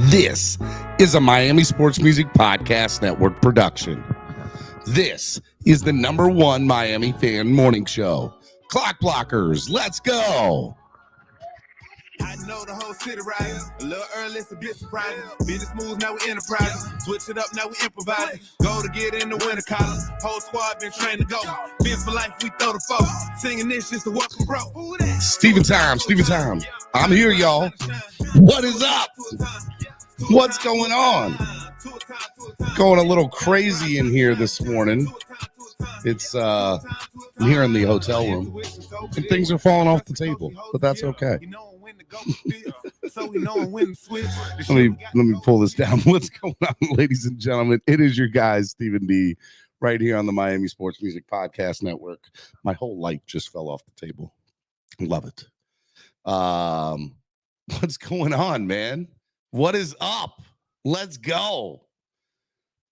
This is a Miami Sports Music Podcast Network production. This is the #1 Miami fan morning show. Clock blockers, let's go. I know the whole city riding. A little early, it's a bit surprising. Business moves, now we enterprising. Switch it up, now we improvising. Go to get in the winter collar. Whole squad been trained to go. Been for life, we throw the foe. Singing this just to welcome bro. Steven Time. I'm here, y'all. What is up? What's going on? Going a little crazy in here this morning. It's I'm here in the hotel room, and things are falling off the table, but that's okay. Let me pull this down. What's going on, ladies and gentlemen? It is your guy, Stephen D, right here on the Miami Sports Music Podcast Network. My whole light just fell off the table. Love it. What's going on, man? What is up? Let's go.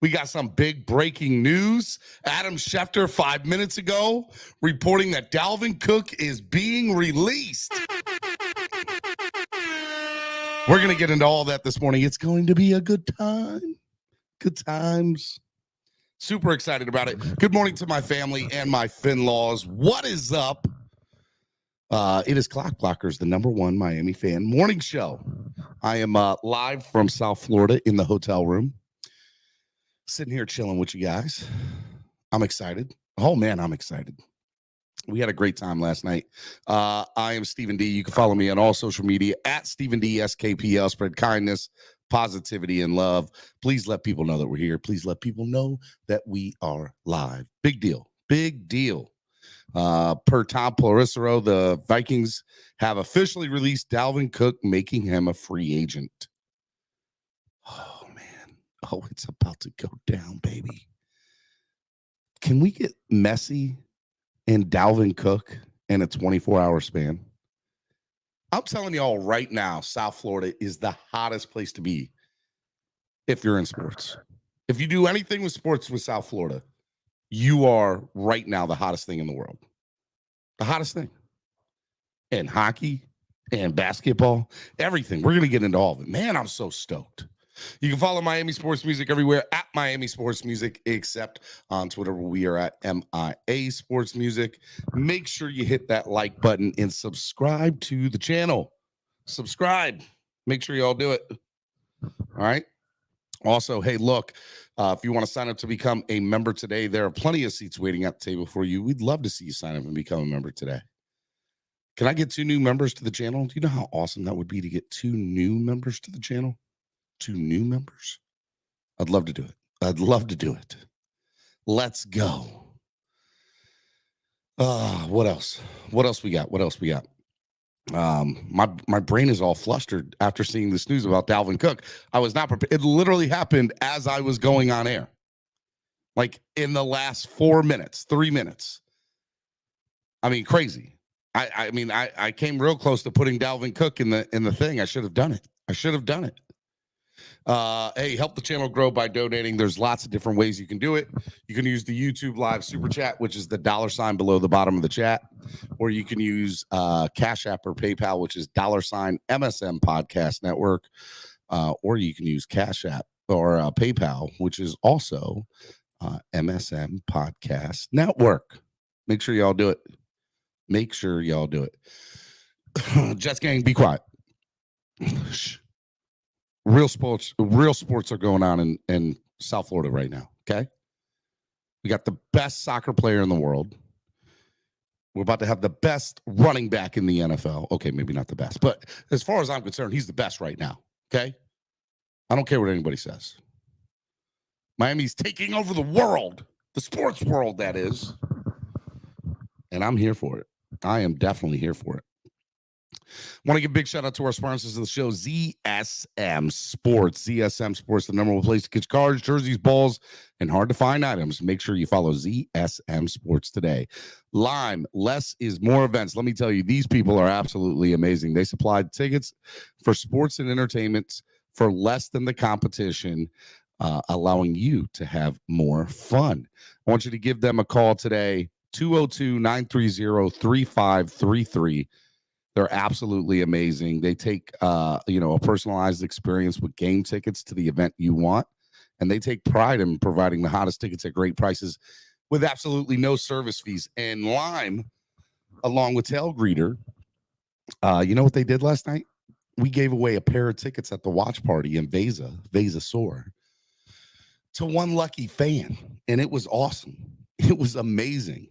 We got some big breaking news. Adam Schefter 5 minutes ago reporting that Dalvin Cook is being released. We're going to get into all that this morning. It's going to be a good time. Good times. Super excited about it. Good morning to my family and my Finlaws. What is up? It is Clock Blockers, the #1 Miami fan morning show. I am live from South Florida in the hotel room. Sitting here chilling with you guys. I'm excited. Oh, man, I'm excited. We had a great time last night. I am Stephen D. You can follow me on all social media at Stephen D. SKPL. Spread kindness, positivity, and love. Please let people know that we're here. Please let people know that we are live. Big deal. Big deal. Per Tom Pelissero, the Vikings have officially released Dalvin Cook, making him a free agent. Oh, man. Oh, it's about to go down, baby. Can we get Messi and Dalvin Cook in a 24-hour span? I'm telling y'all right now, South Florida is the hottest place to be if you're in sports. If you do anything with sports with South Florida, you are right now the hottest thing in the world. The hottest thing. And hockey and basketball, everything. We're going to get into all of it. Man, I'm so stoked. You can follow Miami Sports Music everywhere at Miami Sports Music, except on Twitter where we are at MIA Sports Music. Make sure you hit that like button and subscribe to the channel. Subscribe. Make sure you all do it. All right. Also, hey, look, if you want to sign up to become a member today, there are plenty of seats waiting at the table for you. We'd love to see you sign up and become a member today. Can I get 2 new members to the channel? Do you know how awesome that would be to get 2 new members to the channel? 2 new members? I'd love to do it. I'd love to do it. Let's go. What else? What else we got? My brain is all flustered after seeing this news about Dalvin Cook. I was not prepared. It literally happened as I was going on air. Like in the last 4 minutes, 3 minutes. I mean, crazy. I came real close to putting Dalvin Cook in the thing. I should have done it. Hey, help the channel grow by donating. There's lots of different ways you can do it. You can use the YouTube live super chat, which is the $sign below the bottom of the chat, or you can use Cash App or PayPal, which is $sign MSM Podcast Network, or you can use Cash App or PayPal, which is also MSM Podcast Network. Make sure y'all do it. Jets gang, be quiet. Shh. Real sports are going on in South Florida right now, okay? We got the best soccer player in the world. We're about to have the best running back in the NFL. Okay, maybe not the best, but as far as I'm concerned, he's the best right now, okay? I don't care what anybody says. Miami's taking over the world, the sports world, that is. And I'm here for it. I am definitely here for it. Want to give a big shout out to our sponsors of the show, ZSM Sports. ZSM Sports, the #1 place to get cards, jerseys, balls, and hard to find items. Make sure you follow ZSM Sports today. Lime, less is more events. Let me tell you, these people are absolutely amazing. They supplied tickets for sports and entertainment for less than the competition, allowing you to have more fun. I want you to give them a call today, 202-930-3533. They're absolutely amazing. They take, a personalized experience with game tickets to the event you want. And they take pride in providing the hottest tickets at great prices with absolutely no service fees. And Lime, along with Tail Greeter, you know what they did last night? We gave away a pair of tickets at the watch party in Veza Soar, to one lucky fan. And it was awesome. It was amazing.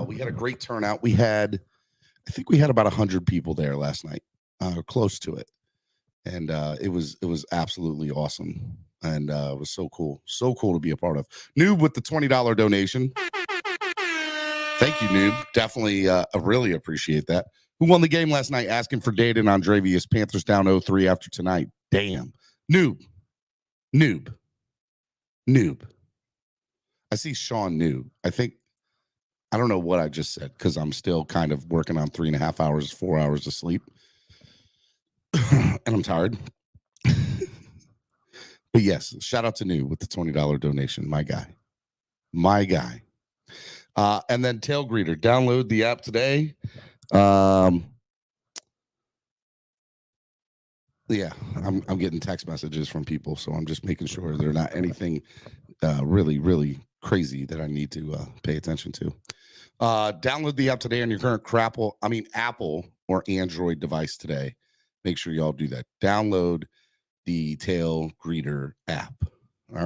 We had a great turnout. I think we had about 100 people there last night, close to it. And it was absolutely awesome. And it was so cool to be a part of. Noob with the $20 donation. Thank you, Noob. Definitely, I really appreciate that. Who won the game last night? Asking for Data and Andrevius. Panthers down 0-3 after tonight. Damn. Noob. I see Sean Noob. I don't know what I just said because I'm still kind of working on 3.5 hours, 4 hours of sleep. And I'm tired. But yes, shout out to New with the $20 donation. My guy. And then Tail Greeter, download the app today. Yeah, I'm getting text messages from people, so I'm just making sure they're not anything really, really crazy that I need to pay attention to. Download the app today on your current Apple or Android device today. Make sure y'all do that. Download the Tail Greeter app. All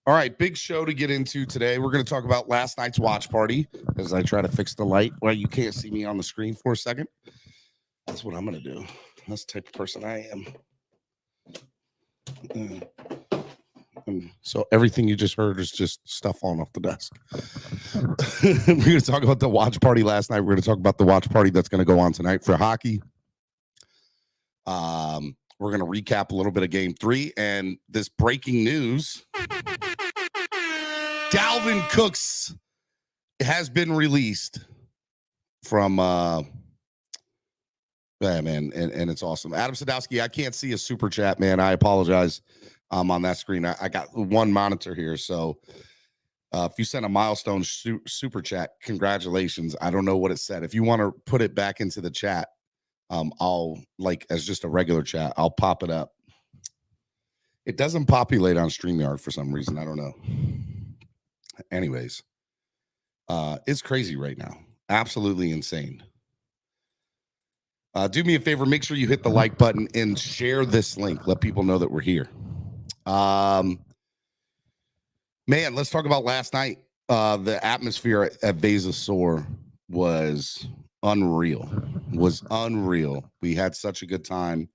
right, big show to get into today. We're going to talk about last night's watch party as I try to fix the light. Well, you can't see me on the screen for a second. That's what I'm going to do. That's the type of person I am. So everything you just heard is just stuff falling off the desk. We're going to talk about the watch party last night. We're going to talk about the watch party that's going to go on tonight for hockey. We're going to recap a little bit of game 3 and this breaking news. Dalvin Cook has been released from man, and it's awesome. Adam Sadowski, I can't see a super chat, man. I apologize. On that screen, I got one monitor here, so if you send a milestone super chat, congratulations. I don't know what it said. If you want to put it back into the chat, I'll as just a regular chat, I'll pop it up. It doesn't populate on StreamYard for some reason. I don't know. Anyways, it's crazy right now. Absolutely insane. Do me a favor, make sure you hit the like button and share this link. Let people know that we're here. Man, let's talk about last night. The atmosphere at Veza Soar was unreal. We had such a good time.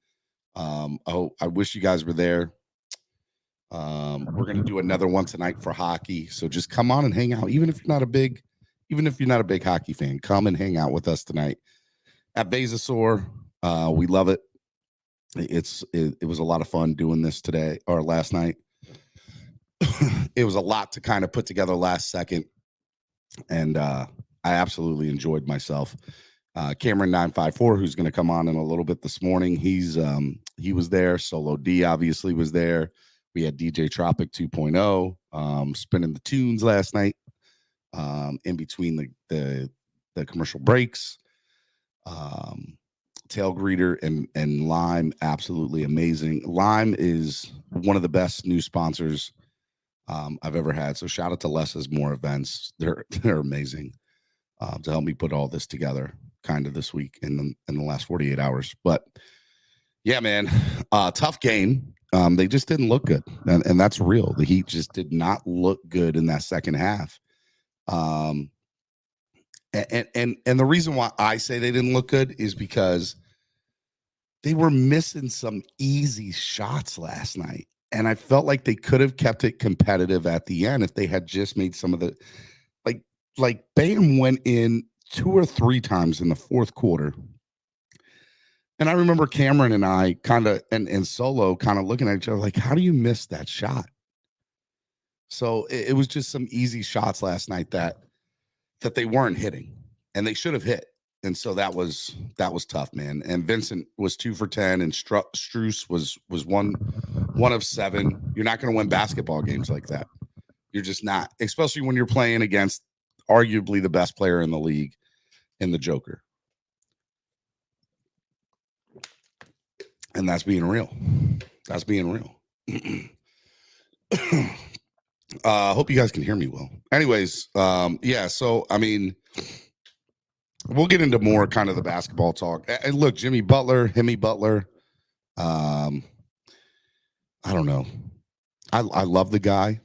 I wish you guys were there. We're going to do another one tonight for hockey. So just come on and hang out. Even if you're not a big hockey fan, come and hang out with us tonight at Veza Soar. We love it. It was a lot of fun doing this today or last night. It was a lot to kind of put together last second. And I absolutely enjoyed myself. Cameron 954, who's going to come on in a little bit this morning. He was there. Solo D obviously was there. We had DJ Tropic 2.0 spinning the tunes last night in between the commercial breaks. Tail Greeter and Lime, absolutely amazing. Lime is one of the best new sponsors I've ever had. So shout out to Lessa's More Events. They're amazing to help me put all this together kind of this week in the last 48 hours. But yeah, man, tough game. They just didn't look good. And that's real. The Heat just did not look good in that second half. And the reason why I say they didn't look good is because they were missing some easy shots last night. And I felt like they could have kept it competitive at the end if they had just made some of the like Bam went in 2 or 3 times in the fourth quarter. And I remember Cameron and I kind of and Solo kind of looking at each other like, how do you miss that shot? So it was just some easy shots last night that they weren't hitting, and they should have hit. And so that was tough, man. And Vincent was 2 for 10, and Strus was 1 of 7. You're not going to win basketball games like that. You're just not, especially when you're playing against arguably the best player in the league in the Joker. And that's being real. That's being real. Hope you guys can hear me well. Anyways, yeah, so I mean, we'll get into more kind of the basketball talk. And look, Jimmy Butler, I don't know. I love the guy,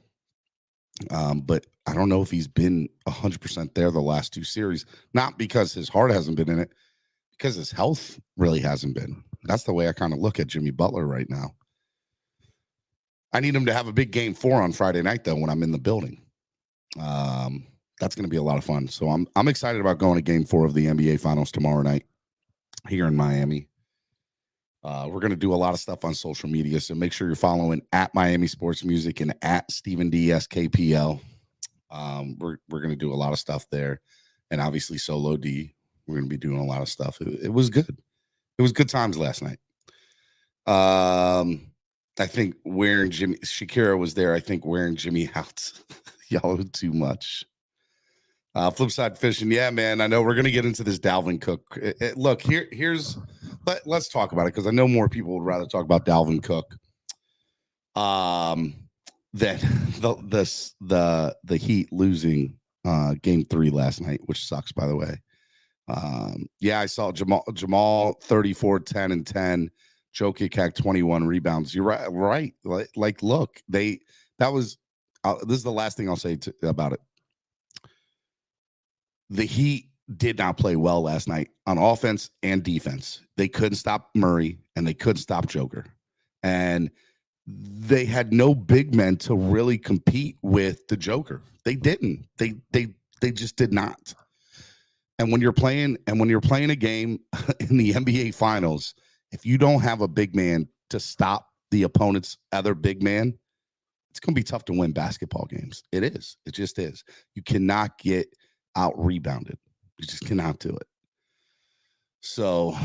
but I don't know if he's been 100% there the last two series. Not because his heart hasn't been in it, because his health really hasn't been. That's the way I kind of look at Jimmy Butler right now. I need him to have a big game 4 on Friday night, though, when I'm in the building. That's going to be a lot of fun. So I'm excited about going to game 4 of the NBA Finals tomorrow night here in Miami. We're going to do a lot of stuff on social media, so make sure you're following at Miami Sports Music and at Stephen D SKPL. We're going to do a lot of stuff there, and obviously Solo D. We're going to be doing a lot of stuff. It was good. It was good times last night. I think wearing Shakira was there. I think wearing Jimmy out, y'all too much. Flip side fishing. Yeah, man. I know we're going to get into this Dalvin Cook. Look, let's talk about it, because I know more people would rather talk about Dalvin Cook than the Heat losing game 3 last night, which sucks, by the way. Yeah, I saw Jamal 34, 10 and 10. Jokic had 21 rebounds. You're right. Like, look, this is the last thing I'll say about it. The Heat did not play well last night on offense and defense. They couldn't stop Murray, and they couldn't stop Joker. And they had no big men to really compete with the Joker. They didn't. They just did not. And when you're playing a game in the NBA Finals, if you don't have a big man to stop the opponent's other big man, it's going to be tough to win basketball games. It is. It just is. You cannot get out rebounded. You just cannot do it. So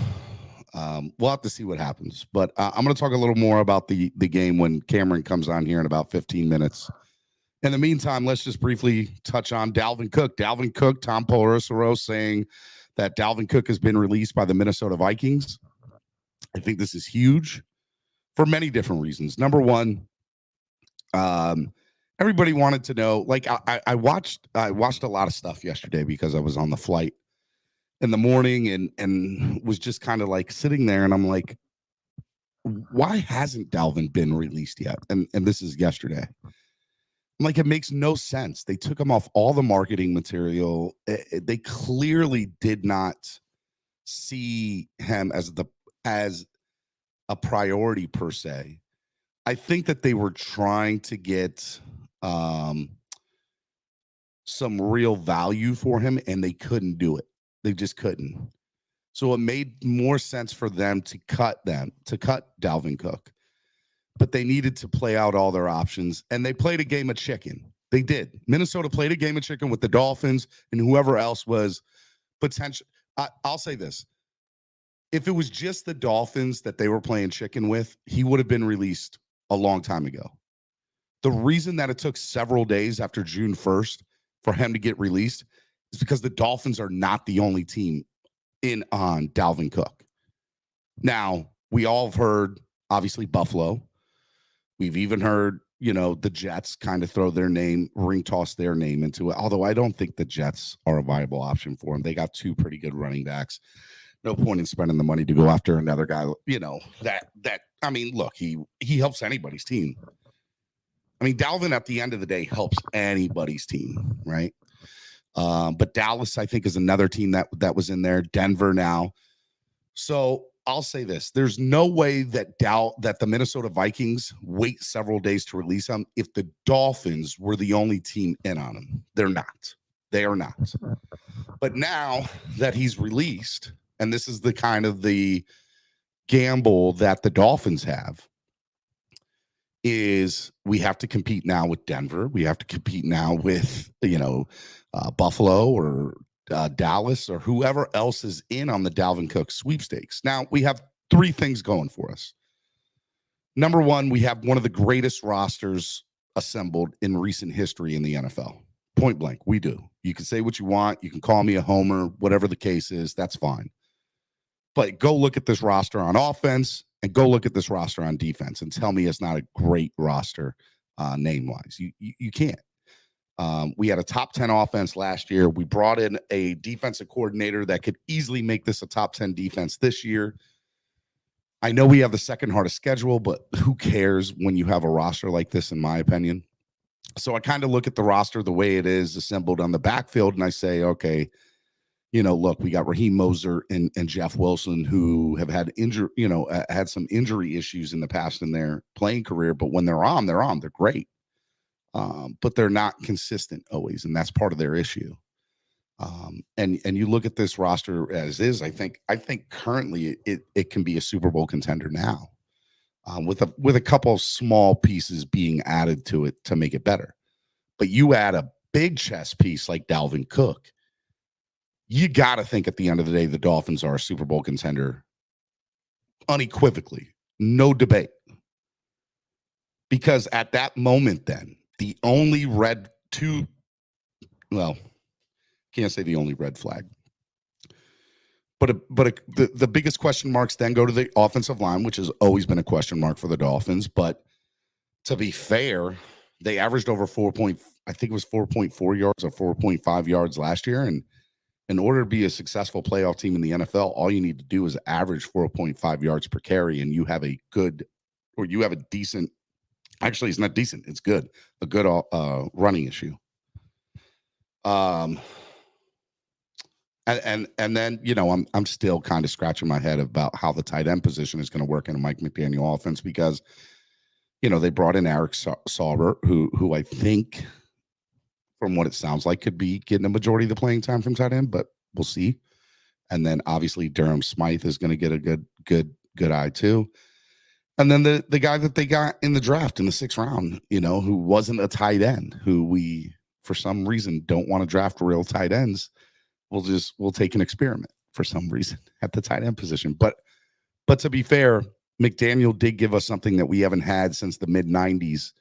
we'll have to see what happens. But I'm going to talk a little more about the game when Cameron comes on here in about 15 minutes. In the meantime, let's just briefly touch on Dalvin Cook. Dalvin Cook, Tom Pelissero saying that Dalvin Cook has been released by the Minnesota Vikings. I think this is huge for many different reasons. Number one, everybody wanted to know, like, I watched a lot of stuff yesterday because I was on the flight in the morning and was just kind of like sitting there, and I'm like, why hasn't Dalvin been released yet? And this is yesterday. I'm like, it makes no sense. They took him off all the marketing material. They clearly did not see him as a priority per se. I think that they were trying to get some real value for him, and they couldn't do it. They just couldn't. So it made more sense for them to cut Dalvin Cook. But they needed to play out all their options, and they played a game of chicken. They did. Minnesota played a game of chicken with the Dolphins and whoever else was potential. I'll say this. If it was just the Dolphins that they were playing chicken with, he would have been released a long time ago. The reason that it took several days after June 1st for him to get released is because the Dolphins are not the only team in on Dalvin Cook. Now, we all have heard, obviously, Buffalo. We've even heard, the Jets kind of throw ring toss their name into it. Although I don't think the Jets are a viable option for him. They got 2 pretty good running backs. No point in spending the money to go after another guy, look, he helps anybody's team. I mean, Dalvin at the end of the day helps anybody's team, right? But Dallas, I think, is another team that was in there. Denver now. So I'll say this. There's no way that the Minnesota Vikings wait several days to release him if the Dolphins were the only team in on him. They're not. They are not. But now that he's released, and this is the kind of the gamble that the Dolphins have, is we have to compete now with Denver. We have to compete now with, Buffalo or Dallas or whoever else is in on the Dalvin Cook sweepstakes. Now, we have 3 things going for us. Number one, we have one of the greatest rosters assembled in recent history in the NFL. Point blank, we do. You can say what you want. You can call me a homer, whatever the case is. That's fine. But go look at this roster on offense and go look at this roster on defense and tell me it's not a great roster name-wise. You can't. We had a top 10 offense last year. We brought in a defensive coordinator that could easily make this a top 10 defense this year. I know we have the second hardest schedule, but who cares when you have a roster like this, in my opinion? So I kind of look at the roster the way it is assembled on the backfield, and I say, okay, look, we got Raheem Mostert and Jeff Wilson, who have had had some injury issues in the past in their playing career, but when they're on, they're great. But they're not consistent always, and that's part of their issue. And you look at this roster as is, I think currently it can be a Super Bowl contender now, with a couple of small pieces being added to it to make it better. But you add a big chess piece like Dalvin Cook, you got to think at the end of the day the Dolphins are a Super Bowl contender unequivocally, no debate. Because at that moment, then the only can't say the only red flag, but the biggest question marks then go to the offensive line, which has always been a question mark for the Dolphins. But to be fair, they averaged over 4.4 yards or 4.5 yards last year. And in order to be a successful playoff team in the NFL, all you need to do is average 4.5 yards per carry, and you have a decent, actually it's not decent, it's good, a good running issue. And then, I'm still kind of scratching my head about how the tight end position is going to work in a Mike McDaniel offense, because, they brought in Eric Sauber, who I think, from what it sounds like, could be getting a majority of the playing time from tight end, but we'll see. And then obviously Durham Smythe is going to get a good eye too. And then the guy that they got in the draft in the 6th round, who wasn't a tight end, who we, for some reason, don't want to draft real tight ends. We'll take an experiment for some reason at the tight end position. But to be fair, McDaniel did give us something that we haven't had since the mid-90s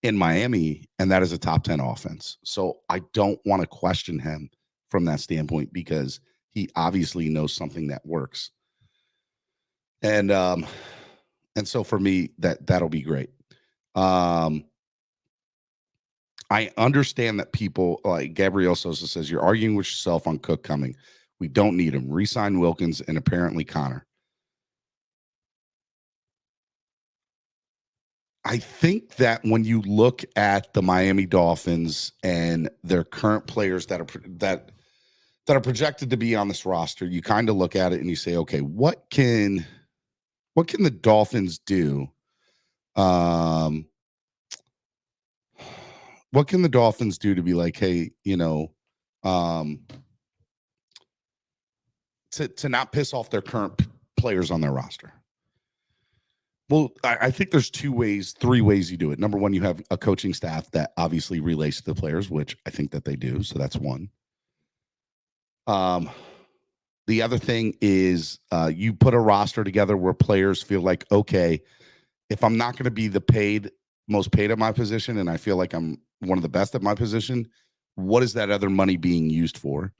in Miami, and that is a top 10 offense. So I don't want to question him from that standpoint, because he obviously knows something that works. And so for me, that'll be great. I understand that people like Gabriel Sosa says, you're arguing with yourself on Cook coming. We don't need him. Resign Wilkins and apparently Connor. I think that when you look at the Miami Dolphins and their current players that are projected to be on this roster, you kind of look at it and you say, okay, what can the Dolphins do? What can the Dolphins do to be like, hey, to not piss off their current players on their roster? Well, I think there's 3 ways you do it. Number one, you have a coaching staff that obviously relates to the players, which I think that they do. So that's one. The other thing is you put a roster together where players feel like, okay, if I'm not going to be the most paid at my position, and I feel like I'm one of the best at my position, what is that other money being used for?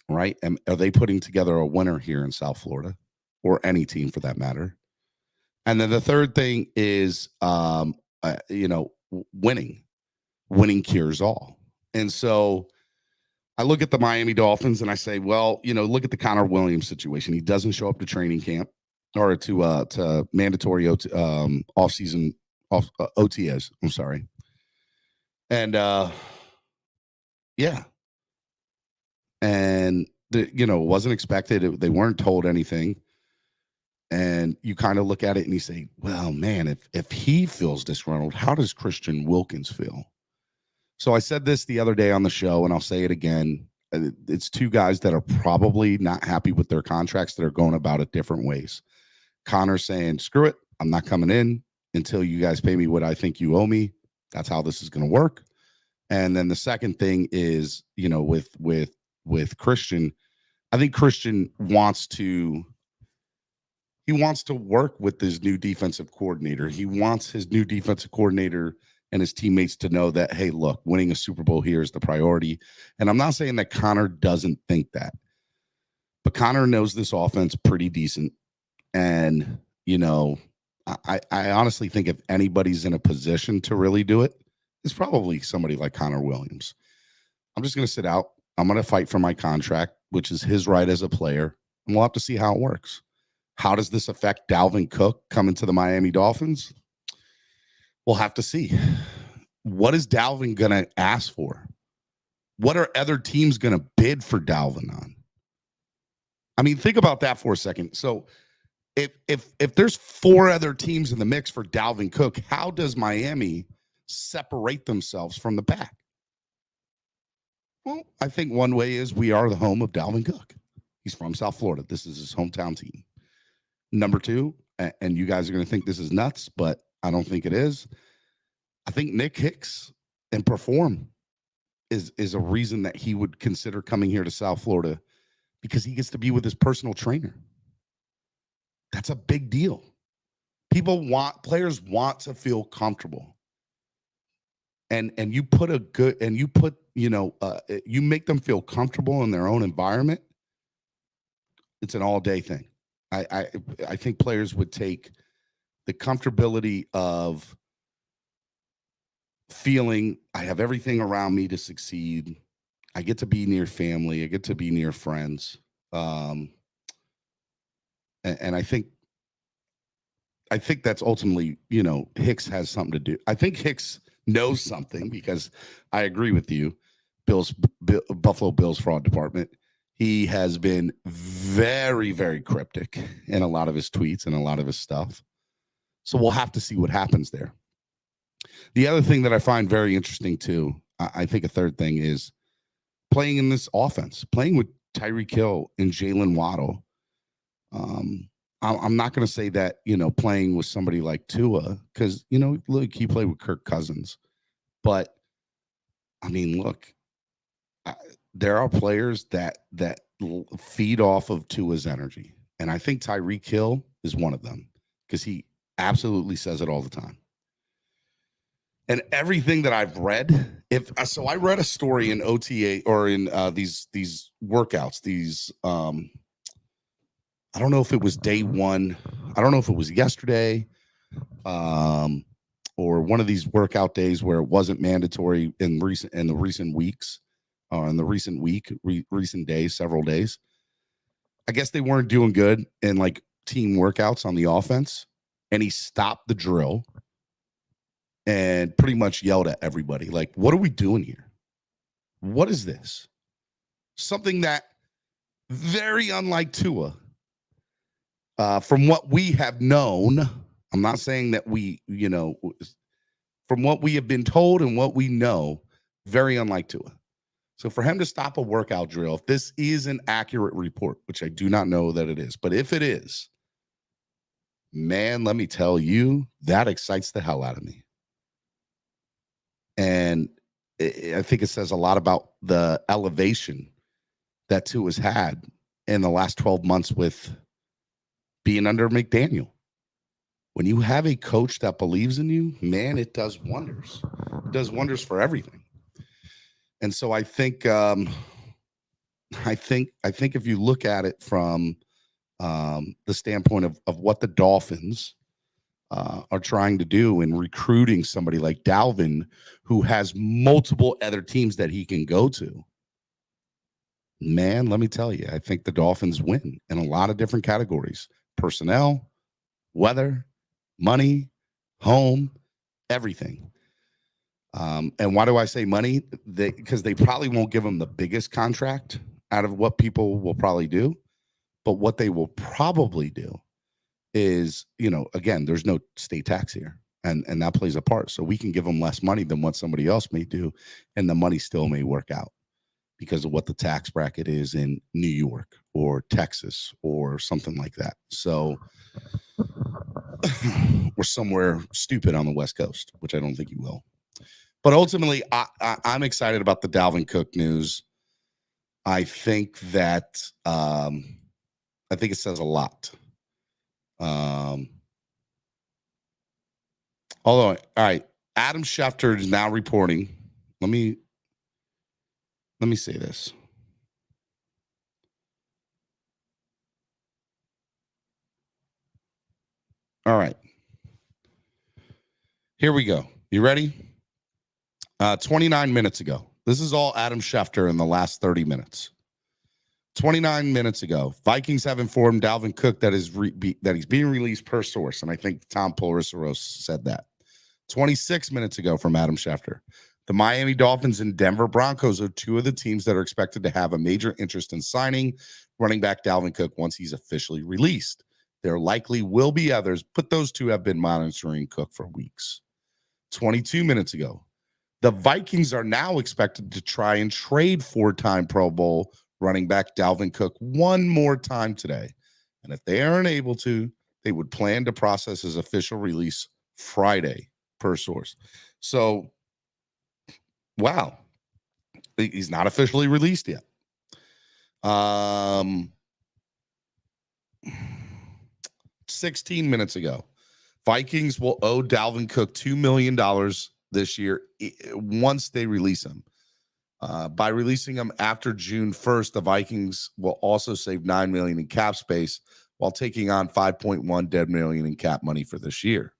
Right? And are they putting together a winner here in South Florida, or any team for that matter? And then the third thing is, winning. Winning cures all. And so I look at the Miami Dolphins and I say, well, look at the Connor Williams situation. He doesn't show up to training camp or to mandatory off-season OTAs. I'm sorry. And yeah. And it wasn't expected. They weren't told anything. And you kind of look at it and you say, well, man, if he feels disgruntled, how does Christian Wilkins feel? So I said this the other day on the show, and I'll say it again. It's 2 guys that are probably not happy with their contracts that are going about it different ways. Connor saying, screw it, I'm not coming in until you guys pay me what I think you owe me. That's how this is going to work. And then the second thing is, with Christian, I think Christian wants to work with his new defensive coordinator. He wants his new defensive coordinator and his teammates to know that, hey, look, winning a Super Bowl here is the priority. And I'm not saying that Connor doesn't think that, but Connor knows this offense pretty decent. And I honestly think if anybody's in a position to really do it, it's probably somebody like Connor Williams. I'm just going to sit out. I'm going to fight for my contract, which is his right as a player. And we'll have to see how it works. How does this affect Dalvin Cook coming to the Miami Dolphins? We'll have to see. What is Dalvin going to ask for? What are other teams going to bid for Dalvin on? I mean, think about that for a second. So if there's 4 other teams in the mix for Dalvin Cook, how does Miami separate themselves from the pack? Well, I think one way is we are the home of Dalvin Cook. He's from South Florida. This is his hometown team. Number 2, and you guys are going to think this is nuts, but I don't think it is. I think Nick Hicks and Perform is a reason that he would consider coming here to South Florida, because he gets to be with his personal trainer. That's a big deal. Players want to feel comfortable. And you put you make them feel comfortable in their own environment. It's an all-day thing. I think players would take the comfortability of feeling I have everything around me to succeed. I get to be near family. I get to be near friends. And I think that's ultimately, Hicks has something to do. I think Hicks knows something, because I agree with you, Buffalo Bills fraud department. He has been very, very cryptic in a lot of his tweets and a lot of his stuff. So we'll have to see what happens there. The other thing that I find very interesting too, I think a third thing is playing in this offense, playing with Tyreek Hill and Jalen Waddle. I'm not going to say that, playing with somebody like Tua, because, look, he played with Kirk Cousins. But, I mean, look, there are players that feed off of Tua's energy. And I think Tyreek Hill is one of them, because he absolutely says it all the time. And everything that I've read, I read a story in OTA or in these workouts, I don't know if it was day one. I don't know if it was yesterday or one of these workout days where it wasn't mandatory in the recent weeks or in the recent days, several days. I guess they weren't doing good in like team workouts on the offense, and he stopped the drill and pretty much yelled at everybody. Like, what are we doing here? What is this? Something that very unlike Tua. From what we have known, I'm not saying that from what we have been told and what we know, very unlike Tua. So for him to stop a workout drill, if this is an accurate report, which I do not know that it is, but if it is, man, let me tell you, that excites the hell out of me. And I think it says a lot about the elevation that Tua's had in the last 12 months with being under McDaniel. When you have a coach that believes in you, man, it does wonders. It does wonders for everything. And so I think if you look at it from the standpoint of what the Dolphins are trying to do in recruiting somebody like Dalvin, who has multiple other teams that he can go to, man, let me tell you, I think the Dolphins win in a lot of different categories: personnel, weather, money, home, everything. And why do I say money? Because they probably won't give them the biggest contract out of what people will probably do. But what they will probably do is, again, there's no state tax here. And that plays a part. So we can give them less money than what somebody else may do. And the money still may work out because of what the tax bracket is in New York or Texas or something like that. So we're somewhere stupid on the West Coast, which I don't think you will. But ultimately, I'm excited about the Dalvin Cook news. I think that it says a lot. Although, all right, Adam Schefter is now reporting. Let me say this. All right. Here we go. You ready? 29 minutes ago. This is all Adam Schefter in the last 30 minutes. 29 minutes ago, Vikings have informed Dalvin Cook that he's being released per source, and I think Tom Polarisseros said that. 26 minutes ago from Adam Schefter, the Miami Dolphins and Denver Broncos are two of the teams that are expected to have a major interest in signing running back Dalvin Cook once he's officially released. There likely will be others, but those two have been monitoring Cook for weeks. 22 minutes ago, the Vikings are now expected to try and trade four-time Pro Bowl running back Dalvin Cook one more time today. And if they aren't able to, they would plan to process his official release Friday, per source. So, wow. He's not officially released yet. 16 minutes ago, Vikings will owe Dalvin Cook $2 million this year once they release him. By releasing him after June 1st, the Vikings will also save $9 million in cap space while taking on $5.1 million in cap money for this year.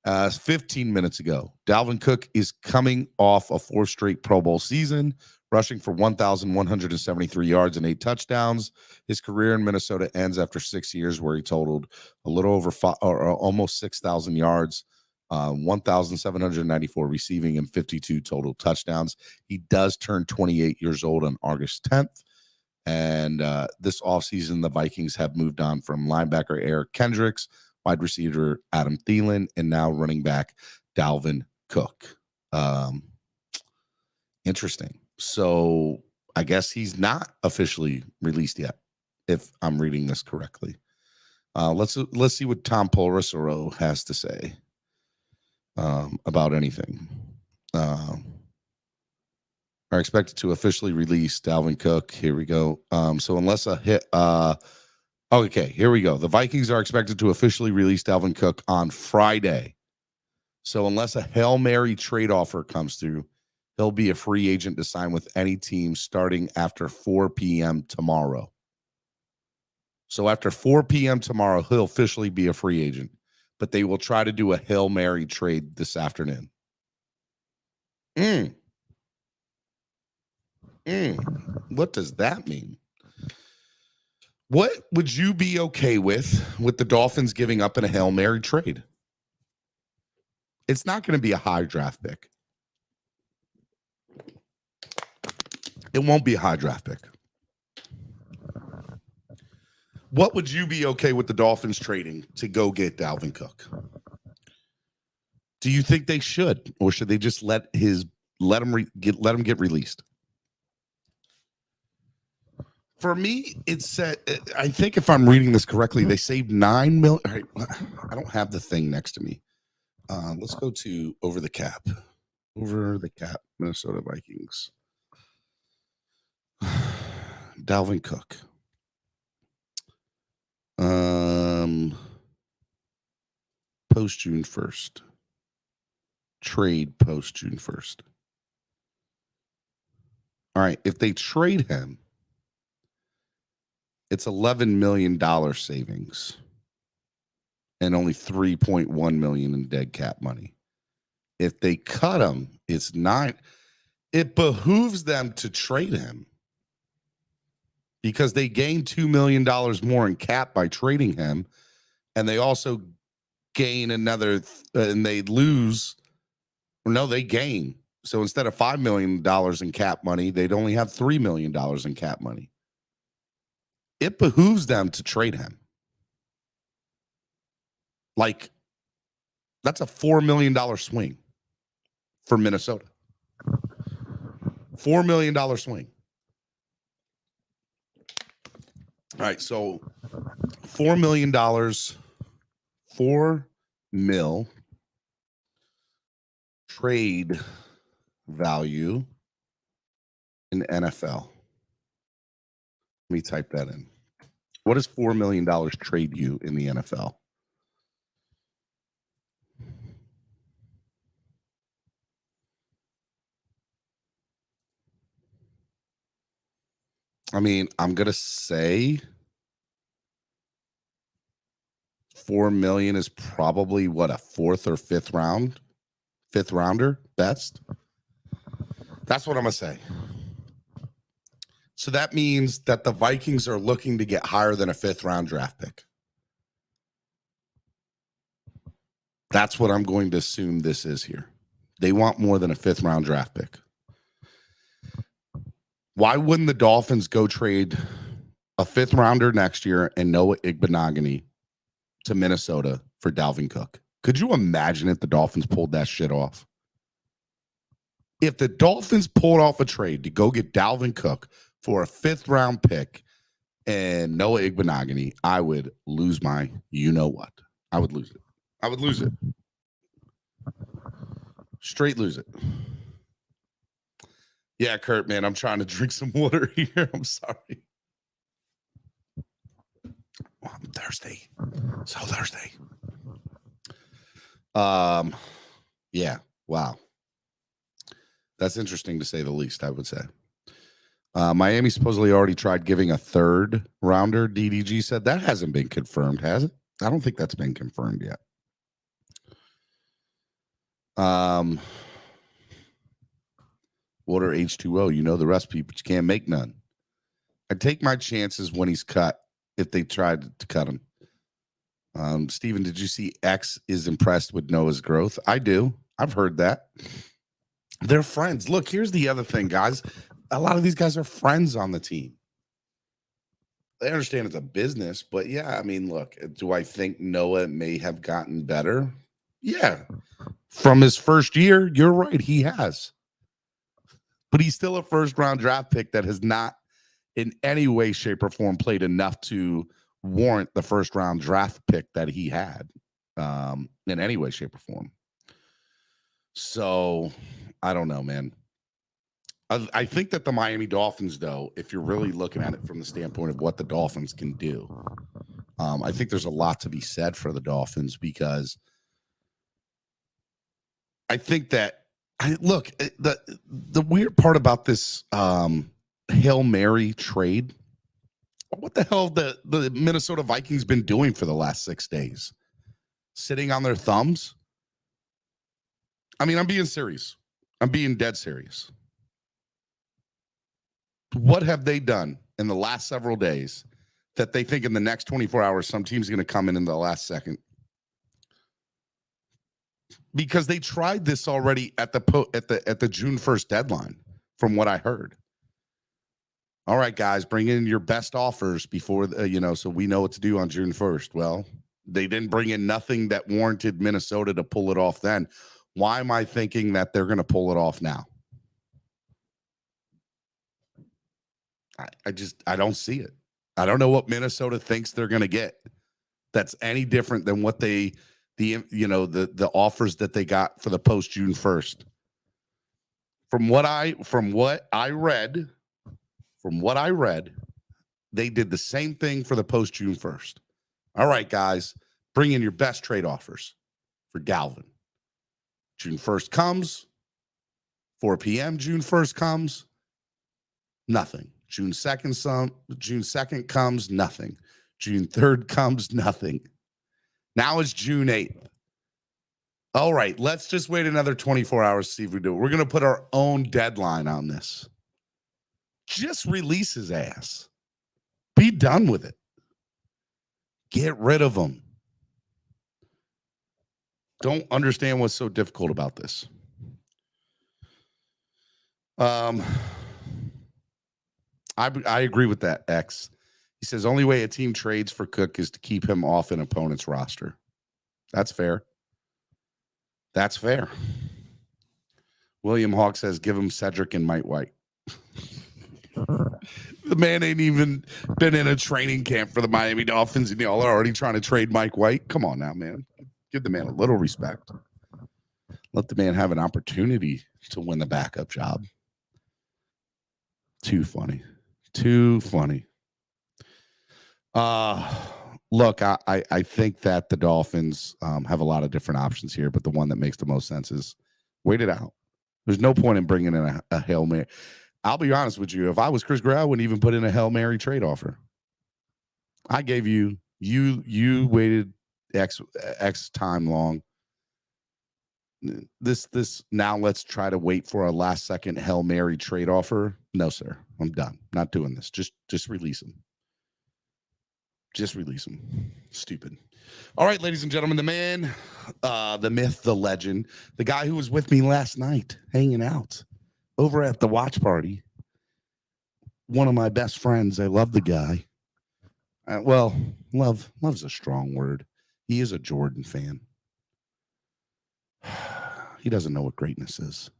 15 minutes ago, Dalvin Cook is coming off a fourth straight Pro Bowl season, rushing for 1,173 yards and 8 touchdowns. His career in Minnesota ends after 6 years, where he totaled a little over almost 6,000 yards. 1,794 receiving and 52 total touchdowns. He does turn 28 years old on August 10th. And this offseason, the Vikings have moved on from linebacker Eric Kendricks, wide receiver Adam Thielen, and now running back Dalvin Cook. Interesting. So I guess he's not officially released yet, if I'm reading this correctly. Let's see what Tom Polarisseros has to say about anything. Are expected to officially release Dalvin Cook. Here we go. So unless a hit, okay, here we go. The Vikings are expected to officially release Dalvin Cook on Friday. So unless a Hail Mary trade offer comes through, he'll be a free agent to sign with any team starting after 4 p.m. tomorrow. So after 4 p.m. tomorrow, he'll officially be a free agent. But they will try to do a Hail Mary trade this afternoon. What does that mean? What would you be okay with the Dolphins giving up in a Hail Mary trade? It's not going to be a high draft pick. It won't be a high draft pick. What would you be okay with the Dolphins trading to go get Dalvin Cook? Do you think they should, or should they just let him get released? For me, it's said. I think if I'm reading this correctly, they saved $9 million. Right, I don't have the thing next to me. Let's go to over the cap. Over the cap, Minnesota Vikings. Dalvin Cook. Post June 1st. Trade post June 1st. All right, if they trade him, it's $11 million savings and only $3.1 million in dead cap money. If they cut him, it's $9. It behooves them to trade him because they gain $2 million more in cap by trading him, and they also gain another, and they lose. No, they gain. So instead of $5 million in cap money, they'd only have $3 million in cap money. It behooves them to trade him. Like, that's a $4 million swing for Minnesota. $4 million swing. All right, so $4 million, $4 mil trade value in NFL. Let me type that in. What does $4 million trade you in the NFL? I mean, I'm going to say $4 million is probably what, a fourth or fifth rounder best. That's what I'm gonna say. So that means that the Vikings are looking to get higher than a fifth round draft pick. That's what I'm going to assume this is here. They want more than a fifth round draft pick. Why wouldn't the Dolphins go trade a fifth rounder next year and Noah Igbenogany to Minnesota for Dalvin Cook? Could you imagine if the Dolphins pulled that shit off? If the Dolphins pulled off a trade to go get Dalvin Cook for a fifth round pick and Noah Igbenogany, I would lose my you-know-what. I would lose it. I would lose it. Straight lose it. Yeah, Kurt, man, I'm trying to drink some water here. I'm sorry. Oh, I'm thirsty. So thirsty. Yeah, wow. That's interesting to say the least, I would say. Miami supposedly already tried giving a third rounder. DDG said that hasn't been confirmed, has it? I don't think that's been confirmed yet. Water H2O, you know the recipe, but you can't make none. I take my chances when he's cut if they tried to cut him. Steven, did you see X is impressed with Noah's growth? I do. I've heard that. They're friends. Look, here's the other thing, guys. A lot of these guys are friends on the team. They understand it's a business, but yeah, I mean, look, do I think Noah may have gotten better? Yeah. From his first year, you're right, he has. But he's still a first-round draft pick that has not in any way, shape, or form played enough to warrant the first-round draft pick that he had in any way, shape, or form. So, I don't know, man. I think that the Miami Dolphins, though, if you're really looking at it from the standpoint of what the Dolphins can do, I think there's a lot to be said for the Dolphins because I think that the weird part about this Hail Mary trade, what the hell have the Minnesota Vikings been doing for the last 6 days? Sitting on their thumbs? I mean, I'm being serious. I'm being dead serious. What have they done in the last several days that they think in the next 24 hours some team's going to come in the last second? Because they tried this already at the June 1st deadline, from what I heard. All right, guys, bring in your best offers before so we know what to do on June 1st. Well, they didn't bring in nothing that warranted Minnesota to pull it off then. Why am I thinking that they're going to pull it off now? I don't see it. I don't know what Minnesota thinks they're going to get that's any different than what the offers that they got for the post June 1st. From what I read, they did the same thing for the post June 1st. All right, guys, bring in your best trade offers for Dalvin. June 1st comes, 4 p.m. June 1st comes, nothing. June 2nd comes, nothing. June 3rd comes, nothing. Now it's June 8th. All right, let's just wait another 24 hours to see if we do it. We're going to put our own deadline on this. Just release his ass. Be done with it. Get rid of him. Don't understand what's so difficult about this. I agree with that, X. He says, only way a team trades for Cook is to keep him off an opponent's roster. That's fair. That's fair. William Hawk says, give him Cedric and Mike White. The man ain't even been in a training camp for the Miami Dolphins, and y'all are already trying to trade Mike White. Come on now, man. Give the man a little respect. Let the man have an opportunity to win the backup job. Too funny. Too funny. Look, I think that the Dolphins have a lot of different options here, but the one that makes the most sense is wait it out. There's no point in bringing in a Hail Mary. I'll be honest with you. If I was Chris Gray, I wouldn't even put in a Hail Mary trade offer. I gave you waited X time long. This now let's try to wait for a last second Hail Mary trade offer. No, sir. I'm done. Not doing this. Just release him. Just release him. Stupid. All right, ladies and gentlemen, the man, the myth, the legend, the guy who was with me last night hanging out over at the watch party. One of my best friends. I love the guy. Well, love's a strong word. He is a Jordan fan. He doesn't know what greatness is.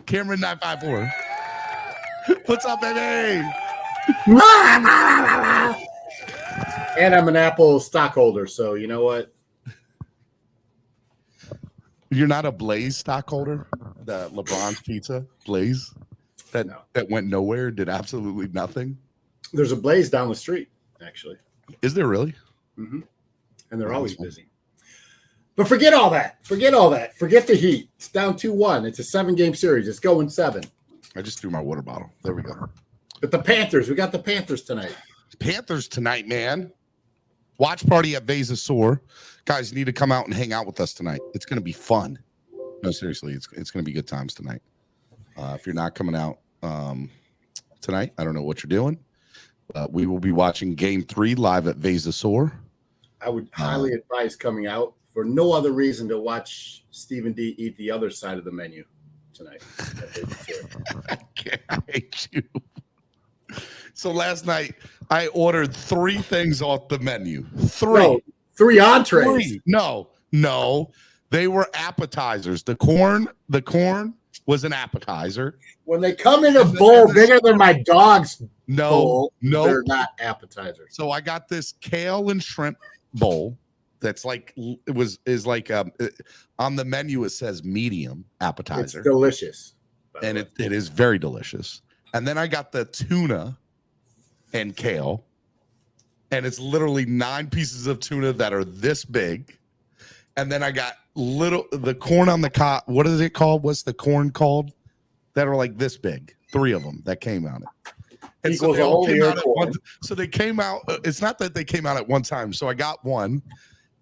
Cameron 954. What's up, baby? And I'm an Apple stockholder, so you know what? You're not a Blaze stockholder? The LeBron's Pizza, Blaze? That went nowhere, did absolutely nothing? There's a Blaze down the street, actually. Is there really? Mm-hmm. And they're always busy. But forget all that. Forget the Heat. It's down 2-1. It's a 7-game series. It's going 7. I just threw my water bottle. There we go. But the Panthers, we got the Panthers tonight. Panthers tonight, man. Watch party at Veza Soar. Guys, you need to come out and hang out with us tonight. It's going to be fun. No, seriously, it's going to be good times tonight. If you're not coming out tonight, I don't know what you're doing. We will be watching Game 3 live at Veza Soar. I would highly advise coming out for no other reason to watch Stephen D eat the other side of the menu tonight. I hate you. So last night, I ordered 3 things off the menu. 3. No, 3 entrees. 3. No. They were appetizers. The corn was an appetizer. When they come in a bowl bigger than my dog's bowl, no, they're not appetizers. So I got this kale and shrimp bowl that's like is like on the menu it says medium appetizer. It's delicious. And it is very delicious. And then I got the tuna and kale. And it's literally 9 pieces of tuna that are this big. And then I got the corn on the cob. What is it called? What's the corn called? That are like this big. 3 of them that came out. And so they all came out at once. So they came out. It's not that they came out at one time. So I got one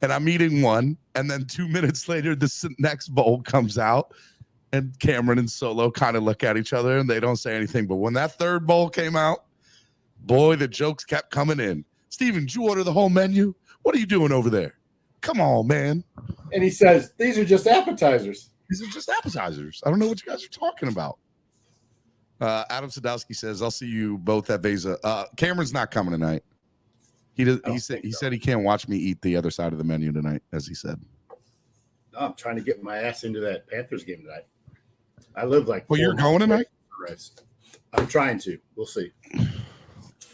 and I'm eating one. And then 2 minutes later, this next bowl comes out. And Cameron and Solo kind of look at each other and they don't say anything. But when that third bowl came out, boy, the jokes kept coming in. Steven, did you order the whole menu? What are you doing over there? Come on, man. And he says, these are just appetizers. These are just appetizers. I don't know what you guys are talking about. Adam Sadowski says, I'll see you both at Veza. Cameron's not coming tonight. He said he can't watch me eat the other side of the menu tonight, as he said. No, I'm trying to get my ass into that Panthers game tonight. I live like. Well, you're going tonight? I'm trying to. We'll see.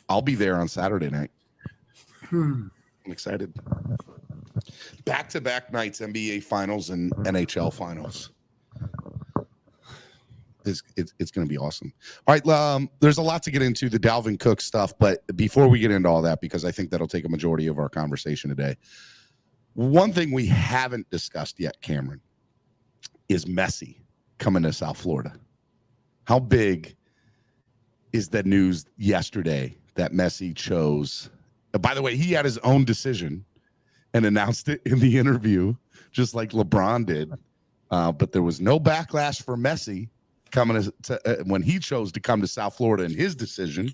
I'll be there on Saturday night. I'm excited. Back-to-back nights, NBA Finals and NHL Finals. It's going to be awesome. All right, there's a lot to get into the Dalvin Cook stuff, but before we get into all that, because I think that'll take a majority of our conversation today, one thing we haven't discussed yet, Cameron, is Messi coming to South Florida. How big is the news yesterday that Messi chose? By the way, he had his own decision and announced it in the interview, just like LeBron did. But there was no backlash for Messi coming when he chose to come to South Florida in his decision.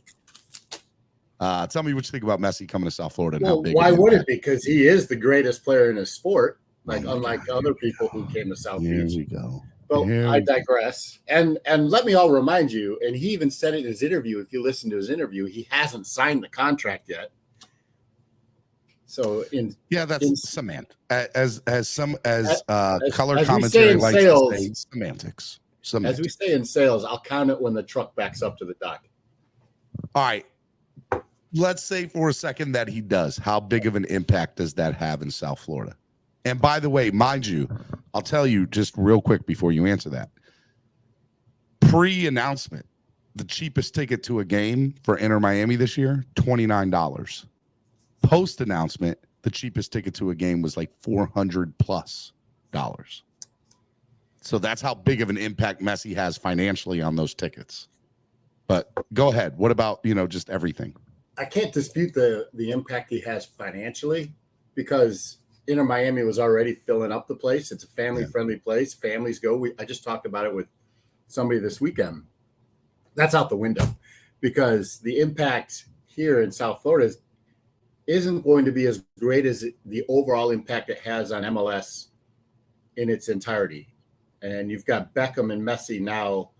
Tell me what you think about Messi coming toUd Florida. And well, how big why would it? Because he is the greatest player in his sport, unlike other people who came to South Beach. Here we go. But I digress. And let me all remind you, and he even said it in his interview, if you listen to his interview, he hasn't signed the contract yet. So that's semantics. As color commentary likes sales, to say, semantics. As we say in sales, I'll count it when the truck backs up to the dock. All right. Let's say for a second that he does. How big of an impact does that have in South Florida? And by the way, mind you, I'll tell you just real quick before you answer that. Pre-announcement, the cheapest ticket to a game for Inter Miami this year, $29. Post-announcement, the cheapest ticket to a game was like $400+. So that's how big of an impact Messi has financially on those tickets. But go ahead. What about, just everything? I can't dispute the impact he has financially, because Inter Miami was already filling up the place. It's a family-friendly place. Families go. I just talked about it with somebody this weekend. That's out the window, because the impact here in South Florida isn't going to be as great as the overall impact it has on MLS in its entirety. And you've got Beckham and Messi now,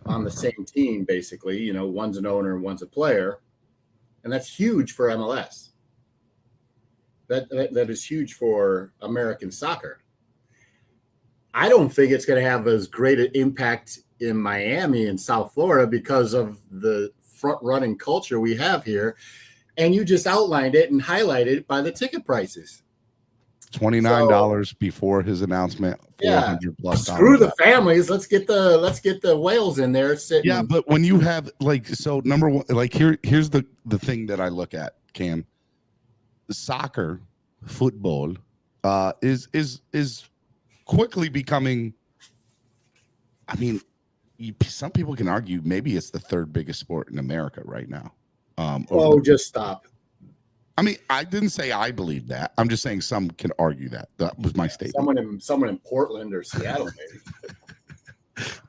on the same team, basically. One's an owner and one's a player. And that's huge for MLS. That is huge for American soccer. I don't think it's going to have as great an impact in Miami and South Florida because of the front-running culture we have here. And you just outlined it and highlighted it by the ticket prices. $29 before his announcement. $400 plus. Screw the families. Let's get the whales in there sitting. Yeah, but when you have number one, here's the thing that I look at, Cam. The soccer, football, is quickly becoming. I mean, some people can argue maybe it's the third biggest sport in America right now. Just stop. I mean, I didn't say I believe that. I'm just saying some can argue that. That was my statement. Someone in Portland or Seattle, maybe.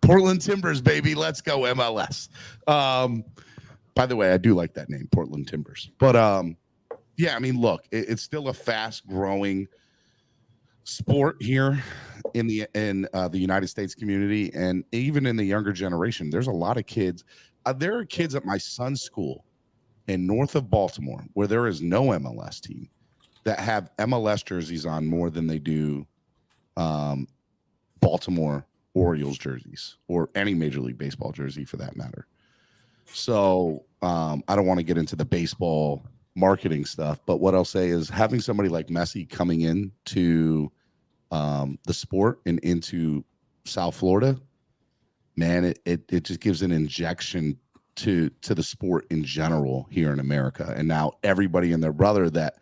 Portland Timbers, baby. Let's go MLS. By the way, I do like that name, Portland Timbers. But yeah, I mean, look, it's still a fast-growing sport here in the United States community, and even in the younger generation. There's a lot of kids. There are kids at my son's school in north of Baltimore, where there is no MLS team, that have MLS jerseys on more than they do Baltimore Orioles jerseys or any Major League Baseball jersey for that matter. So I don't want to get into the baseball marketing stuff, but what I'll say is having somebody like Messi coming into the sport and into South Florida, man, it just gives an injection to the sport in general here in America. And now everybody and their brother that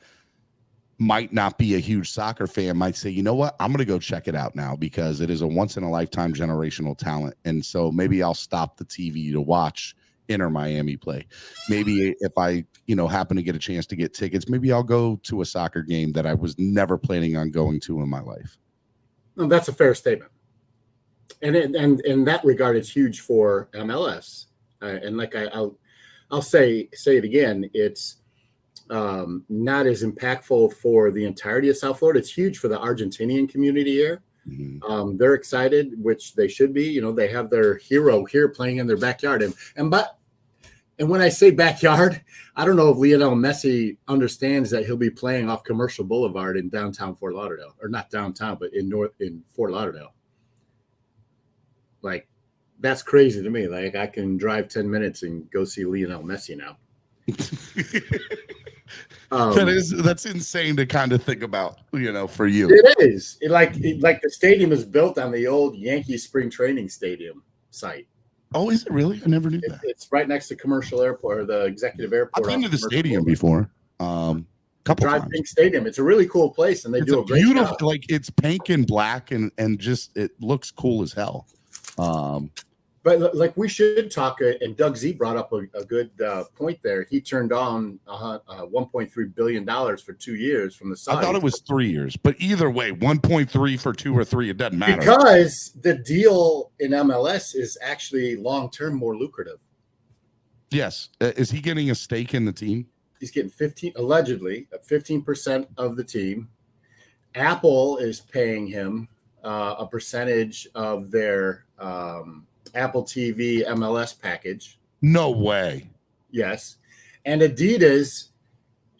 might not be a huge soccer fan might say, you know what, I'm going to go check it out now because it is a once in a lifetime generational talent. And so maybe I'll stop the TV to watch Inter Miami play. Maybe if I, happen to get a chance to get tickets, maybe I'll go to a soccer game that I was never planning on going to in my life. No, that's a fair statement. And in that regard, it's huge for MLS. And like I'll say it again, it's not as impactful for the entirety of South Florida. It's huge for the Argentinian community here. Mm-hmm. They're excited, which they should be. They have their hero here playing in their backyard. And when I say backyard, I don't know if Lionel Messi understands that he'll be playing off Commercial Boulevard in downtown Fort Lauderdale, or not downtown, but in Fort Lauderdale. Like, that's crazy to me. Like, I can drive 10 minutes and go see Lionel Messi now. That's insane to kind of think about, for you. It is. Like the stadium is built on the old Yankee spring training stadium site. Oh, is it really? I never knew that. It's right next to Commercial Airport, or the Executive Airport. I've been to the stadium before. Couple times. Pink Stadium. It's a really cool place, and it's do a great beautiful job. Like, it's pink and black, and just it looks cool as hell. But like, we should talk, and Doug Z brought up a good point there. He turned on $1.3 billion for 2 years from the side. I thought it was 3 years, but either way, 1.3 for 2 or 3, it doesn't matter. Because the deal in MLS is actually long-term more lucrative. Yes. Is he getting a stake in the team? He's getting 15% of the team. Apple is paying him a percentage of their Apple TV MLS package. No way. Yes. And Adidas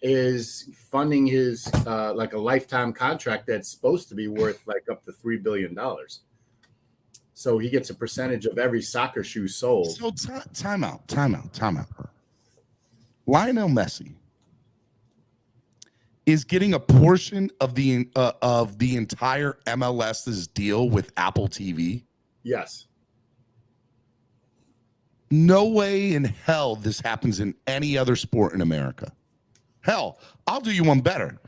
is funding his like a lifetime contract that's supposed to be worth like up to $3 billion. So he gets a percentage of every soccer shoe sold. So time out. Lionel Messi is getting a portion of the entire MLS's deal with Apple TV. Yes. No way in hell this happens in any other sport in America. Hell, I'll do you one better.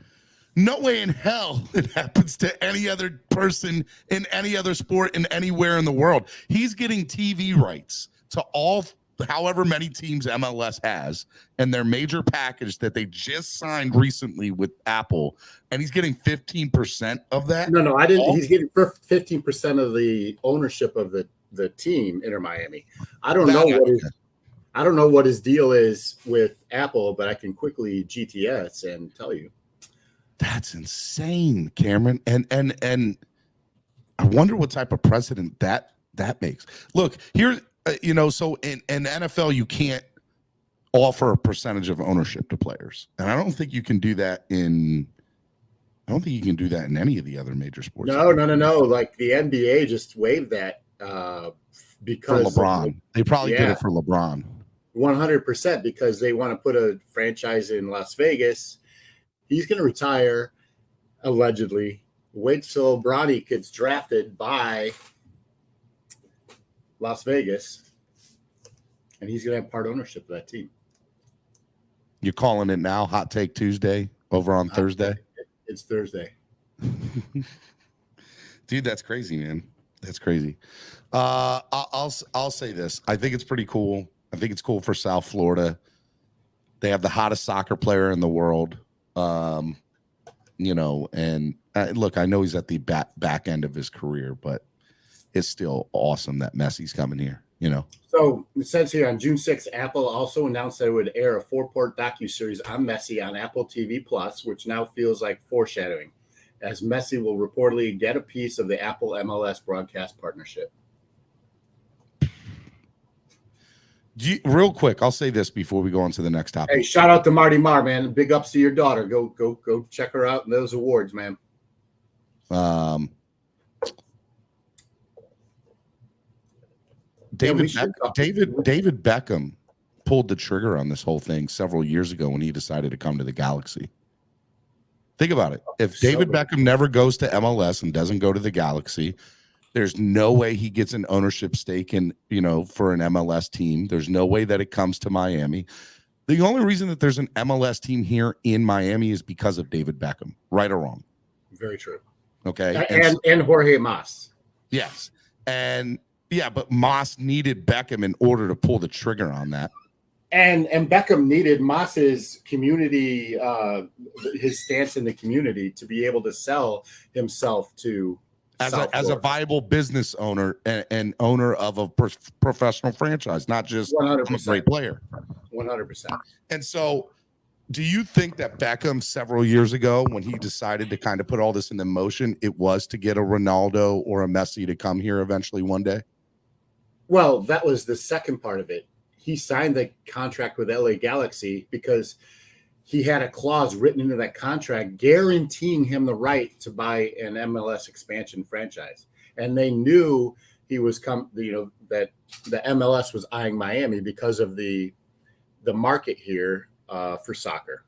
No way in hell it happens to any other person in any other sport in anywhere in the world. He's getting TV rights to all however many teams MLS has, and their major package that they just signed recently with Apple, and he's getting 15% of that? No, I didn't. He's getting 15% of the ownership of the team, Inter Miami. I don't know what his deal is with Apple, but I can quickly GTS and tell you. That's insane, Cameron. And I wonder what type of precedent that makes. Look, here, so in NFL, you can't offer a percentage of ownership to players. And I don't think you can do that in any of the other major sports. No. Like the NBA just waived that because for LeBron. They probably did it for LeBron. 100%, because they want to put a franchise in Las Vegas. He's going to retire, allegedly. Wait till Bronny gets drafted by Las Vegas, and he's going to have part ownership of that team. You're calling it now? Hot Take Tuesday over on Thursday? It's Thursday. Dude, that's crazy, man. That's crazy. I'll say this. I think it's pretty cool. I think it's cool for South Florida. They have the hottest soccer player in the world. And look, I know he's at the back end of his career, but it's still awesome that Messi's coming here, So it says here on June 6th, Apple also announced that it would air a 4-part docuseries on Messi on Apple TV Plus, which now feels like foreshadowing, as Messi will reportedly get a piece of the Apple MLS broadcast partnership. Real quick, I'll say this before we go on to the next topic. Hey, shout out to Marty Marr, man. Big ups to your daughter. Go check her out in those awards, man. David Beckham pulled the trigger on this whole thing several years ago when he decided to come to the Galaxy. Think about it. If David Beckham never goes to MLS and doesn't go to the Galaxy, there's no way he gets an ownership stake in, for an MLS team. There's no way that it comes to Miami. The only reason that there's an MLS team here in Miami is because of David Beckham, right or wrong. Very true. Okay. And Jorge Mas. Yes. And yeah, but Mas needed Beckham in order to pull the trigger on that. And Beckham needed Mas's community, his stance in the community, to be able to sell himself to as a viable business owner and owner of a professional franchise, not just 100%. a great player. 100%. And so, do you think that Beckham several years ago, when he decided to kind of put all this into motion, it was to get a Ronaldo or a Messi to come here eventually one day? Well, that was the second part of it. He signed the contract with LA Galaxy because he had a clause written into that contract guaranteeing him the right to buy an MLS expansion franchise. And they knew he was that the MLS was eyeing Miami because of the market here for soccer.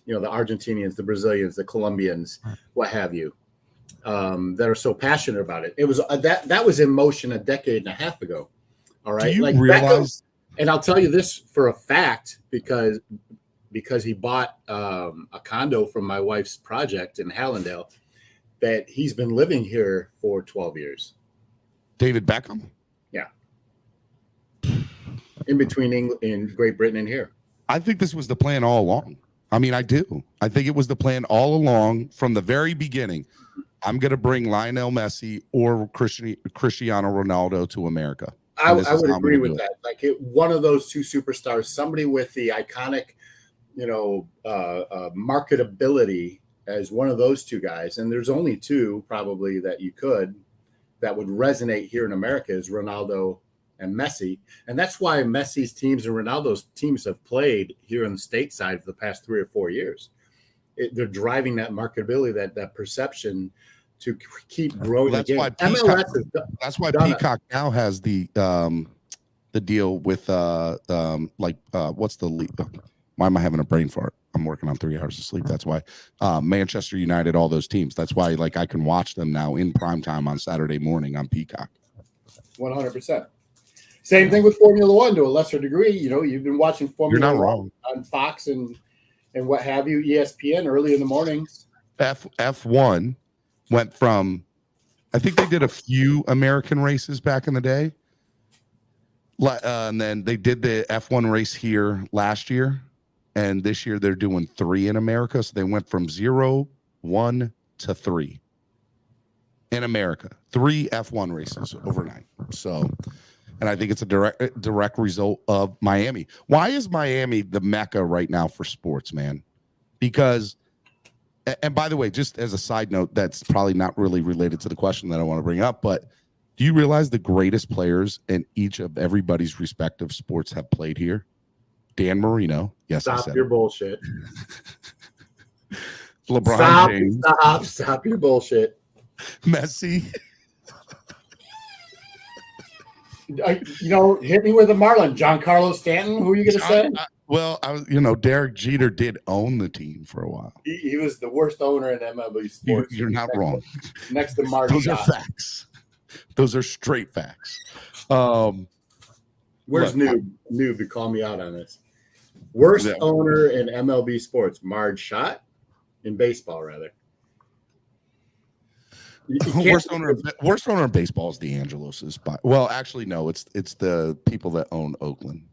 The Argentinians, the Brazilians, the Colombians, what have you, that are so passionate about it. It was that was in motion a decade and a half ago. All right. Do you realize? And I'll tell you this for a fact, because he bought a condo from my wife's project in Hallandale, that he's been living here for 12 years. David Beckham? Yeah. In between in Great Britain and here. I think this was the plan all along. I mean, I do. I think it was the plan all along from the very beginning. I'm going to bring Lionel Messi or Cristiano Ronaldo to America. I would agree with that. Like one of those two superstars, somebody with the iconic, marketability as one of those two guys. And there's only two probably that would resonate here in America is Ronaldo and Messi. And that's why Messi's teams and Ronaldo's teams have played here on the stateside for the past 3 or 4 years. They're driving that marketability, that perception to keep growing. Well, that's why Peacock now has the deal with what's the league? Why am I having a brain fart? I'm working on 3 hours of sleep. That's why Manchester United, all those teams. That's why I can watch them now in prime time on Saturday morning on Peacock. 100%. Same thing with Formula One to a lesser degree. You've been watching Formula One on Fox and what have you, ESPN early in the mornings. F1 went from, I think they did a few American races back in the day. And then they did the F1 race here last year, and this year they're doing 3 in America. So they went from 0, 1 to 3 in America. 3 F1 races overnight. So, and I think it's a direct result of Miami. Why is Miami the mecca right now for sports, man? Because, and by the way, just as a side note, that's probably not really related to the question that I want to bring up, but do you realize the greatest players in each of everybody's respective sports have played here? Dan Marino. Yes, Stop your bullshit. LeBron James. Stop your bullshit. Messi. Hit me with a Marlin. Giancarlo Stanton. Who are you going to say? Derek Jeter did own the team for a while. He was the worst owner in MLB sports. You're not wrong. Next to Mark. Those are facts. Those are straight facts. Where's Noob to call me out on this? Worst owner in MLB sports, Marge Schott, in baseball, rather. Worst owner in baseball is DeAngelo's. Well, actually, no. It's the people that own Oakland.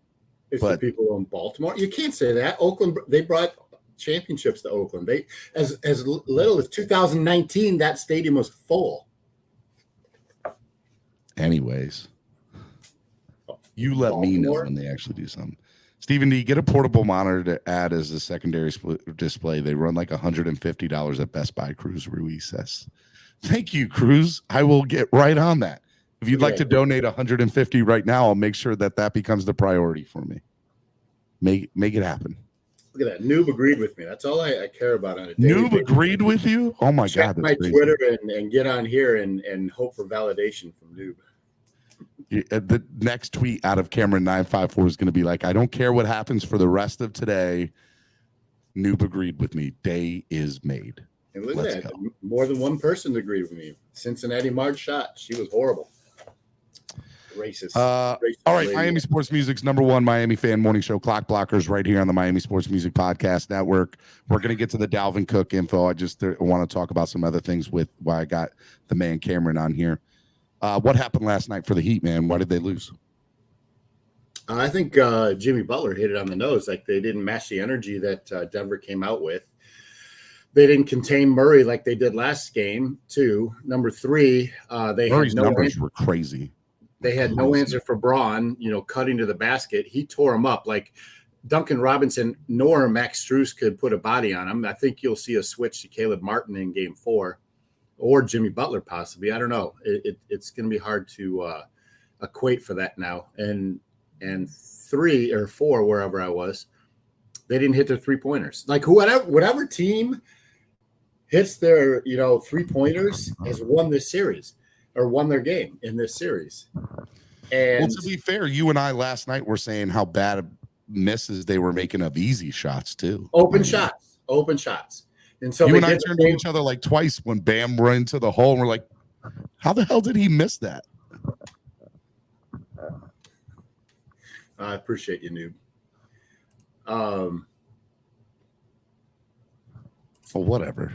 The people who own Baltimore. You can't say that. Oakland. They brought championships to Oakland. They as little as 2019, that stadium was full. Anyways, you let me know when they actually do something. Stephen, do you get a portable monitor to add as a secondary display? They run like $150 at Best Buy. Cruz Ruiz says, "Thank you, Cruz. I will get right on that. If you'd like to donate $150 right now, I'll make sure that becomes the priority for me. Make it happen." Look at that. Noob agreed with me. That's all I care about on a daily Noob basis. agreed with you? Oh my God. Check my Twitter and get on here and hope for validation from Noob. The next tweet out of Cameron 954 is going to be like, "I don't care what happens for the rest of today. Noob agreed with me. Day is made." And look at that. More than one person agreed with me. Cincinnati Marge Schott. She was horrible. Racist. All right. Miami Sports Music's #1 Miami fan morning show, Clock Blockers, right here on the Miami Sports Music Podcast Network. We're going to get to the Dalvin Cook info. I just want to talk about some other things with why I got the man Cameron on here. What happened last night for the Heat, man? Why did they lose? I think Jimmy Butler hit it on the nose. Like, they didn't match the energy that Denver came out with. They didn't contain Murray like they did last game, too. Number 3, Murray's numbers were crazy. They had no answer for Braun, cutting to the basket. He tore him up. Like, Duncan Robinson nor Max Strus could put a body on him. I think you'll see a switch to Caleb Martin in game 4 or Jimmy Butler possibly. I don't know. It's going to be hard to equate for that now. And 3 or 4, wherever I was, they didn't hit their 3-pointers. Like, whatever team hits their 3-pointers has won this series or won their game in this series. And to be fair, you and I last night were saying how bad misses they were making of easy shots too. Open shots. And so you and I turned to each other like twice when Bam ran into the hole, and we're like, how the hell did he miss that? I appreciate you, Noob. Well, whatever.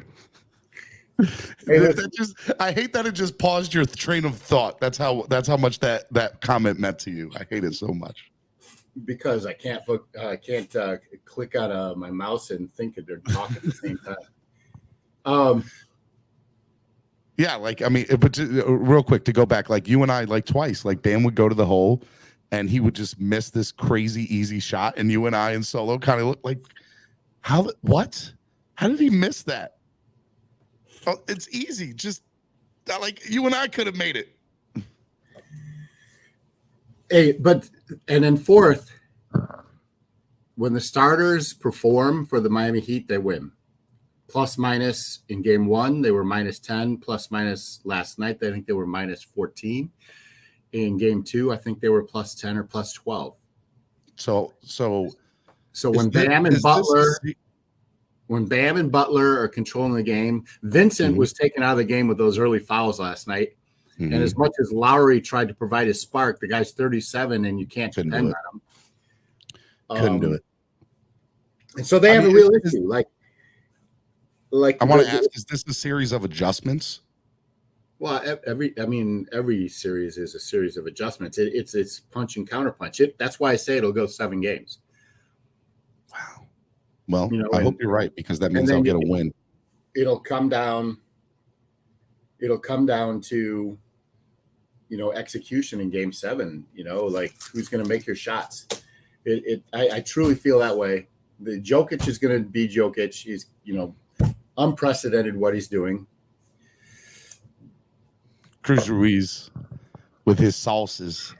I hate that it just paused your train of thought. That's how much that comment meant to you. I hate it so much. Because I can't click on my mouse and think that they're talking at the same time. Yeah, but real quick to go back, like you and I, like twice, like Bam would go to the hole and he would just miss this crazy easy shot, and you and I in Solo kind of looked like, how did he miss that? Oh, it's easy. Just like you and I could have made it. Hey, and then 4th, when the starters perform for the Miami Heat, they win. Plus minus in game 1, they were -10. Plus minus last night, I think they were -14. In game 2, I think they were +10 or +12. So when Bam and Butler are controlling the game, Vincent was taken out of the game with those early fouls last night. Mm-hmm. And as much as Lowry tried to provide a spark, the guy's 37 and you can't depend on him. Couldn't do it. And so they have a real issue. Like I want to ask, is this a series of adjustments? Well, every series is a series of adjustments. It's punch and counterpunch. That's why I say it'll go 7 games. Wow. Well, I hope you're right, because that means they'll get a win. It'll come down to, execution in game 7, like who's going to make your shots. I truly feel that way. The Jokic is going to be Jokic. He's, unprecedented what he's doing. Cruz Ruiz with his sauces.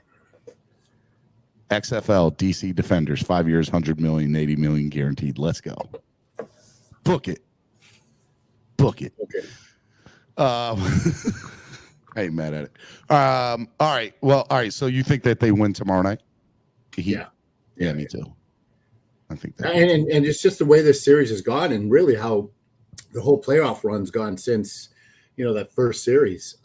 XFL DC Defenders, 5 years, 100 million, 80 million guaranteed. Let's go. Book it. Okay. I ain't mad at it. All right. Well, all right. So you think that they win tomorrow night? Yeah, me too. I think that. And it's just the way this series has gone, and really how the whole playoff run's gone since, that first series.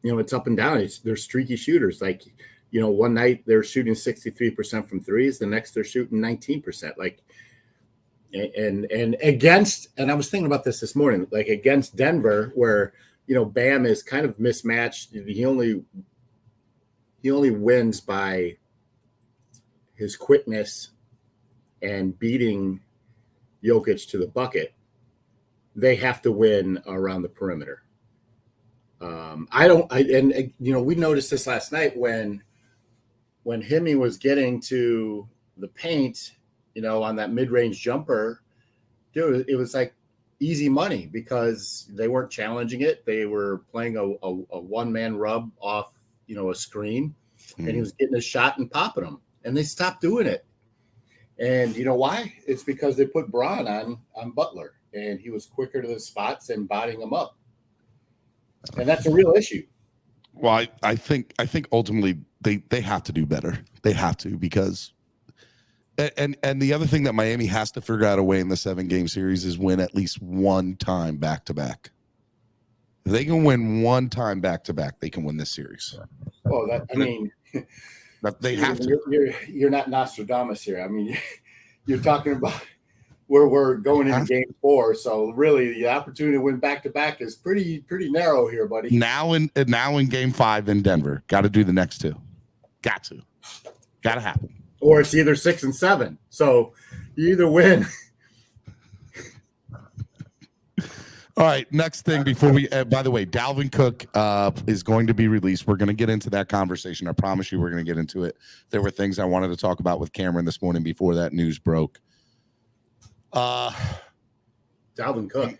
It's up and down. They're streaky shooters. Like, one night they're shooting 63% from threes. The next they're shooting 19%. Like, and I was thinking about this morning, like against Denver, where, Bam is kind of mismatched. He only wins by his quickness and beating Jokic to the bucket. They have to win around the perimeter. We noticed this last night when Himmy was getting to the paint, on that mid-range jumper, dude, it was like easy money because they weren't challenging it. They were playing a one-man rub off, a screen, and he was getting a shot and popping them, and they stopped doing it. And you know why? It's because they put Braun on Butler, and he was quicker to the spots and bodying them up. And that's a real issue. Well, I think ultimately they have to do better. They have to, because and the other thing that Miami has to figure out a way in the 7-game series is win at least one time back-to-back. If they can win one time back-to-back, they can win this series. Well, they have to. You're not Nostradamus here. I mean, you're talking about where we're going into game 4. So really the opportunity to win back-to-back is pretty narrow here, buddy. Now in game 5 in Denver, got to do the next 2. Got to happen. Or it's either 6 and 7. So you either win. All right, next thing before we by the way, Dalvin Cook is going to be released. We're going to get into that conversation. I promise you we're going to get into it. There were things I wanted to talk about with Cameron this morning before that news broke. Dalvin Cook.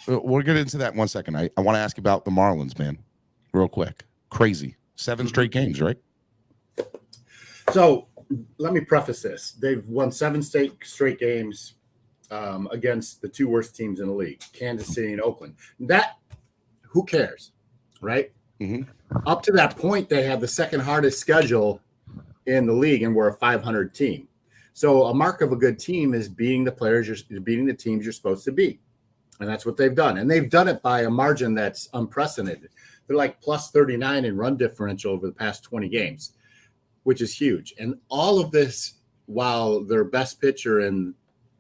We'll get into that in 1 second. I want to ask about the Marlins, man, real quick. Crazy. 7 straight games, right? So let me preface this. They've won 7 straight games against the 2 worst teams in the league, Kansas City and Oakland. That, who cares, right? Mm-hmm. Up to that point, they had the second hardest schedule in the league, and we're a 500 team. So a mark of a good team is beating the teams you're supposed to beat. And that's what they've done. And they've done it by a margin that's unprecedented. They're like plus 39 in run differential over the past 20 games, which is huge. And all of this while their best pitcher and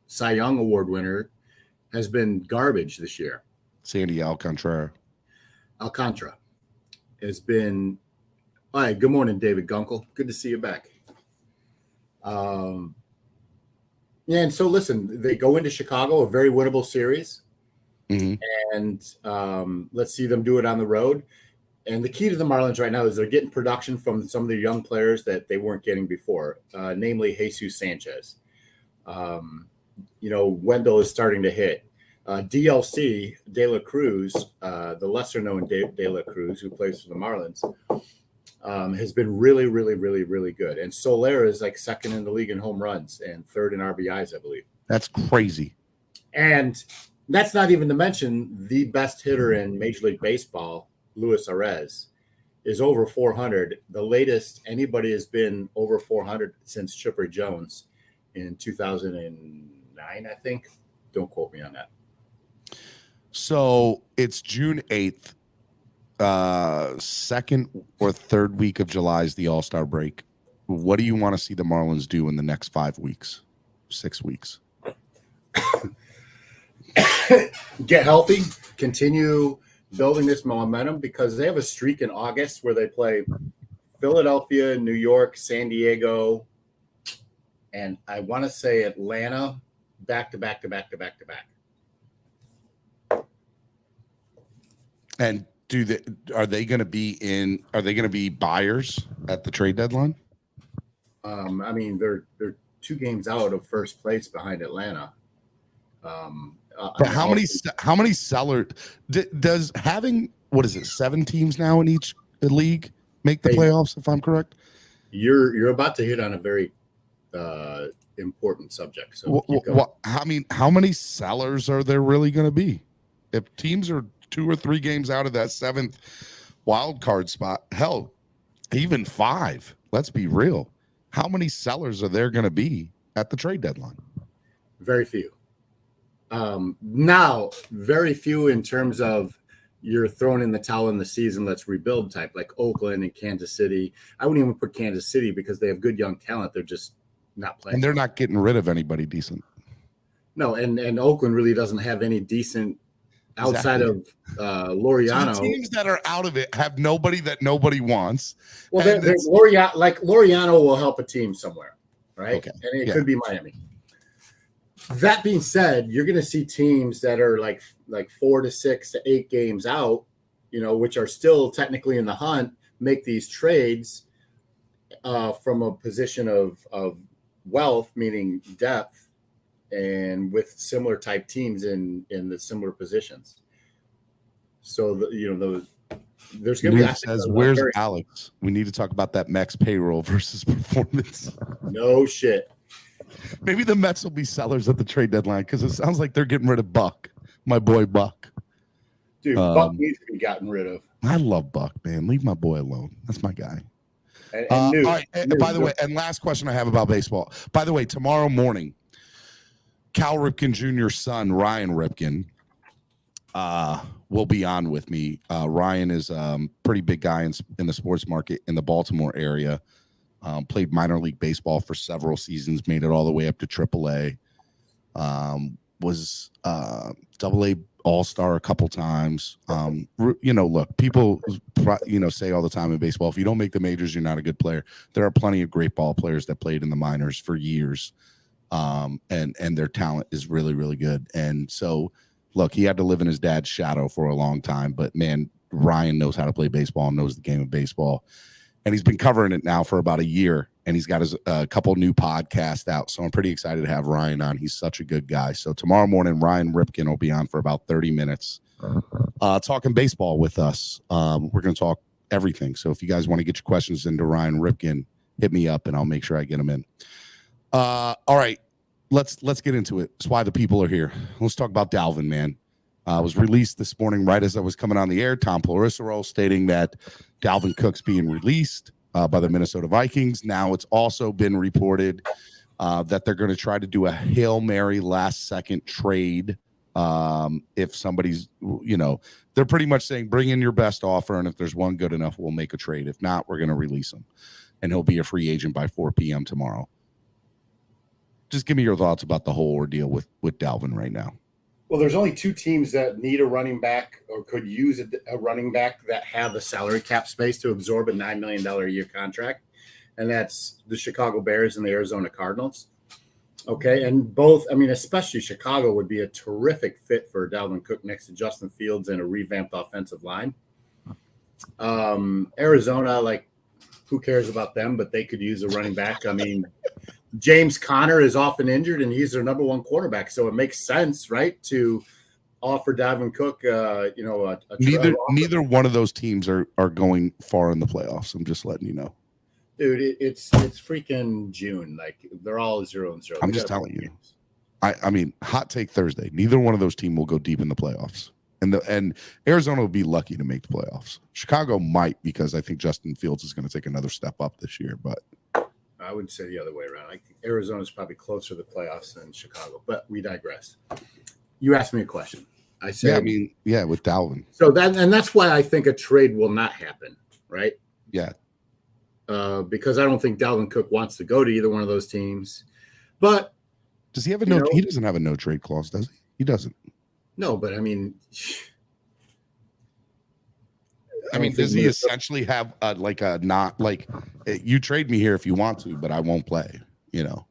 Cy Young Award winner has been garbage this year. Sandy Alcantara has been. All right, good morning, David Gunkel. Good to see you back. And so listen, they go into Chicago, a very winnable series. Mm-hmm. And let's see them do it on the road. And the key to the Marlins right now is they're getting production from some of the young players that they weren't getting before, namely Jesus Sanchez. Wendell is starting to hit. DLC, De La Cruz, the lesser-known De La Cruz, who plays for the Marlins, has been really, really, really, really good. And Soler is like second in the league in home runs and third in RBIs, I believe. That's crazy. And that's not even to mention the best hitter in Major League Baseball, Luis Arez, is over 400. The latest anybody has been over 400 since Chipper Jones in 2009, I think. Don't quote me on that. So it's June 8th. Second or third week of July is the All-Star break. What do you want to see the Marlins do in the next 5 weeks, 6 weeks? Get healthy, continue building this momentum because they have a streak in August where they play Philadelphia, New York, San Diego, and I want to say Atlanta back to back. And are they going to be buyers at the trade deadline? I mean, they're 2 games out of first place behind Atlanta. But how many sellers does having, what is it, 7 teams now in each league make the playoffs, if I'm correct? You're about to hit on a very important subject. So how many sellers are there really going to be? If teams are 2 or 3 games out of that 7th wild card spot, hell, even 5, let's be real. How many sellers are there going to be at the trade deadline? Very few. Now, very few in terms of you're throwing in the towel in the season, let's rebuild type, like Oakland and Kansas City. I wouldn't even put Kansas City because they have good young talent. They're just not playing. And they're not getting rid of anybody decent. No, and Oakland really doesn't have any decent outside of Laureano. So the teams that are out of it have nobody that nobody wants. Well, Laureano will help a team somewhere, right? Okay. And it could be Miami. That being said, you're going to see teams that are like 4 to 6 to 8 games out, which are still technically in the hunt, make these trades from a position of wealth, meaning depth, and with similar type teams in the similar positions. So there's going to be. Says, where's Alex? We need to talk about that Mets payroll versus performance. No shit. Maybe the Mets will be sellers at the trade deadline because it sounds like they're getting rid of Buck, my boy Buck. Dude, Buck needs to be gotten rid of. I love Buck, man. Leave my boy alone. That's my guy. All right. By the way, and last question I have about baseball. By the way, tomorrow morning, Cal Ripken Jr.'s son, Ryan Ripken, will be on with me. Ryan is a pretty big guy in the sports market in the Baltimore area. Played minor league baseball for several seasons, made it all the way up to AAA. Was AA All-Star a couple times. Look, people say all the time in baseball, if you don't make the majors, you're not a good player. There are plenty of great ball players that played in the minors for years, and their talent is really, really good. And so, look, he had to live in his dad's shadow for a long time, but man, Ryan knows how to play baseball and knows the game of baseball. And he's been covering it now for about a year, and he's got his couple new podcasts out. So I'm pretty excited to have Ryan on. He's such a good guy. So tomorrow morning, Ryan Ripken will be on for about 30 minutes talking baseball with us. We're going to talk everything. So if you guys want to get your questions into Ryan Ripken, hit me up, and I'll make sure I get them in. All right, let's get into it. That's why the people are here. Let's talk about Dalvin, man. Was released this morning right as I was coming on the air. Tom Pelissero stating that Dalvin Cook's being released by the Minnesota Vikings. Now it's also been reported that they're going to try to do a Hail Mary last-second trade. If somebody's, they're pretty much saying bring in your best offer, and if there's one good enough, we'll make a trade. If not, we're going to release him, and he'll be a free agent by 4 p.m. tomorrow. Just give me your thoughts about the whole ordeal with Dalvin right now. Well, there's only 2 teams that need a running back or could use a running back that have the salary cap space to absorb a $9 million a year contract, and that's the Chicago Bears and the Arizona Cardinals. Okay, and both, especially Chicago would be a terrific fit for Dalvin Cook next to Justin Fields and a revamped offensive line. Arizona, who cares about them, but they could use a running back. James Conner is often injured, and he's their number 1 quarterback. So it makes sense, right, to offer Dalvin Cook, neither one of those teams are going far in the playoffs. I'm just letting you know. Dude, it's freaking June. They're all 0-0. I'm just telling you. I mean, hot take Thursday. Neither one of those teams will go deep in the playoffs. And Arizona will be lucky to make the playoffs. Chicago might, because I think Justin Fields is going to take another step up this year, but I would say the other way around. I think Arizona's probably closer to the playoffs than Chicago, but we digress. You asked me a question. I said, with Dalvin. So that's why I think a trade will not happen, right? Yeah. Because I don't think Dalvin Cook wants to go to either one of those teams. But does he have he doesn't have a no trade clause, does he? He doesn't. No, but I mean, does he essentially have like a not like you trade me here if you want to, but I won't play? You know,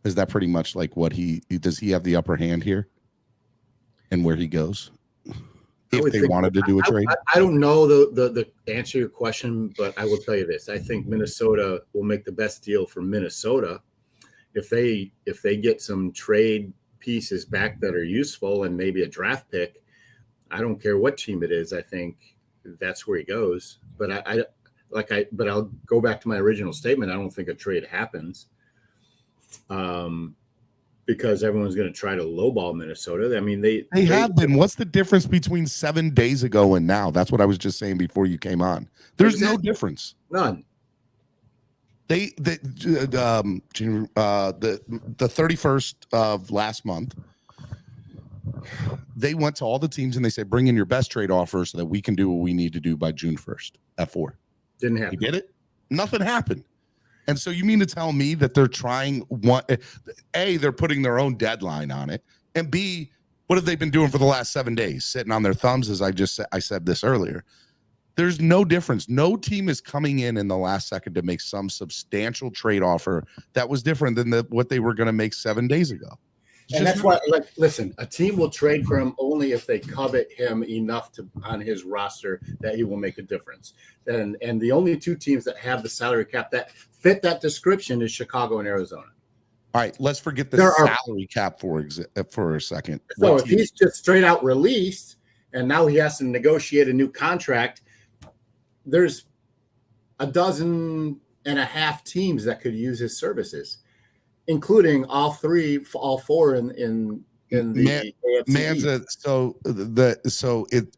is that pretty much like what does he have the upper hand here and where he goes? If they wanted to do a trade, I don't know the answer to your question, but I will tell you this: I think Minnesota will make the best deal for Minnesota if they get some trade pieces back that are useful and maybe a draft pick. I don't care what team it is. I think that's where he goes. But but I'll go back to my original statement. I don't think a trade happens. Because everyone's going to try to lowball Minnesota. I mean, they have been. What's the difference between 7 days ago and now? That's what I was just saying before you came on. There's no difference. None. The 31st of last month, they went to all the teams and they said, bring in your best trade offer so that we can do what we need to do by June 1st at 4. Didn't happen. You get it? Nothing happened. And so you mean to tell me that they're trying A, they're putting their own deadline on it, and B, what have they been doing for the last 7 days? Sitting on their thumbs, as I said this earlier. There's no difference. No team is coming in the last second to make some substantial trade offer that was different than what they were going to make 7 days ago. And that's why, listen, a team will trade for him only if they covet him enough on his roster that he will make a difference. And the only 2 teams that have the salary cap that fit that description is Chicago and Arizona. All right, let's forget the salary cap for a second. So if he's just straight out released and now he has to negotiate a new contract, there's 12.5 teams that could use his services, including all 4 in the AFC. Manza,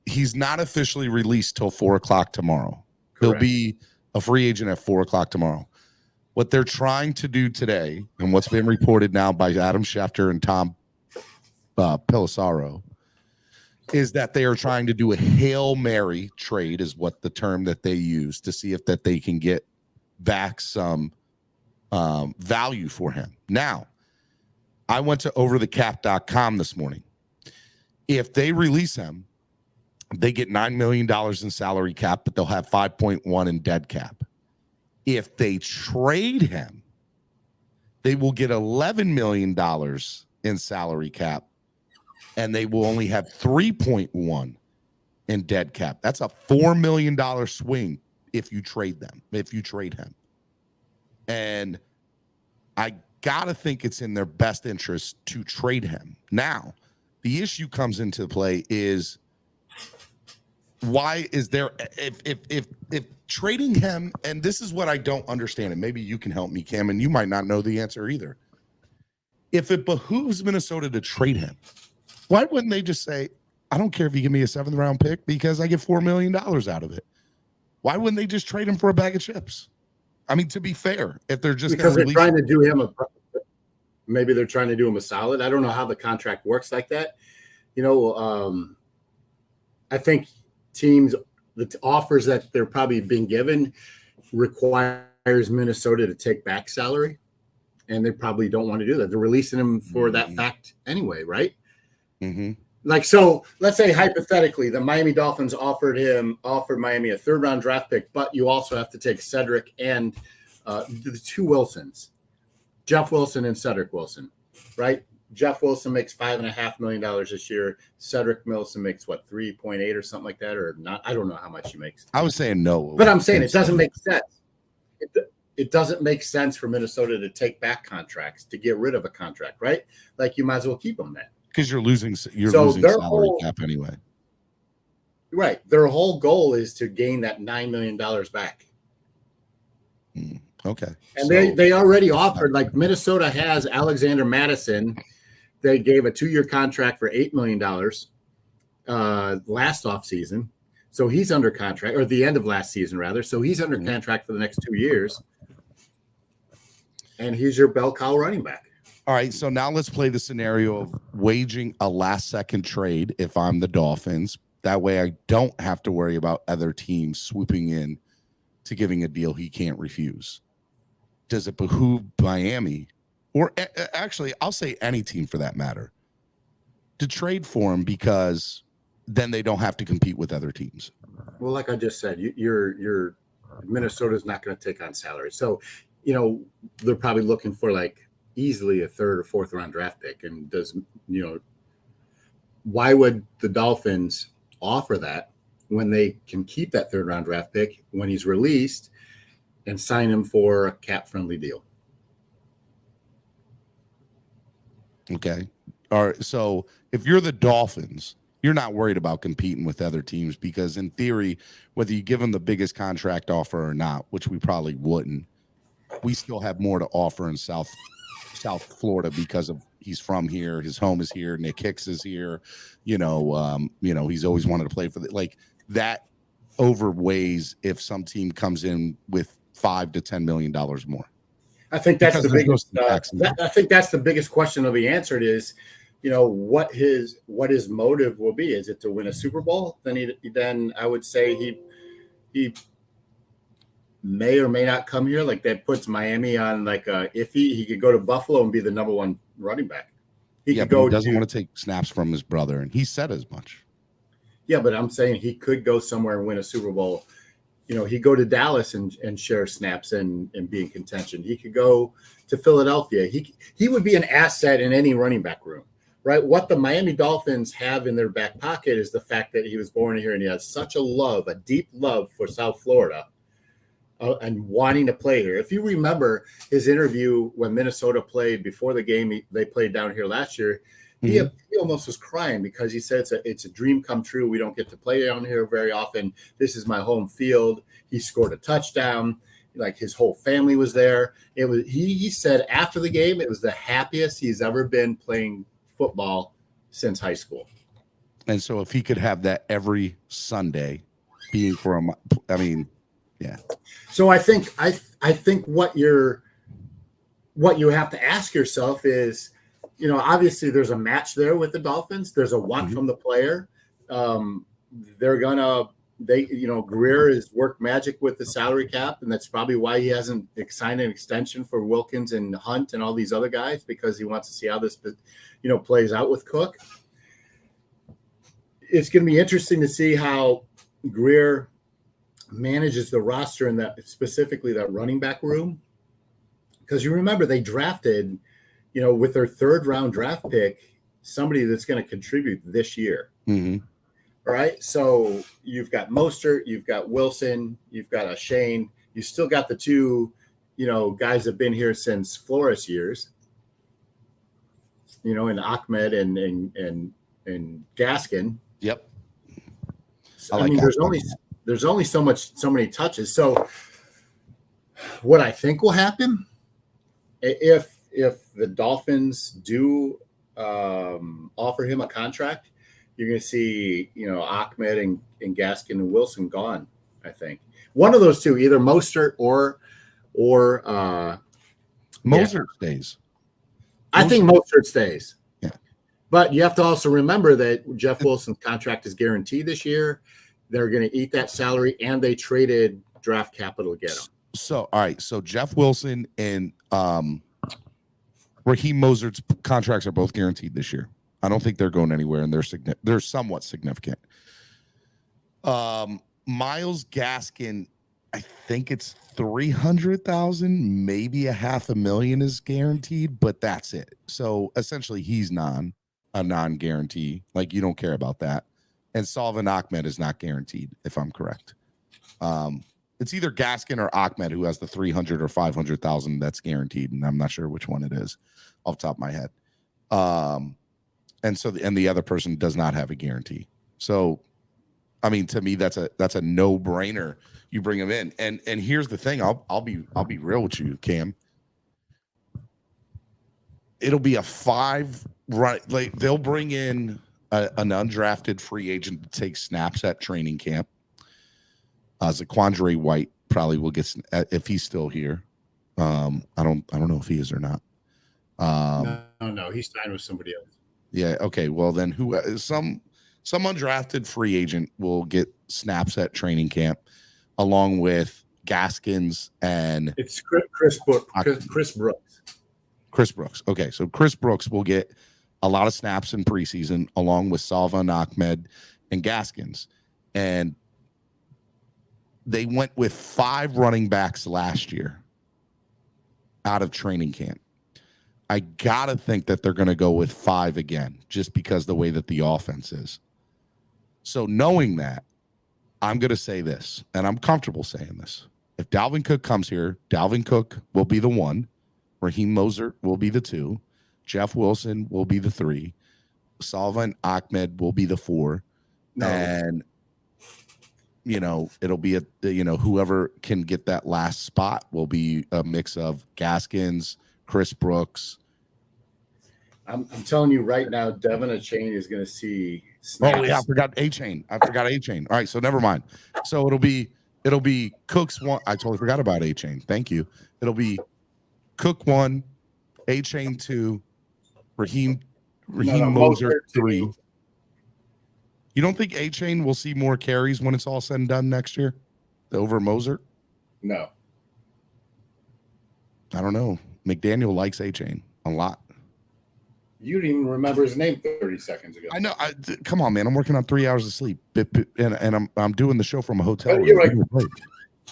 he's not officially released till 4:00 tomorrow. Correct. He'll be a free agent at 4:00 tomorrow. What they're trying to do today, and what's been reported now by Adam Schefter and Tom Pelissaro, is that they are trying to do a Hail Mary trade, is what the term that they use, to see if that they can get back some value for him. Now, I went to overthecap.com this morning. If they release him, they get $9 million in salary cap, but they'll have 5.1 in dead cap. If they trade him, they will get $11 million in salary cap, and they will only have 3.1 in dead cap. That's a $4 million swing if you trade him. And I gotta think it's in their best interest to trade him. Now, the issue comes into play is why is there if trading him, and this is what I don't understand, and maybe you can help me, Cam, and you might not know the answer either. If it behooves Minnesota to trade him, why wouldn't they just say, I don't care if you give me a 7th round pick because I get $4 million out of it? Why wouldn't they just trade him for a bag of chips? I mean, to be fair, if they're just because they're trying to do him maybe they're trying to do him a solid. I don't know how the contract works like that. You know, I think teams, the offers that they're probably being given requires Minnesota to take back salary, and they probably don't want to do that. They're releasing him for that fact anyway, right? Mm-hmm. Like, so let's say hypothetically the Miami Dolphins offered Miami a 3rd round draft pick, but you also have to take Cedric and the 2 Wilsons, Jeff Wilson and Cedric Wilson, right? Jeff Wilson makes $5.5 million this year. Cedric Wilson makes 3.8 or something like that, or not. I don't know how much he makes. I was saying no, but I'm saying it doesn't make sense. It doesn't make sense for Minnesota to take back contracts, to get rid of a contract, right? Like, you might as well keep them then. Because you're losing salary cap anyway. Right. Their whole goal is to gain that $9 million back. Okay. And they already offered, like Minnesota has Alexander Madison. They gave a 2-year contract for $8 million last offseason. So he's under contract, or the end of last season, rather. So he's under contract for the next 2 years. And he's your bell cow running back. All right, so now let's play the scenario of waging a last-second trade if I'm the Dolphins. That way I don't have to worry about other teams swooping in to giving a deal he can't refuse. Does it behoove Miami, or actually I'll say any team for that matter, to trade for him, because then they don't have to compete with other teams? Well, like I just said, you're Minnesota's not going to take on salary. So, they're probably looking for like easily a third or fourth round draft pick. And why would the Dolphins offer that when they can keep that third round draft pick when he's released and sign him for a cap friendly deal? Okay. All right. So if you're the Dolphins, you're not worried about competing with other teams because in theory, whether you give him the biggest contract offer or not, which we probably wouldn't, we still have more to offer in South Florida because of he's from here, his home is here, Nick Hicks is here, he's always wanted to play for that overweighs if some team comes in with $5 to $10 million more. I think that's the biggest. I think that's the biggest question to be answered is, what his motive will be. Is it to win a Super Bowl? Then I would say he may or may not come here. Like that puts Miami on if he could go to Buffalo and be the number one running back. He doesn't want to take snaps from his brother, and he said as much. Yeah, but I'm saying he could go somewhere and win a Super Bowl. He'd go to Dallas and share snaps and be in contention. He could go to Philadelphia. He would be an asset in any running back room, right? What the Miami Dolphins have in their back pocket is the fact that he was born here and he has such a deep love for South Florida and wanting to play here. If you remember his interview when Minnesota played before the game they played down here last year, he almost was crying because he said it's a dream come true. We don't get to play down here very often. This is my home field. He scored a touchdown. Like his whole family was there. It was he said after the game it was the happiest he's ever been playing football since high school. And so if he could have that every Sunday being for him, yeah. So I think what you have to ask yourself is, obviously there's a match there with the Dolphins. There's a want from the player. Greer has worked magic with the salary cap, and that's probably why he hasn't signed an extension for Wilkins and Hunt and all these other guys, because he wants to see how this, plays out with Cook. It's going to be interesting to see how Greer manages the roster in that, specifically that running back room. Because you remember they drafted, with their third round draft pick, somebody that's going to contribute this year. Mm-hmm. All right. So you've got Mostert, you've got Wilson, you've got Shane. You still got the two, guys that have been here since Flores years, and Ahmed and Gaskin. Yep. So, there's only so many touches. So what I think will happen if the Dolphins do offer him a contract, you're going to see, Ahmed and Gaskin and Wilson gone. I think one of those two, either Mostert or Mostert stays. I think Mostert stays. Yeah, but you have to also remember that Jeff Wilson's contract is guaranteed this year. They're going to eat that salary, and they traded draft capital to get him. So, all right. So Jeff Wilson and Raheem Mostert's contracts are both guaranteed this year. I don't think they're going anywhere, and they're somewhat significant. Myles Gaskin, I think it's $300,000, maybe $500,000 is guaranteed, but that's it. So essentially, he's a non-guarantee. Like you don't care about that. And Salvin Ahmed is not guaranteed, if I'm correct. It's either Gaskin or Ahmed who has the $300,000 or $500,000 that's guaranteed, and I'm not sure which one it is off the top of my head. And the other person does not have a guarantee. So, to me, that's a no-brainer. You bring him in, and here's the thing. I'll be real with you, Cam. It'll be a 5 run. Like they'll bring in an undrafted free agent to take snaps at training camp. Zaquandre White probably will get if he's still here. I don't know if he is or not. No, he's signed with somebody else. Yeah. Okay. Well, then some undrafted free agent will get snaps at training camp, along with Gaskins and it's Chris Brooks. Chris Brooks. Okay, so Chris Brooks will get a lot of snaps in preseason, along with Salvin Ahmed and Gaskins. And they went with 5 running backs last year out of training camp. I gotta think that they're going to go with 5 again, just because the way that the offense is. So knowing that, I'm going to say this, and I'm comfortable saying this. If Dalvin Cook comes here, Dalvin Cook will be the 1. Raheem Mostert will be the 2. Jeff Wilson will be the 3. Salvin Ahmed will be the 4. No. And, it'll be whoever can get that last spot will be a mix of Gaskins, Chris Brooks. I'm telling you right now, Devin Achane is going to see snaps. Oh yeah, I forgot Achane. All right, so never mind. So it'll be Cook's 1. I totally forgot about Achane. Thank you. It'll be Cook 1, Achane 2, Raheem Mostert 3. You don't think Achane will see more carries when it's all said and done next year over Mostert? No. I don't know. McDaniel likes Achane a lot. You didn't even remember his name 30 seconds ago. I know. Come on, man. I'm working on 3 hours of sleep, and I'm doing the show from a hotel. Oh, you're right.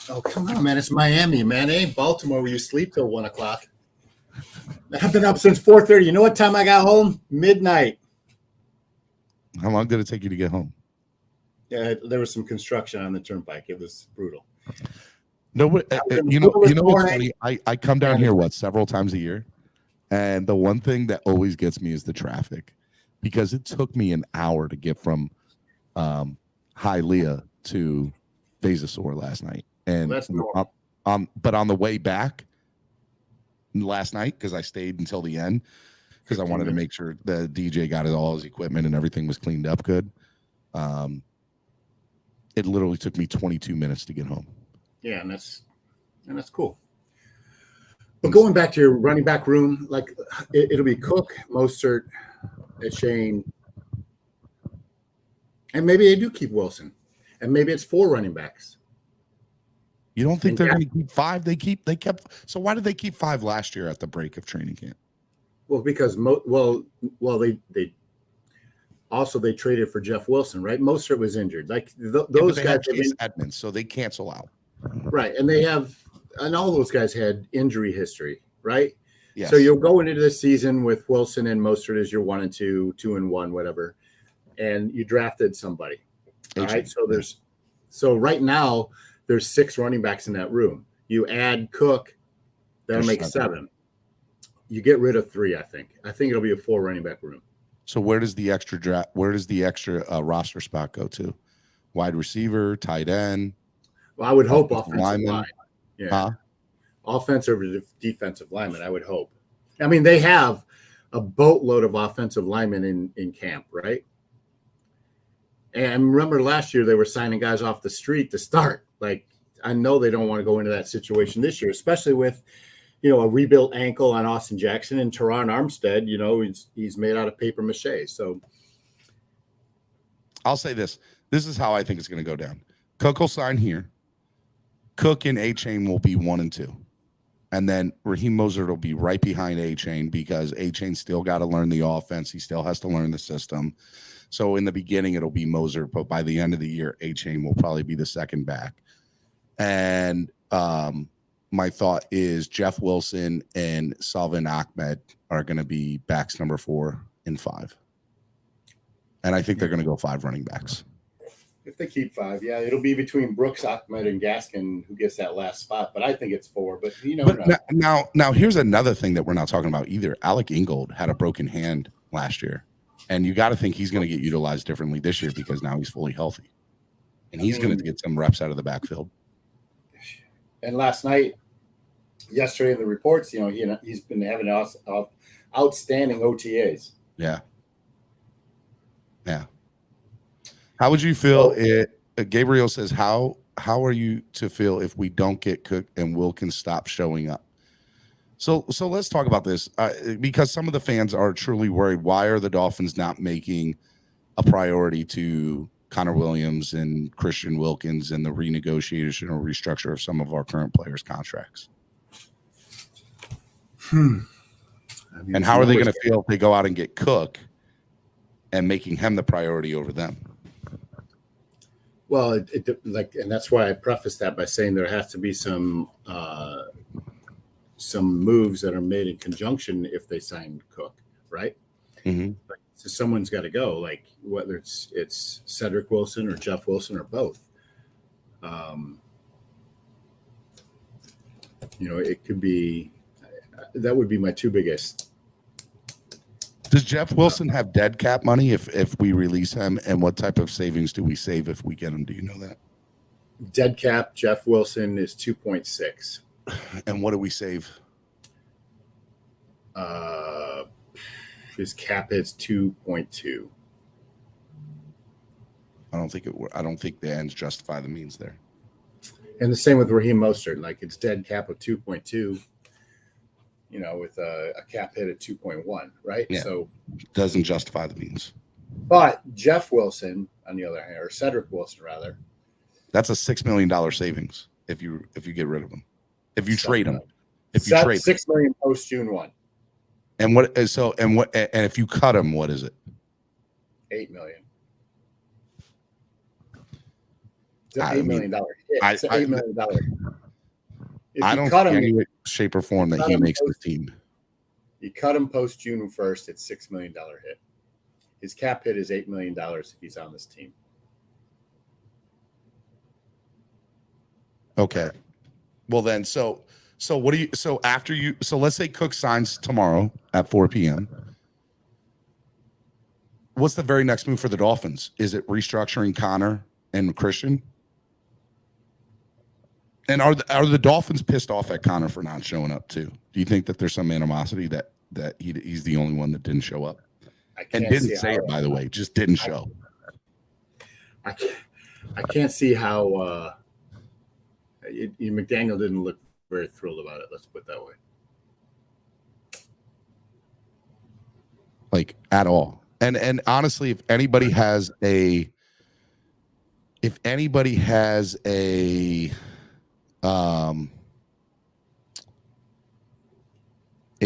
Oh, come on, man. It's Miami, man. It ain't Baltimore where you sleep till 1 o'clock. I've been up since 4:30. You know what time I got home? Midnight. How long did it take you to get home? Yeah, there was some construction on the turnpike. It was brutal. No, you know what's funny? I come down here several times a year, and the one thing that always gets me is the traffic, because it took me an hour to get from Hialeah to Veza last night, and that's normal. But on the way back last night, because I stayed until the end, because I wanted to make sure the DJ got all his equipment and everything was cleaned up good. It literally took me 22 minutes to get home. Yeah, and that's cool. But going back to your running back room, like it'll be Cook, Mostert, Achane, and maybe they do keep Wilson, and maybe it's 4 running backs. You don't think they're going to keep 5? They kept. So why did they keep 5 last year at the break of training camp? Well, because they also they traded for Jeff Wilson, right? Mostert was injured. Like those guys have Edmonds, so they cancel out. Right, and all those guys had injury history, right? Yes. So you're going into the season with Wilson and Mostert as your 1 and 2, 2 and 1, whatever, and you drafted somebody. All right, so right now there's 6 running backs in that room. You add Cook, that'll make 7. You get rid of 3. I think it'll be a 4 running back room. So where does the extra roster spot go to? Wide receiver, tight end. Well, I would hope offensive line. Yeah. Huh? Offensive or defensive lineman, I would hope. I mean, they have a boatload of offensive linemen in camp, right? And remember last year they were signing guys off the street to start. Like, I know they don't want to go into that situation this year, especially with, a rebuilt ankle on Austin Jackson and Teron Armstead. He's made out of paper mache. So I'll say this. This is how I think it's going to go down. Cook will sign here. Cook and Achane will be 1 and 2. And then Raheem Mostert will be right behind Achane, because Achane still got to learn the offense. He still has to learn the system. So in the beginning, it'll be Mostert, but by the end of the year, Achane will probably be the second back. And my thought is Jeff Wilson and Salvin Ahmed are going to be backs number 4 and 5. And I think they're going to go 5 running backs. If they keep 5, yeah, it'll be between Brooks, Ahmed, and Gaskin who gets that last spot. But I think it's 4. But now here's another thing that we're not talking about either. Alec Ingold had a broken hand last year, and you got to think he's going to get utilized differently this year, because now he's fully healthy, and he's going to get some reps out of the backfield. And yesterday in the reports, he's been having outstanding OTAs. Yeah. How would you feel? Gabriel says, how are you to feel if we don't get Cook and Wilkins stop showing up? So let's talk about this, because some of the fans are truly worried. Why are the Dolphins not making a priority to Connor Williams and Christian Wilkins and the renegotiation or restructure of some of our current players' contracts? And how are they going to feel if they go out and get Cook and making him the priority over them? Well, and that's why I prefaced that by saying there has to be some moves that are made in conjunction if they sign Cook, right? Mm-hmm. So someone's got to go, like whether it's Cedric Wilson or Jeff Wilson or both. It could be. That would be my two biggest. Does Jeff Wilson have dead cap money if we release him? And what type of savings do we save if we get him? Do you know that? Dead cap, Jeff Wilson is 2.6. And what do we save? His cap is 2.2. I don't think the ends justify the means there. And the same with Raheem Mostert. Like it's dead cap of 2.2. With a cap hit at 2.1, right? Yeah. So doesn't justify the means. But Jeff Wilson, on the other hand, or Cedric Wilson rather, that's a $6 million savings if you get rid of him. If you trade him. If you trade $6 million post June 1. And if you cut him, what is it? $8 million. It's an $8 million hit. It's an $8 million. If I don't see any way, shape, or form that he makes the team. You cut him post June 1st, it's $6 million hit. His cap hit is $8 million if he's on this team. Okay. Well then, so what do you? So after you, so let's say Cook signs tomorrow at 4 p.m. What's the very next move for the Dolphins? Is it restructuring Connor and Christian? And are the Dolphins pissed off at Connor for not showing up too? Do you think that there's some animosity that he's the only one that didn't show up and didn't say it, by the way, just didn't show? I can't see how McDaniel didn't look very thrilled about it. Let's put it that way. Like at all. And honestly, if anybody has a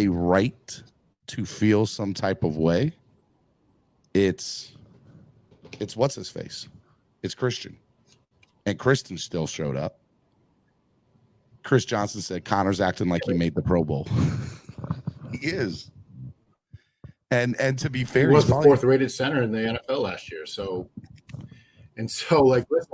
right to feel some type of way, it's what's his face? It's Christian. And Christian still showed up. Chris Johnson said Connor's acting like he made the Pro Bowl. He is. And to be fair, he was the fourth rated center in the NFL last year. So like, listen,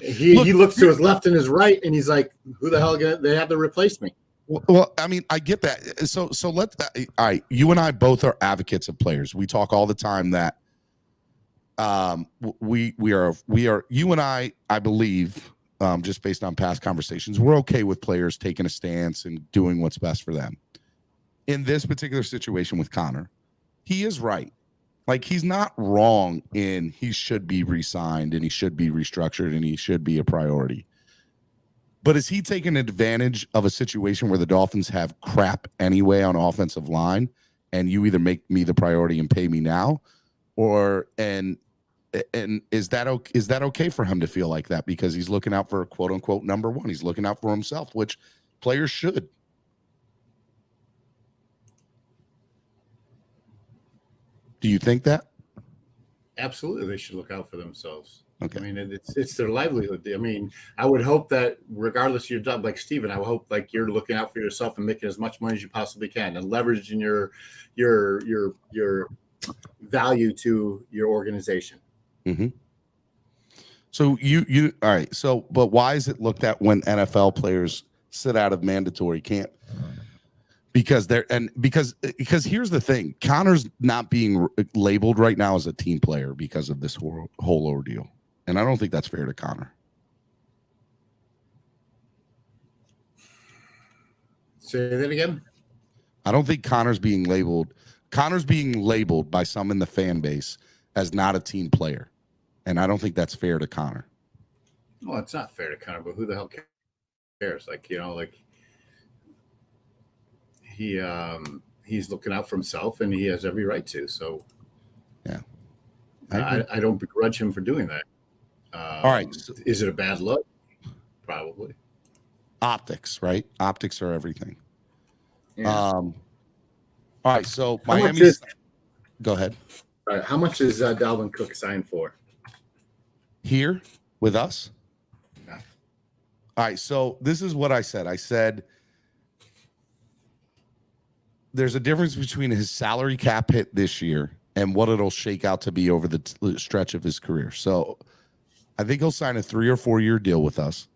he looks to his left and his right, and he's like, "Who the hell they have to replace me?" Well, I mean, I get that. So let's. All right, you and I both are advocates of players. We talk all the time that we are. You and I believe, just based on past conversations, we're okay with players taking a stance and doing what's best for them. In this particular situation with Connor, he is right. Like, he's not wrong in he should be re-signed and he should be restructured and he should be a priority. But is he taking advantage of a situation where the Dolphins have crap anyway on offensive line, and you either make me the priority and pay me now, and is that okay for him to feel like that because he's looking out for quote unquote number one? He's looking out for himself, which players should. Do you think that? Absolutely, they should look out for themselves. Okay. I mean, it's their livelihood. I mean, I would hope that regardless of your job, like Steven, I would hope like you're looking out for yourself and making as much money as you possibly can and leveraging your value to your organization. Mm-hmm. So you all right. So, but why is it looked at when NFL players sit out of mandatory camp? Because here's the thing. Connor's not being labeled right now as a team player because of this whole ordeal. And I don't think that's fair to Connor. Say that again. I don't think Connor's being labeled by some in the fan base as not a team player. And I don't think that's fair to Connor. Well, it's not fair to Connor, but who the hell cares? Like, he's looking out for himself and he has every right to. So yeah, I don't begrudge him for doing that. All right. Is it a bad look? Probably. Optics, right? Optics are everything. Yeah. All right. So Go ahead. All right, how much is Dalvin Cook signed for? Here? With us? No. All right, so this is what I said. I said there's a difference between his salary cap hit this year and what it'll shake out to be over the stretch of his career. So I think he'll sign a 3 or 4 year deal with us.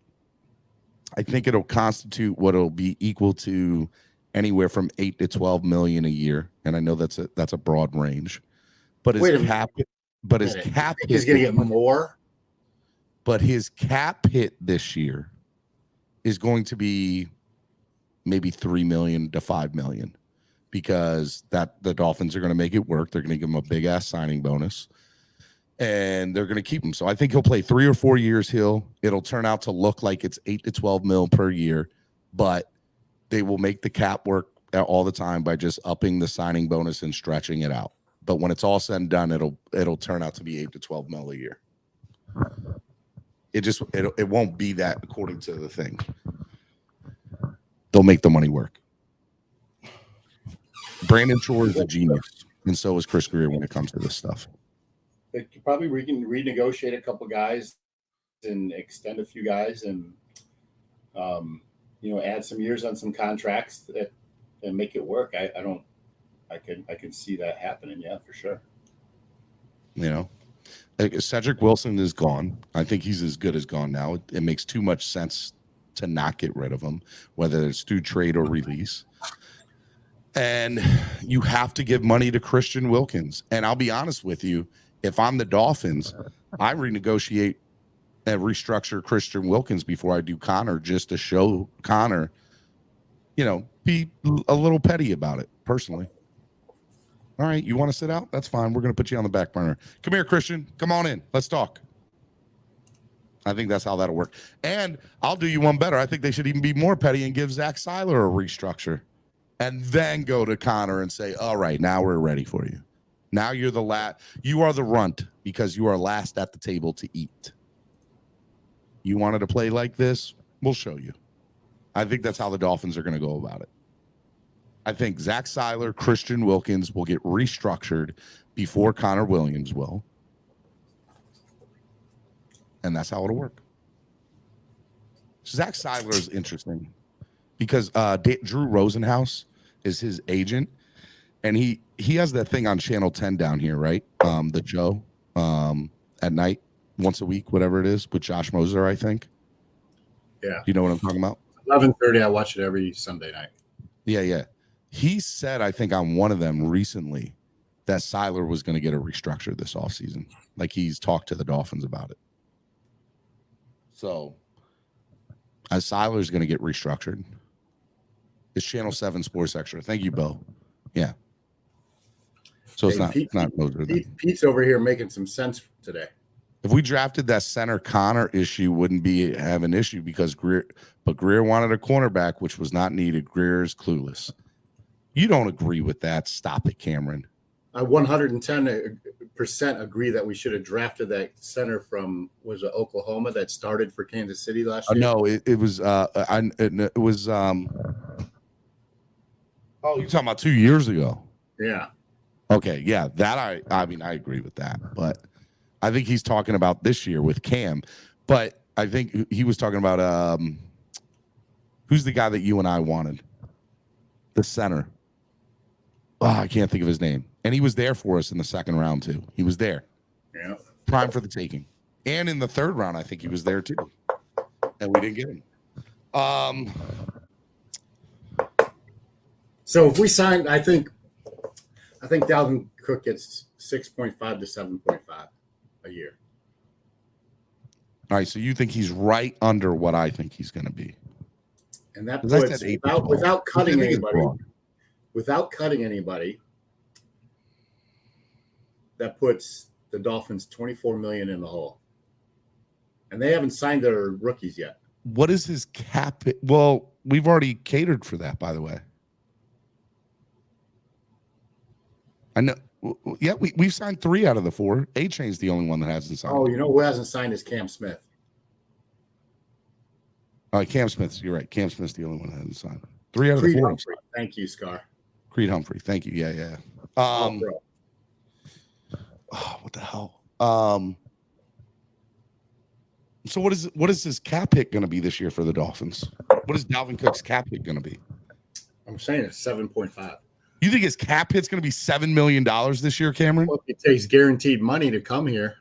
I think it'll constitute what it'll be equal to anywhere from 8 to 12 million a year, and I know that's a broad range. But his cap hit is going to get more. But his cap hit this year is going to be maybe 3 million to 5 million, because the Dolphins are going to make it work. They're going to give him a big ass signing bonus, and they're going to keep him. So I think he'll play 3 or 4 years. It'll turn out to look like it's 8 to 12 mil per year, but they will make the cap work all the time by just upping the signing bonus and stretching it out. But when it's all said and done, it'll turn out to be 8 to 12 mil a year. It won't be that according to the thing. They'll make the money work. Brandon Shore is a genius, and so is Chris Greer when it comes to this stuff. Probably we can renegotiate a couple guys and extend a few guys, and add some years on some contracts and make it work. I can see that happening. Yeah, for sure. Cedric Wilson is gone. I think he's as good as gone now. It makes too much sense to not get rid of him, whether it's through trade or release. And you have to give money to Christian Wilkins. And I'll be honest with you, if I'm the Dolphins, I renegotiate and restructure Christian Wilkins before I do Connor, just to show Connor, be a little petty about it, personally. All right, you want to sit out? That's fine. We're going to put you on the back burner. Come here, Christian. Come on in. Let's talk. I think that's how that'll work. And I'll do you one better. I think they should even be more petty and give Zach Seiler a restructure, and then go to Connor and say, all right, now we're ready for you. Now you're you are the runt because you are last at the table to eat. You wanted to play like this? We'll show you. I think that's how the Dolphins are going to go about it. I think Zach Seiler, Christian Wilkins will get restructured before Connor Williams will. And that's how it'll work. Zach Seiler is interesting because Drew Rosenhaus is his agent, and he has that thing on Channel 10 down here, right? The Joe at night, once a week, whatever it is, with Josh Moser, I think. Yeah. You know what I'm talking about? 11:30. I watch it every Sunday night. Yeah. He said, I think on one of them recently, that Seiler was going to get a restructure this offseason. Like, he's talked to the Dolphins about it. So, as Seiler's going to get restructured. It's Channel 7 Sports Extra. Thank you, Bo. Yeah. So it's not Moser. Pete's over here making some sense today. If we drafted that center Connor issue, wouldn't have an issue because Greer wanted a cornerback, which was not needed. Greer is clueless. You don't agree with that. Stop it, Cameron. I 110% agree that we should have drafted that center from Oklahoma that started for Kansas City last year. No, it was it was oh, you're talking about 2 years ago. Yeah. Okay, yeah, that I mean I agree with that, but I think he's talking about this year with Cam. But I think he was talking about who's the guy that you and I wanted? The center. Oh, I can't think of his name. And he was there for us in the second round, too. He was there. Yeah. Prime for the taking. And in the third round, I think he was there, too. And we didn't get him. So if we signed, I think Dalvin Cook gets 6.5 to 7.5 a year. All right, so you think he's right under what I think he's going to be. And that puts, without cutting anybody, that puts the Dolphins $24 million in the hole. And they haven't signed their rookies yet. What is his cap? Well, we've already catered for that, by the way. I know. Yeah, we've signed 3 out of the 4. A-Chain's the only one that hasn't signed. Oh, you know who hasn't signed is Cam Smith. Cam Smith, you're right. Cam Smith's the only one that hasn't signed. 3 out of the 4. Humphrey. Thank you, Scar. Creed Humphrey. Thank you. Yeah. What the hell? So what is his cap hit going to be this year for the Dolphins? What is Dalvin Cook's cap hit going to be? I'm saying it's 7.5. You think his cap hit's going to be $7 million this year, Cameron? Well, it takes guaranteed money to come here.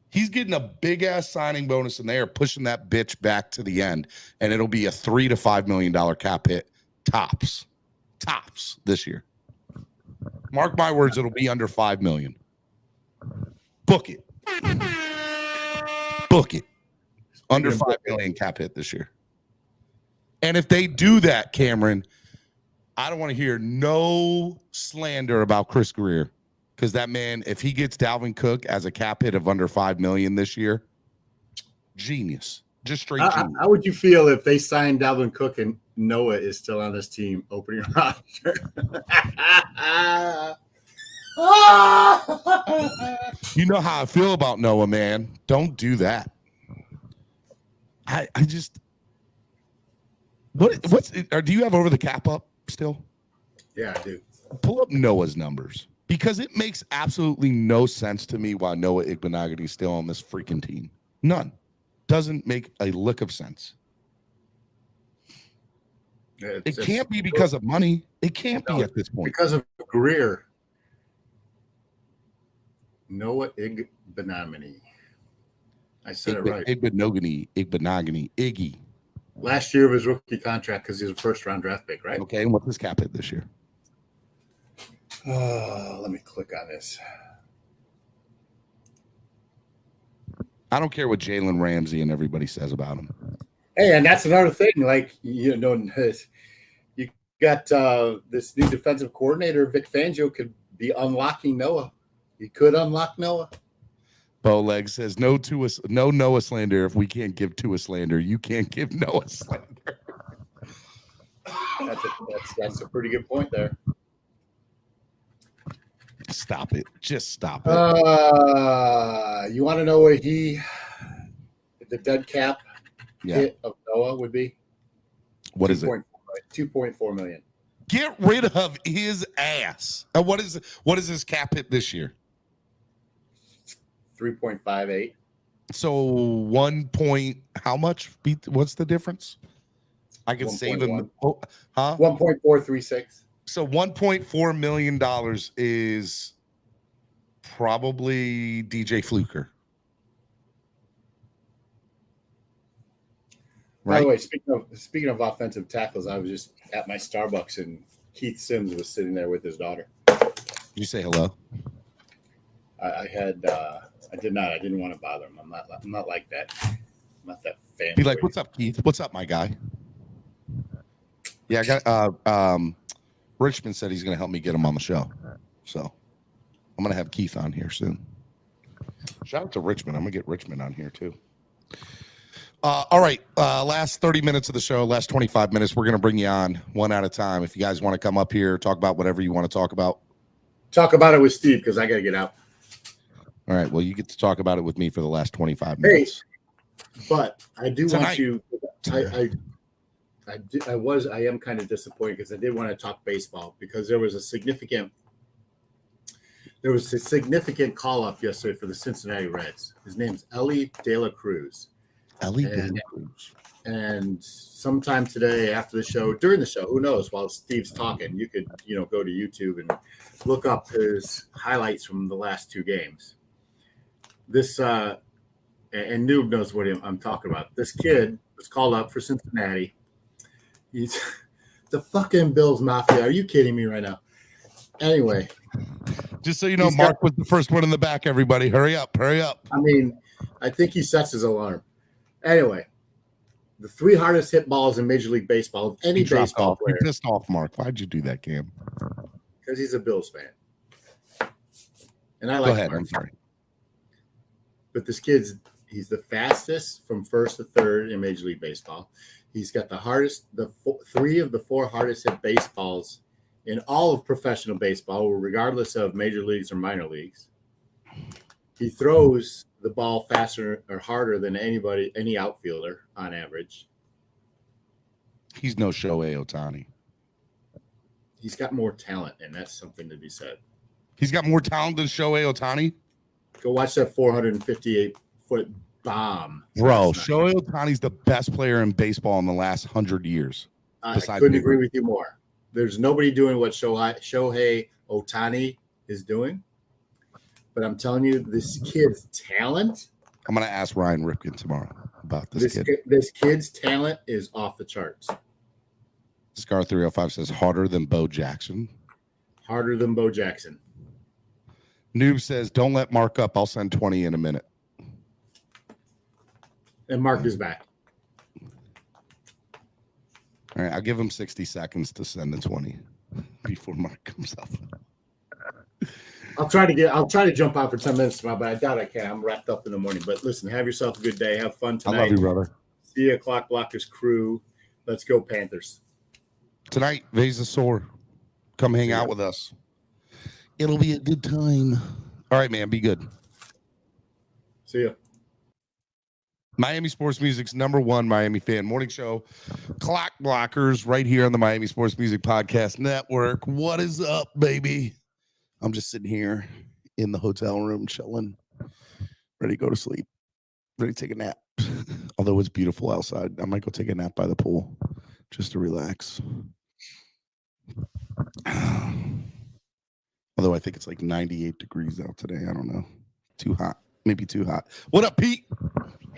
He's getting a big ass signing bonus, and they are pushing that bitch back to the end, and it'll be a $3 to $5 million cap hit tops this year. Mark my words, it'll be under $5 million. Book it. Under $5 million cap hit this year. And if they do that, Cameron, I don't want to hear no slander about Chris Greer, because that man, if he gets Dalvin Cook as a cap hit of under $5 million this year, genius. Just straight genius. How would you feel if they signed Dalvin Cook and Noah is still on this team opening roster? You know how I feel about Noah, man. Don't do that. I just do you have over the cap up still? Yeah, I do. Pull up Noah's numbers, because it makes absolutely no sense to me why Noah Igbenogany is still on this freaking team. None. Doesn't make a lick of sense. It can't be because of money. It can't be at this point. Because of Greer. Noah Igbenogany. I said it right. Igbenogany, Iggy. Last year of his rookie contract, because he's a first-round draft pick, right? Okay, and what's his cap hit this year? Let me click on this. I don't care what Jalen Ramsey and everybody says about him. Hey, and that's another thing. Like, you got this new defensive coordinator, Vic Fangio, could be unlocking Noah. He could unlock Noah. Bowleg says no Noah slander. If we can't give Tua slander, you can't give Noah slander. That's a pretty good point there. Stop it. Just stop it. You want to know what the dead cap hit of Noah would be? What is it? 2.4 million. Get rid of his ass. And what is his cap hit this year? 3.58. So 1 point, how much? What's the difference? I can save him. 1.436. So $1.4 million is probably DJ Fluker. By the way, speaking of offensive tackles, I was just at my Starbucks and Keith Sims was sitting there with his daughter. Did you say hello? I did not. I didn't want to bother him. I'm not like that. I'm not that fan. Be like, "What's up, Keith? What's up, my guy?" Yeah, I got. Richmond said he's going to help me get him on the show, so I'm going to have Keith on here soon. Shout out to Richmond. I'm going to get Richmond on here too. All right, last 30 minutes of the show, last 25 minutes, we're going to bring you on one at a time. If you guys want to come up here, talk about whatever you want to talk about. Talk about it with Steve, because I got to get out. All right, well, you get to talk about it with me for the last 25 minutes. Hey, but I do want you. I am kind of disappointed, because I did want to talk baseball, because there was a significant call up yesterday for the Cincinnati Reds. His name's Ellie De La Cruz. And sometime today after the show, during the show, who knows, while Steve's talking, you could, go to YouTube and look up his highlights from the last two games. This, and Noob knows what I'm talking about. This kid was called up for Cincinnati. He's the fucking Bills Mafia. Are you kidding me right now? Anyway. Just so you know, Mark was the first one in the back, everybody. Hurry up. I mean, I think he sets his alarm. Anyway, the three hardest hit balls in Major League Baseball of any baseball player. You pissed off, Mark. Why'd you do that, Cam? Because he's a Bills fan. And I like. Go ahead. Mark. I'm sorry. But this he's the fastest from first to third in Major League Baseball. He's got three of the four hardest hit baseballs in all of professional baseball, regardless of major leagues or minor leagues. He throws the ball faster or harder than any outfielder on average. He's no Shohei Ohtani. He's got more talent, and that's something to be said. He's got more talent than Shohei Ohtani? Go watch that 458-foot bomb. Bro, Shohei Ohtani's the best player in baseball in the last 100 years. I couldn't agree with you more. There's nobody doing what Shohei Ohtani is doing. But I'm telling you, this kid's talent. I'm going to ask Ryan Ripken tomorrow about this kid. This kid's talent is off the charts. Scar 305 says harder than Bo Jackson. Harder than Bo Jackson. Noob says, don't let Mark up. I'll send 20 in a minute. And Mark is back. All right, I'll give him 60 seconds to send the 20 before Mark comes up. I'll try to jump out for 10 minutes tomorrow, but I doubt I can. I'm wrapped up in the morning. But listen, have yourself a good day. Have fun tonight. I love you, brother. See you, Clock Blockers crew. Let's go, Panthers. Tonight, Veza sore. Come hang out with us. It'll be a good time. All right, man. Be good. See ya. Miami Sports Music's #1 Miami fan morning show. Clock Blockers right here on the Miami Sports Music Podcast Network. What is up, baby? I'm just sitting here in the hotel room chilling, ready to go to sleep, ready to take a nap. Although it's beautiful outside, I might go take a nap by the pool just to relax. Although I think it's like 98 degrees out today. I don't know. Too hot. Maybe too hot. What up, Pete?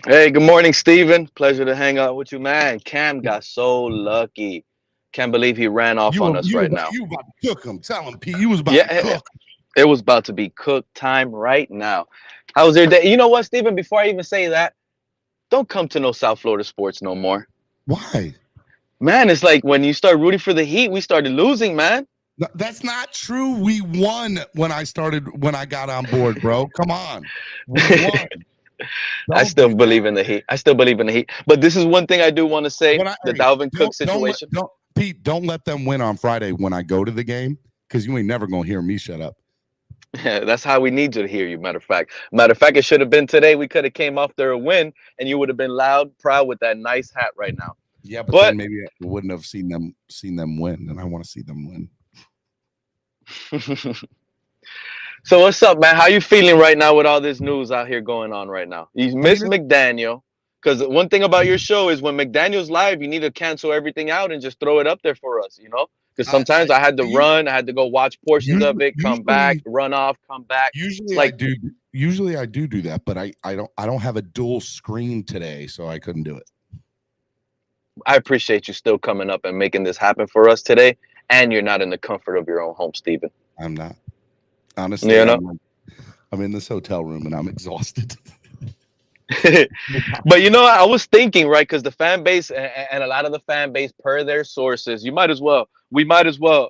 Hey, good morning, Steven. Pleasure to hang out with you, man. Cam got so lucky. Can't believe he ran off on us right now. You about to cook him. Tell him, Pete. You was about to cook. It was about to be cook time right now. How was your day? You know what, Steven? Before I even say that, don't come to no South Florida sports no more. Why? Man, it's like when you start rooting for the Heat, we started losing, man. No, that's not true. We won when I got on board, bro. Come on. We won. I still believe in the Heat. But this is one thing I do want to say: the Dalvin Cook situation. Pete, don't let them win on Friday when I go to the game, because you ain't never gonna hear me shut up. Yeah, that's how we need you to hear you. Matter of fact, it should have been today. We could have came off there a win, and you would have been loud, proud with that nice hat right now. Yeah, but then maybe I wouldn't have seen them win, and I want to see them win. So what's up, man? How you feeling right now with all this news out here going on right now? You missed McDaniel, because one thing about your show is when McDaniel's live, you need to cancel everything out and just throw it up there for us, you know? Because sometimes I had to run, I had to go watch portions of it, come back, run off, come back. Usually I do that, but I don't have a dual screen today, so I couldn't do it. I appreciate you still coming up and making this happen for us today, and you're not in the comfort of your own home, Steven. I'm not. Honestly, you know? I'm in this hotel room and I'm exhausted. But you know, I was thinking, right, because the fan base and a lot of the fan base, per their sources, we might as well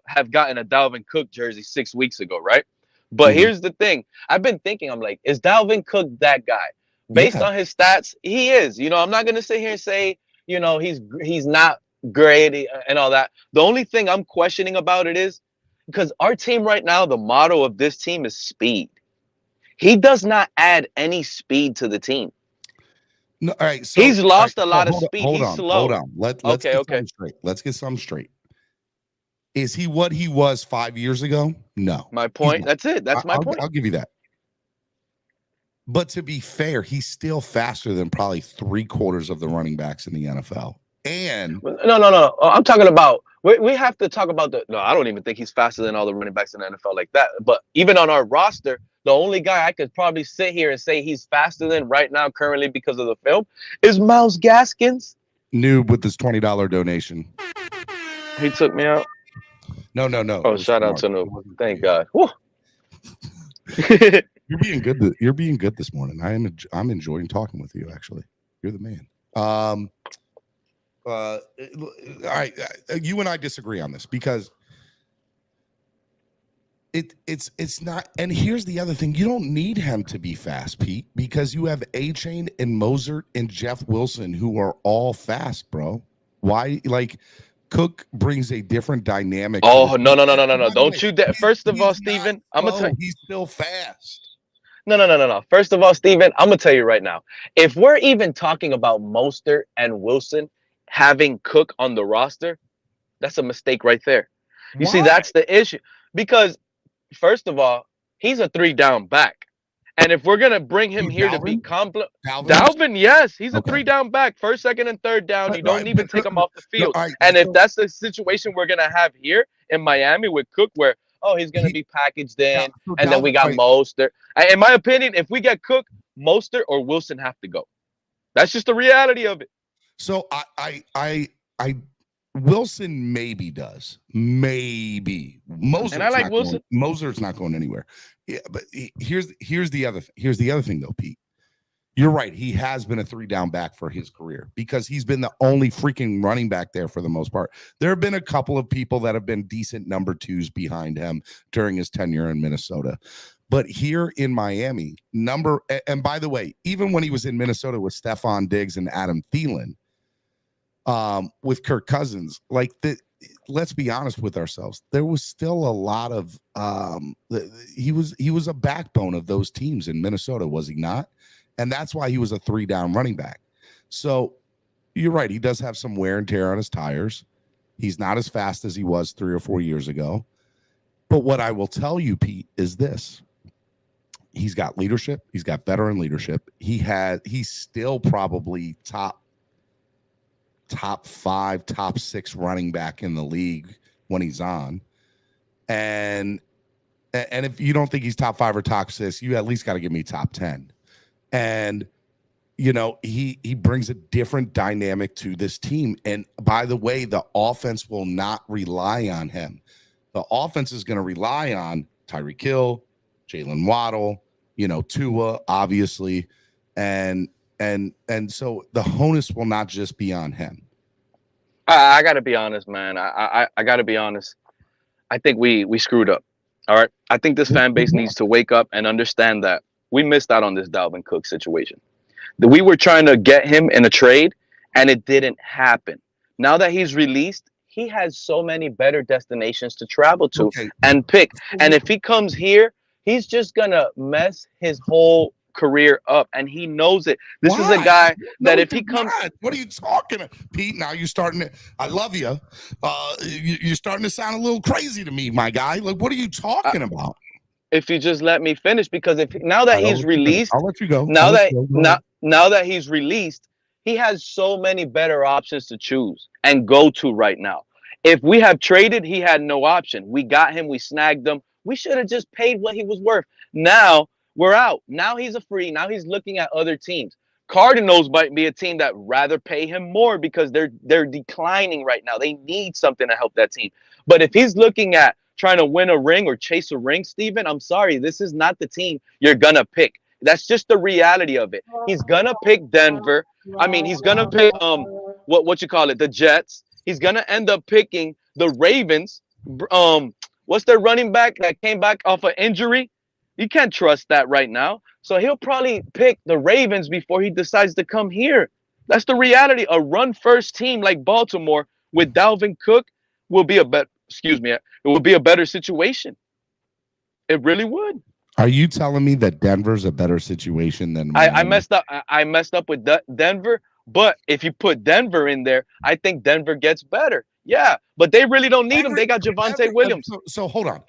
have gotten a Dalvin Cook jersey 6 weeks ago, right? But here's the thing. I've been thinking, I'm like, is Dalvin Cook that guy? Based on his stats, he is. You know, I'm not going to sit here and say, you know, he's not great and all that. The only thing I'm questioning about it is because our team right now, the motto of this team is speed. He does not add any speed to the team. No, all right. So, he's lost a lot of speed. He's slow. Hold on. Let's get something straight. Let's get something straight. Is he what he was 5 years ago? No. My point. That's it. That's my point. I'll give you that. But to be fair, he's still faster than probably 3/4 of the running backs in the NFL. And no. I'm talking about we have to talk about I don't even think he's faster than all the running backs in the NFL like that. But even on our roster, the only guy I could probably sit here and say he's faster than right now currently because of the film is Myles Gaskins. Noob with his $20 donation. He took me out. No. Oh, shout out to Noob. Thank God. You're being good. You're being good this morning. I'm enjoying talking with you. Actually, you're the man. All right, you and I disagree on this because it's not. And here's the other thing: you don't need him to be fast, Pete, because you have A-Chain and Mozart and Jeff Wilson who are all fast, bro. Why, like? Cook brings a different dynamic. Oh, no. Don't you first of all, Steven, I'm going to tell you. He's still fast. No. First of all, Steven, I'm going to tell you right now. If we're even talking about Mostert and Wilson having Cook on the roster, that's a mistake right there. You see, that's the issue. Because, first of all, he's a 3-down back. And if we're gonna bring him Who, here to be Dalvin? Dalvin, yes, he's a Okay. 3-down back, first, second, and third down. You don't even take him off the No, field. all right, And if so that's the situation we're gonna have here in Miami with Cook, where he's gonna he, be packaged yeah, in, so and then we Dalvin, got right. Mostert. In my opinion, if we get Cook, Mostert or Wilson have to go. That's just the reality of it. So I Wilson maybe does. Maybe. And I like Wilson. Mosert's not going anywhere. Yeah, but here's the other thing though, Pete. You're right. He has been a 3-down back for his career because he's been the only freaking running back there for the most part. There have been a couple of people that have been decent number 2s behind him during his tenure in Minnesota. But here in Miami, and by the way, even when he was in Minnesota with Stephon Diggs and Adam Thielen, with Kirk Cousins, let's be honest with ourselves, there was still a lot of he was a backbone of those teams in Minnesota, was he not? And that's why he was a 3-down running back. So you're right, he does have some wear and tear on his tires. He's not as fast as he was 3 or 4 years ago. But what I will tell you, Pete, is this. He's got leadership. He's got veteran leadership. He's still probably top 5, top 6 running back in the league when he's on. And if you don't think he's top 5 or top 6, you at least got to give me top 10. And he brings a different dynamic to this team. And by the way, the offense will not rely on him. The offense is going to rely on Tyreek Hill, Jalen Waddle, Tua, obviously. And so the onus will not just be on him. I got to be honest, man. I got to be honest. I think we screwed up. All right. I think this fan base needs to wake up and understand that we missed out on this Dalvin Cook situation. We were trying to get him in a trade, and it didn't happen. Now that he's released, he has so many better destinations to travel to and pick. And if he comes here, he's just going to mess his whole career up, and he knows it. This is a guy that if he comes, what are you talking about, Pete? Now you're starting to. I love you. You're starting to sound a little crazy to me, my guy. Like, what are you talking about? If you just let me finish, because now that he's released, I'll let you go. Now that he's released, he has so many better options to choose and go to right now. If we have traded, he had no option. We got him. We snagged him. We should have just paid what he was worth. Now we're out. Now he's a free. Now he's looking at other teams. Cardinals might be a team that rather pay him more because they're declining right now. They need something to help that team. But if he's looking at trying to win a ring or chase a ring, Steven, I'm sorry, this is not the team you're gonna pick. That's just the reality of it. He's gonna pick Denver. I mean, he's gonna pick the Jets. He's gonna end up picking the Ravens. What's their running back that came back off an injury? You can't trust that right now. So he'll probably pick the Ravens before he decides to come here. That's the reality. A run-first team like Baltimore with Dalvin Cook will be it would be a better situation. It really would. Are you telling me that Denver's a better situation than I messed up? I messed up with Denver, but if you put Denver in there, I think Denver gets better. Yeah, but they really don't need him. They got Javonte Williams. So hold on.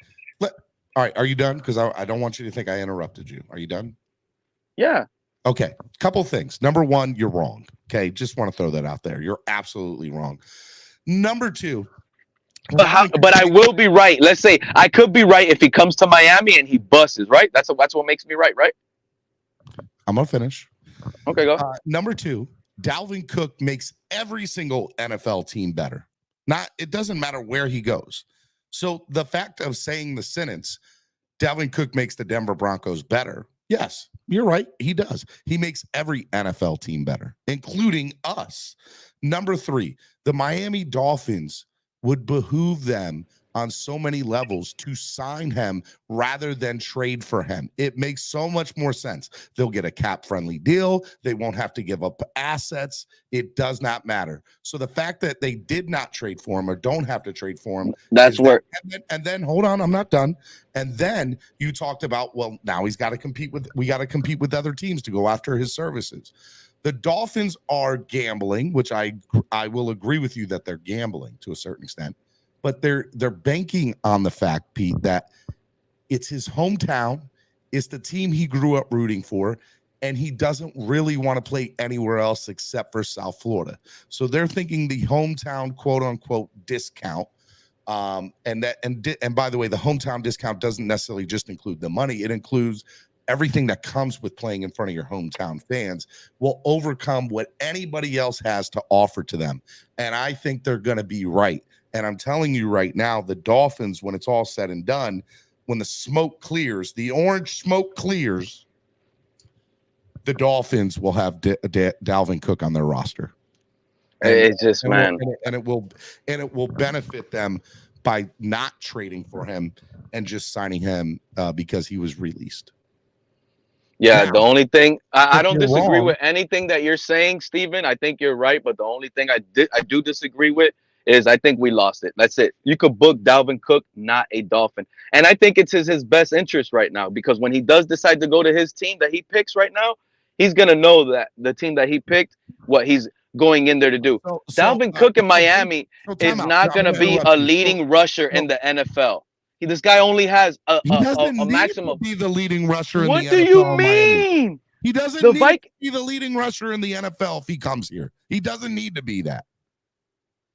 All right, are you done? Because I don't want you to think I interrupted you. Are you done? Yeah. Okay, couple things. Number one, you're wrong. Okay, just want to throw that out there. You're absolutely wrong. Number two. But I will be right. Let's say I could be right if he comes to Miami and he busts, right? That's what makes me right? I'm gonna finish. Okay, go. Number two, Dalvin Cook makes every single NFL team better. It doesn't matter where he goes. So the fact of saying the sentence, Dalvin Cook makes the Denver Broncos better. Yes, you're right. He does. He makes every NFL team better, including us. Number three, the Miami Dolphins would behoove them on so many levels to sign him rather than trade for him. It makes so much more sense. They'll get a cap-friendly deal. They won't have to give up assets. It does not matter. So the fact that they did not trade for him or don't have to trade for him, and then hold on, I'm not done. And then you talked about, well, now we got to compete with other teams to go after his services. The Dolphins are gambling, which I will agree with you that they're gambling to a certain extent. But they're banking on the fact, Pete, that it's his hometown. It's the team he grew up rooting for, and he doesn't really want to play anywhere else except for South Florida. So they're thinking the hometown quote unquote discount. And by the way, the hometown discount doesn't necessarily just include the money. It includes everything that comes with playing in front of your hometown fans will overcome what anybody else has to offer to them. And I think they're going to be right. And I'm telling you right now, the Dolphins, when it's all said and done, when the smoke clears, the orange smoke clears, the Dolphins will have Dalvin Cook on their roster. It's just, man. It will benefit them by not trading for him and just signing him because he was released. Yeah, Now, the only thing I don't disagree wrong. with anything that you're saying, Steven. I think you're right, but the only thing I do disagree with is I think we lost it. That's it. You could book Dalvin Cook, not a Dolphin. And I think it's his best interest right now, because when he does decide to go to his team that he picks right now, he's going to know that the team that he picked, what he's going in there to do. Dalvin Cook in Miami is not going to be a leading rusher in the NFL. This guy only has a maximum. Be the leading rusher in the NFL. What do you mean? He doesn't need to be the leading rusher in the NFL if he comes here. He doesn't need to be that.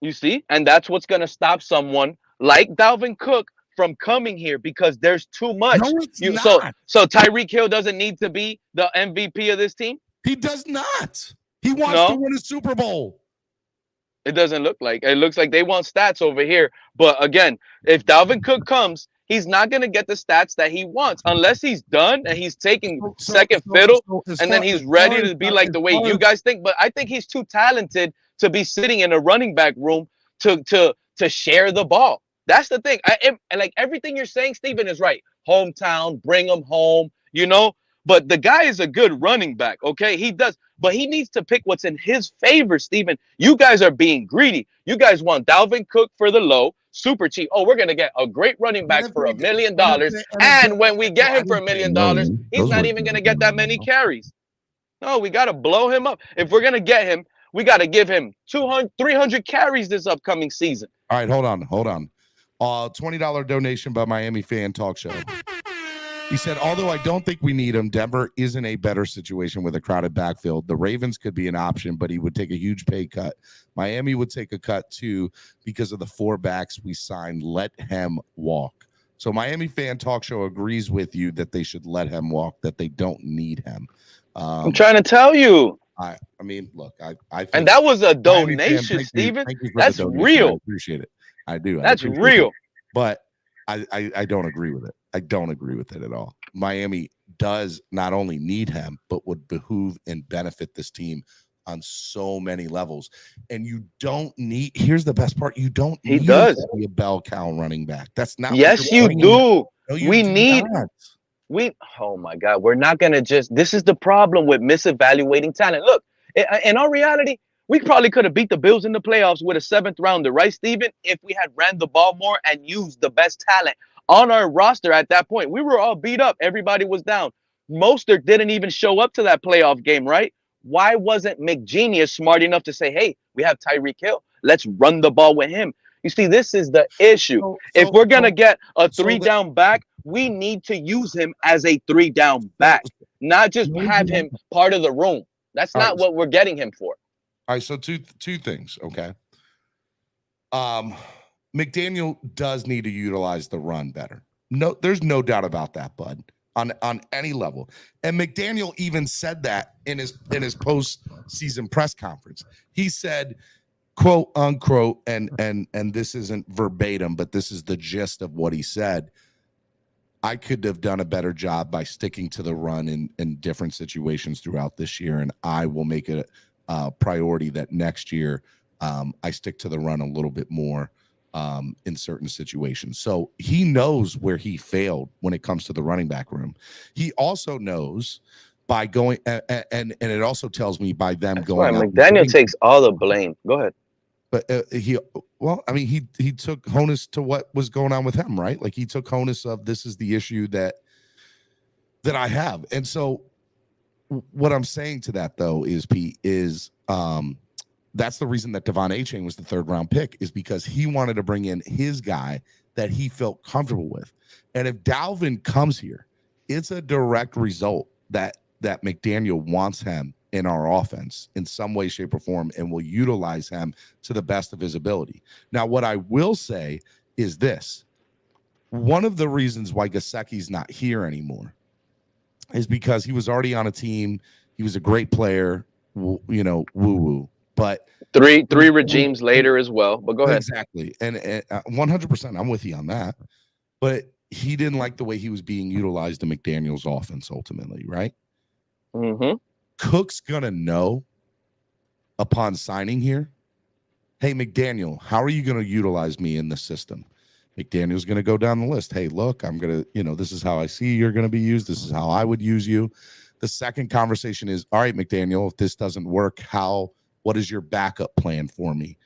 You see? And that's what's going to stop someone like Dalvin Cook from coming here, because there's too much. No, it's not. So Tyreek Hill doesn't need to be the MVP of this team? He does not. He wants to win a Super Bowl. It doesn't look like. It looks like they want stats over here. But again, if Dalvin Cook comes, he's not going to get the stats that he wants unless he's done and he's taking second fiddle and then he's ready to be like the way you guys think. But I think he's too talented to be sitting in a running back room to share the ball. That's the thing. Like everything you're saying, Steven, is right. Hometown, bring him home, But the guy is a good running back, okay? He does. But he needs to pick what's in his favor, Steven. You guys are being greedy. You guys want Dalvin Cook for the low, super cheap. Oh, we're going to get a great running back for $1 million. And when we get him for $1 million, he's not even going to get that many carries. No, we got to blow him up. If we're going to get him, we got to give him 200, 300 carries this upcoming season. All right, hold on. $20 donation by Miami Fan Talk Show. He said, although I don't think we need him, Denver is in a better situation with a crowded backfield. The Ravens could be an option, but he would take a huge pay cut. Miami would take a cut too because of the 4 backs we signed. Let him walk. So Miami Fan Talk Show agrees with you that they should let him walk, that they don't need him. I'm trying to tell you. I mean, look, I think and that was a donation, Steven. That's real. I appreciate it. I do. That's real. But I don't agree with it. I don't agree with it at all. Miami does not only need him, but would behoove and benefit this team on so many levels. And you don't need, here's the best part, you don't need to be a bell cow running back. That's not. Yes, you do. No, we need. Not. Oh my God, we're not going to this is the problem with misevaluating talent. Look, in all reality, we probably could have beat the Bills in the playoffs with a 7th rounder, right, Steven? If we had ran the ball more and used the best talent on our roster at that point. We were all beat up. Everybody was down. Mostert didn't even show up to that playoff game, right? Why wasn't McGenius smart enough to say, hey, we have Tyreek Hill. Let's run the ball with him. You see, this is the issue. If we're going to get a 3-down back, we need to use him as a 3-down back, not just have him part of the room. That's not what we're getting him for. All right, so two things, okay? McDaniel does need to utilize the run better. No, there's no doubt about that, bud, on any level. And McDaniel even said that in his post-season press conference. He said, quote unquote, and this isn't verbatim, but this is the gist of what he said. I could have done a better job by sticking to the run in different situations throughout this year, and I will make it a priority that next year I stick to the run a little bit more in certain situations. So he knows where he failed when it comes to the running back room. He also knows by going, and it also tells me by them going. McDaniel takes all the blame. Go ahead. But he took onus to what was going on with him, right? Like he took onus of this is the issue that I have. And so what I'm saying to that though is, Pete, is that's the reason that Devon Achane was the 3rd round pick, is because he wanted to bring in his guy that he felt comfortable with. And if Dalvin comes here it's a direct result that McDaniel wants him in our offense in some way, shape, or form, and will utilize him to the best of his ability. Now, what I will say is this. One of the reasons why Gesicki's not here anymore is because he was already on a team. He was a great player, woo-woo. But three regimes later as well. But go ahead. Exactly. And 100%, I'm with you on that. But he didn't like the way he was being utilized in McDaniel's offense ultimately, right? Mm-hmm. Cook's going to know upon signing here, hey, McDaniel, how are you going to utilize me in the system? McDaniel's going to go down the list. Hey, look, I'm going to, this is how I see you're going to be used. This is how I would use you. The second conversation is, all right, McDaniel, if this doesn't work, what is your backup plan for me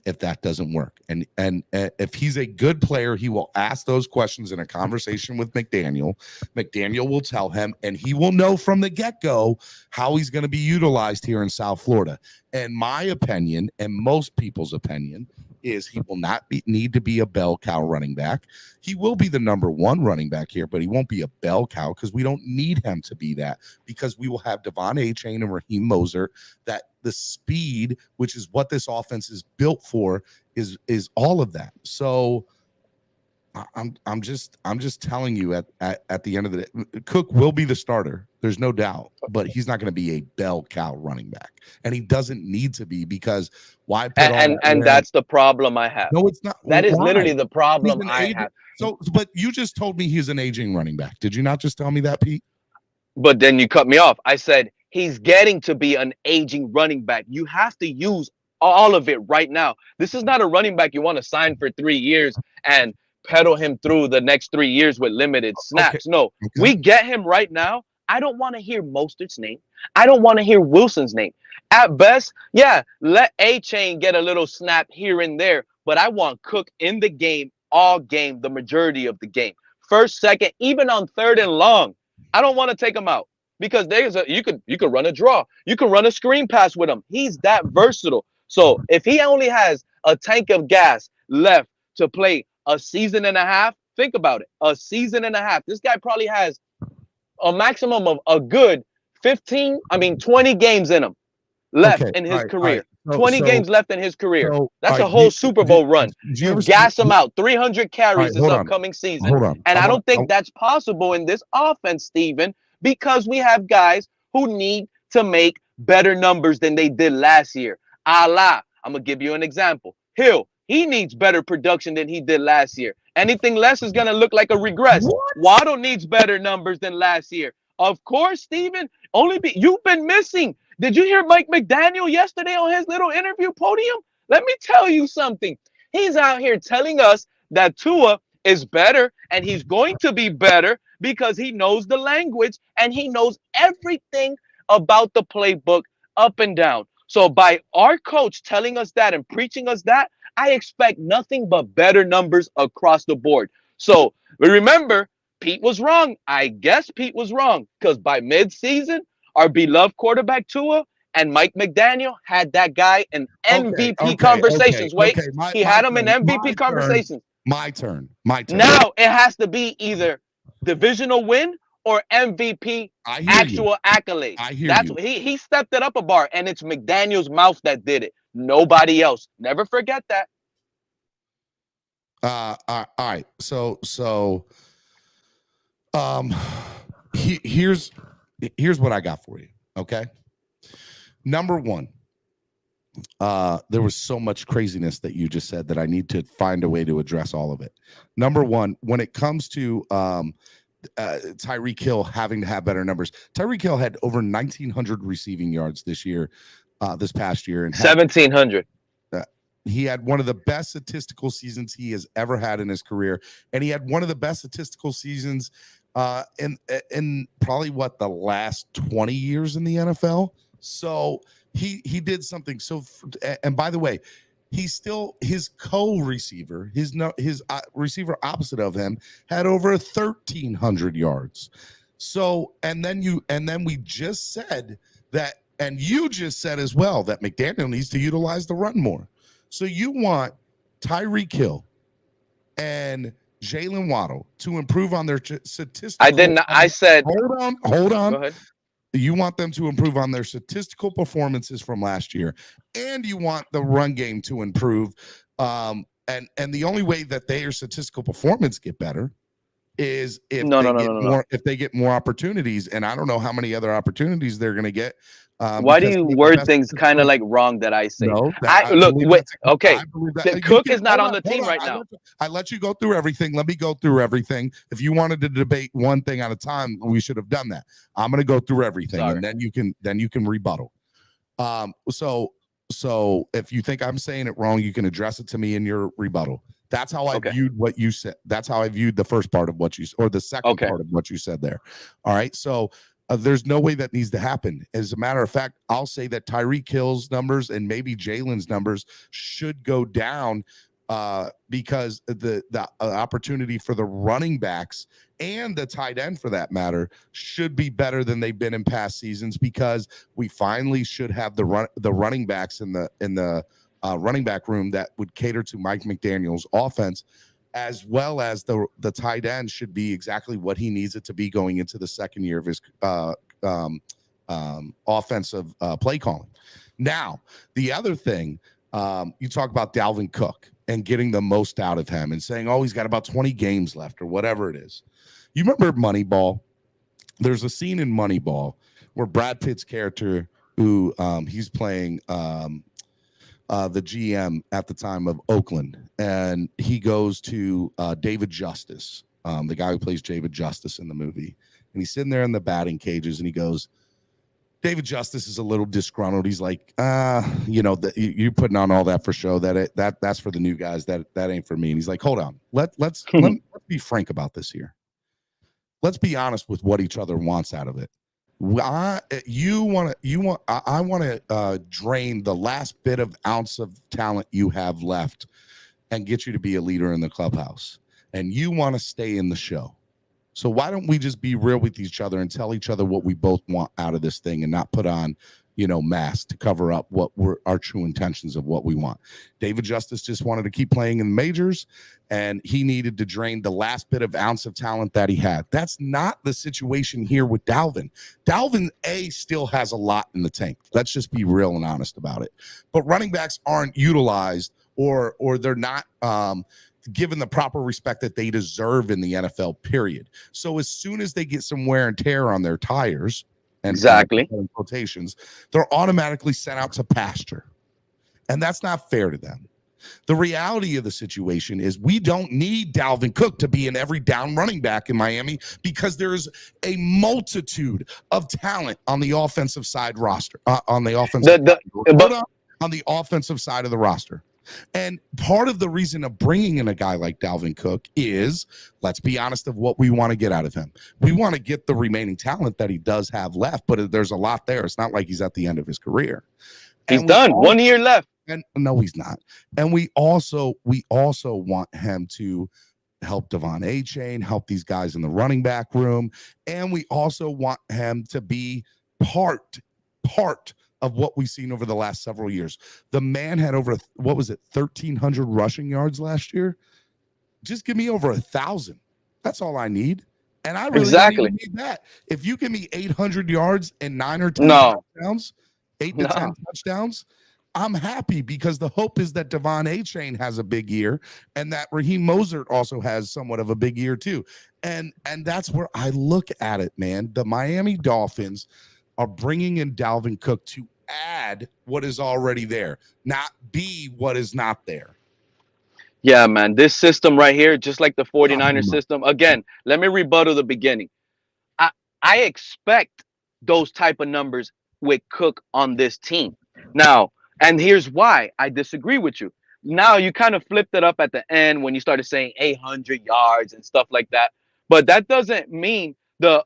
if that doesn't work? And if he's a good player, he will ask those questions in a conversation with McDaniel. McDaniel will tell him, and he will know from the get-go how he's going to be utilized here in South Florida. And my opinion, and most people's opinion, is he will not need to be a bell cow running back. He will be the number one running back here, but he won't be a bell cow because we don't need him to be that, because we will have Devon Achane and Raheem Mostert. That the speed, which is what this offense is built for, is all of that. So I'm just telling you at the end of the day, Cook will be the starter. There's no doubt, but he's not going to be a bell cow running back, and he doesn't need to be, because why put and that's the problem I have. No, it's not. That is literally the problem I have. So, but you just told me he's an aging running back. Did you not just tell me that, Pete? But then you cut me off. I said he's getting to be an aging running back. You have to use all of it right now. This is not a running back you want to sign for 3 years and pedal him through the next 3 years with limited snaps. Okay. No, we get him right now. I don't want to hear Mostert's name. I don't want to hear Wilson's name. At best, yeah, let A-Chain get a little snap here and there, but I want Cook in the game all game, the majority of the game. First, second, even on third and long. I don't want to take him out, because you could run a draw. You can run a screen pass with him. He's that versatile. So if he only has a tank of gas left to play a season and a half, think about it. A season and a half. This guy probably has a maximum of a good 20 games in him left in his career. 20 games left in his career. That's a whole Super Bowl run. You gas him out. 300 carries this upcoming season. And I don't think that's possible in this offense, Steven, because we have guys who need to make better numbers than they did last year. I'm going to give you an example. Hill, he needs better production than he did last year. Anything less is going to look like a regress. Waddle needs better numbers than last year. Of course, Steven, you've been missing. Did you hear Mike McDaniel yesterday on his little interview podium? Let me tell you something. He's out here telling us that Tua is better, and he's going to be better because he knows the language and he knows everything about the playbook up and down. So by our coach telling us that and preaching us that, I expect nothing but better numbers across the board. So remember, Pete was wrong. I guess Pete was wrong, because by mid-season, our beloved quarterback Tua and Mike McDaniel had that guy in MVP conversations. He had him in MVP conversations. My turn. Now it has to be either divisional win or MVP actual accolade. That's what he stepped it up a bar, and it's McDaniel's mouth that did it. Nobody else. Never forget that. All right. So here's what I got for you. Okay. Number one, there was so much craziness that you just said that I need to find a way to address all of it. Number one, when it comes to Tyreek Hill having to have better numbers, Tyreek Hill had over 1,900 receiving yards this past year, and 1,700. He had one of the best statistical seasons he has ever had in his career, and he had one of the best statistical seasons in probably the last 20 years in the NFL. So he did something. So, and by the way, he's still his co-receiver, his receiver opposite of him had over 1,300 yards. So, and then we just said that, and you just said as well that McDaniel needs to utilize the run more. So you want Tyreek Hill and Jalen Waddle to improve on their statistical. I didn't. I said. Hold on. Go ahead. You want them to improve on their statistical performances from last year, and you want the run game to improve. And the only way that their statistical performance get better is if they get more opportunities. And I don't know how many other opportunities they're going to get. Why do you word things kind of like wrong that I say? No, okay. Cook is not on the team right now. I let you go through everything. Let me go through everything. If you wanted to debate one thing at a time, we should have done that. I'm going to go through everything, and then you can rebuttal. So if you think I'm saying it wrong, you can address it to me in your rebuttal. That's how I viewed what you said. That's how I viewed the first part of what you, or the second part of what you said there. All right. So there's no way that needs to happen. As a matter of fact, I'll say that Tyreek Hill's numbers and maybe Jalen's numbers should go down because the opportunity for the running backs and the tight end, for that matter, should be better than they've been in past seasons, because we finally should have the running backs in the running back room that would cater to Mike McDaniel's offense, as well as the tight end should be exactly what he needs it to be going into the second year of his offensive play calling. Now, the other thing, you talk about Dalvin Cook and getting the most out of him and saying, oh, he's got about 20 games left or whatever it is. You remember Moneyball? There's a scene in Moneyball where Brad Pitt's character, who he's playing the GM at the time of Oakland, and he goes to David Justice, the guy who plays David Justice in the movie, and he's sitting there in the batting cages, and he goes, David Justice is a little disgruntled. He's like, you're putting on all that for show. That's for the new guys. That ain't for me. And he's like, hold on, let's be frank about this here. Let's be honest with what each other wants out of it. I want to drain the last bit of ounce of talent you have left and get you to be a leader in the clubhouse. And you want to stay in the show. So why don't we just be real with each other and tell each other what we both want out of this thing, and not put on, masks to cover up what were our true intentions of what we want. David Justice just wanted to keep playing in the majors, and he needed to drain the last bit of ounce of talent that he had. That's not the situation here with Dalvin. Dalvin, still has a lot in the tank. Let's just be real and honest about it. But running backs aren't utilized, or they're not given the proper respect that they deserve in the NFL, period. So as soon as they get some wear and tear on their tires, and quotations, they're automatically sent out to pasture. And that's not fair to them. The reality of the situation is we don't need Dalvin Cook to be in every down running back in Miami, because there's a multitude of talent on the offensive side roster, on the offensive side of the roster. And part of the reason of bringing in a guy like Dalvin Cook is, let's be honest, of what we want to get out of him. We want to get the remaining talent that he does have left, but there's a lot there. It's not like he's at the end of his career. He's done. 1 year left. And no, he's not. And we also want him to help Devon A-Chain, help these guys in the running back room. And we also want him to be part of what we've seen over the last several years. The man had over, 1,300 rushing yards last year. Just give me over 1,000. That's all I need. And I really don't even need that. If you give me 800 yards and 9 or 10 touchdowns, 8 to 10 touchdowns, I'm happy, because the hope is that Devon A-Chain has a big year, and that Raheem Mostert also has somewhat of a big year too. And that's where I look at it, man. The Miami Dolphins are bringing in Dalvin Cook to add what is already there, not be what is not there. Yeah, man. This system right here, just like the 49ers system, again, let me rebuttal the beginning. I expect those type of numbers with Cook on this team. Now, and here's why I disagree with you. Now, you kind of flipped it up at the end when you started saying 800 yards and stuff like that. But that doesn't mean the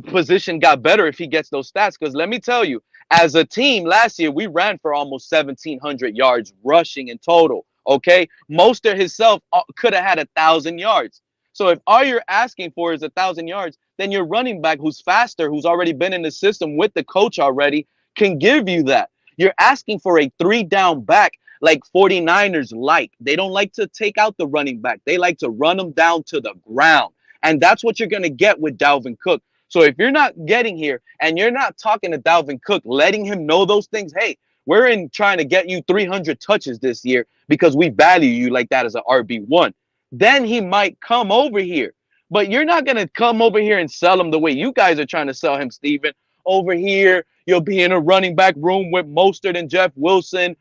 position got better if he gets those stats. Because let me tell you, as a team last year, we ran for almost 1,700 yards rushing in total. Okay, Mostert himself could have had 1,000 yards. So if all you're asking for is 1,000 yards, then your running back, who's faster, who's already been in the system with the coach already, can give you that. You're asking for a 3-down back like 49ers like. They don't like to take out the running back. They like to run them down to the ground. And that's what you're going to get with Dalvin Cook. So if you're not getting here and you're not talking to Dalvin Cook, letting him know those things, hey, we're in trying to get you 300 touches this year because we value you like that as an RB1. Then he might come over here. But you're not going to come over here and sell him the way you guys are trying to sell him, Steven. Over here, you'll be in a running back room with Mostert and Jeff Wilson.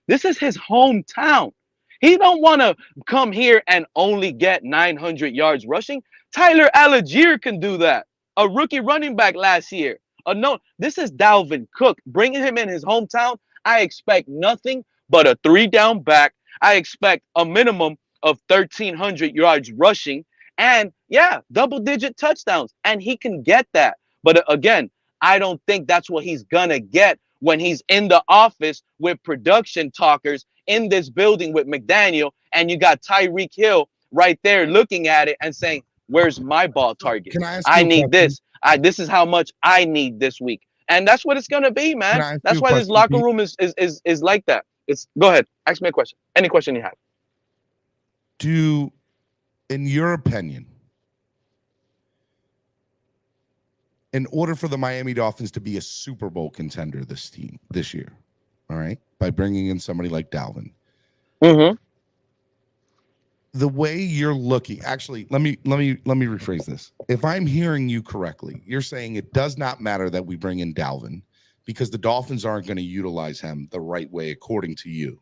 This is his hometown. He don't want to come here and only get 900 yards rushing. Tyler Algier can do that. A rookie running back last year. No, this is Dalvin Cook. Bringing him in his hometown, I expect nothing but a 3-down back. I expect a minimum of 1,300 yards rushing. And, yeah, double-digit touchdowns. And he can get that. But, again, I don't think that's what he's going to get when he's in the office with production talkers in this building with McDaniel, and you got Tyreek Hill right there looking at it and saying, where's my ball target? I need this. This is how much I need this week. And that's what it's going to be, man. That's why this locker room is like that. Go ahead. Ask me a question. Any question you have. In your opinion, in order for the Miami Dolphins to be a Super Bowl contender this year, all right, by bringing in somebody like Dalvin, the way you're looking, actually, let me rephrase this. If I'm hearing you correctly, you're saying it does not matter that we bring in Dalvin because the Dolphins aren't going to utilize him the right way, according to you.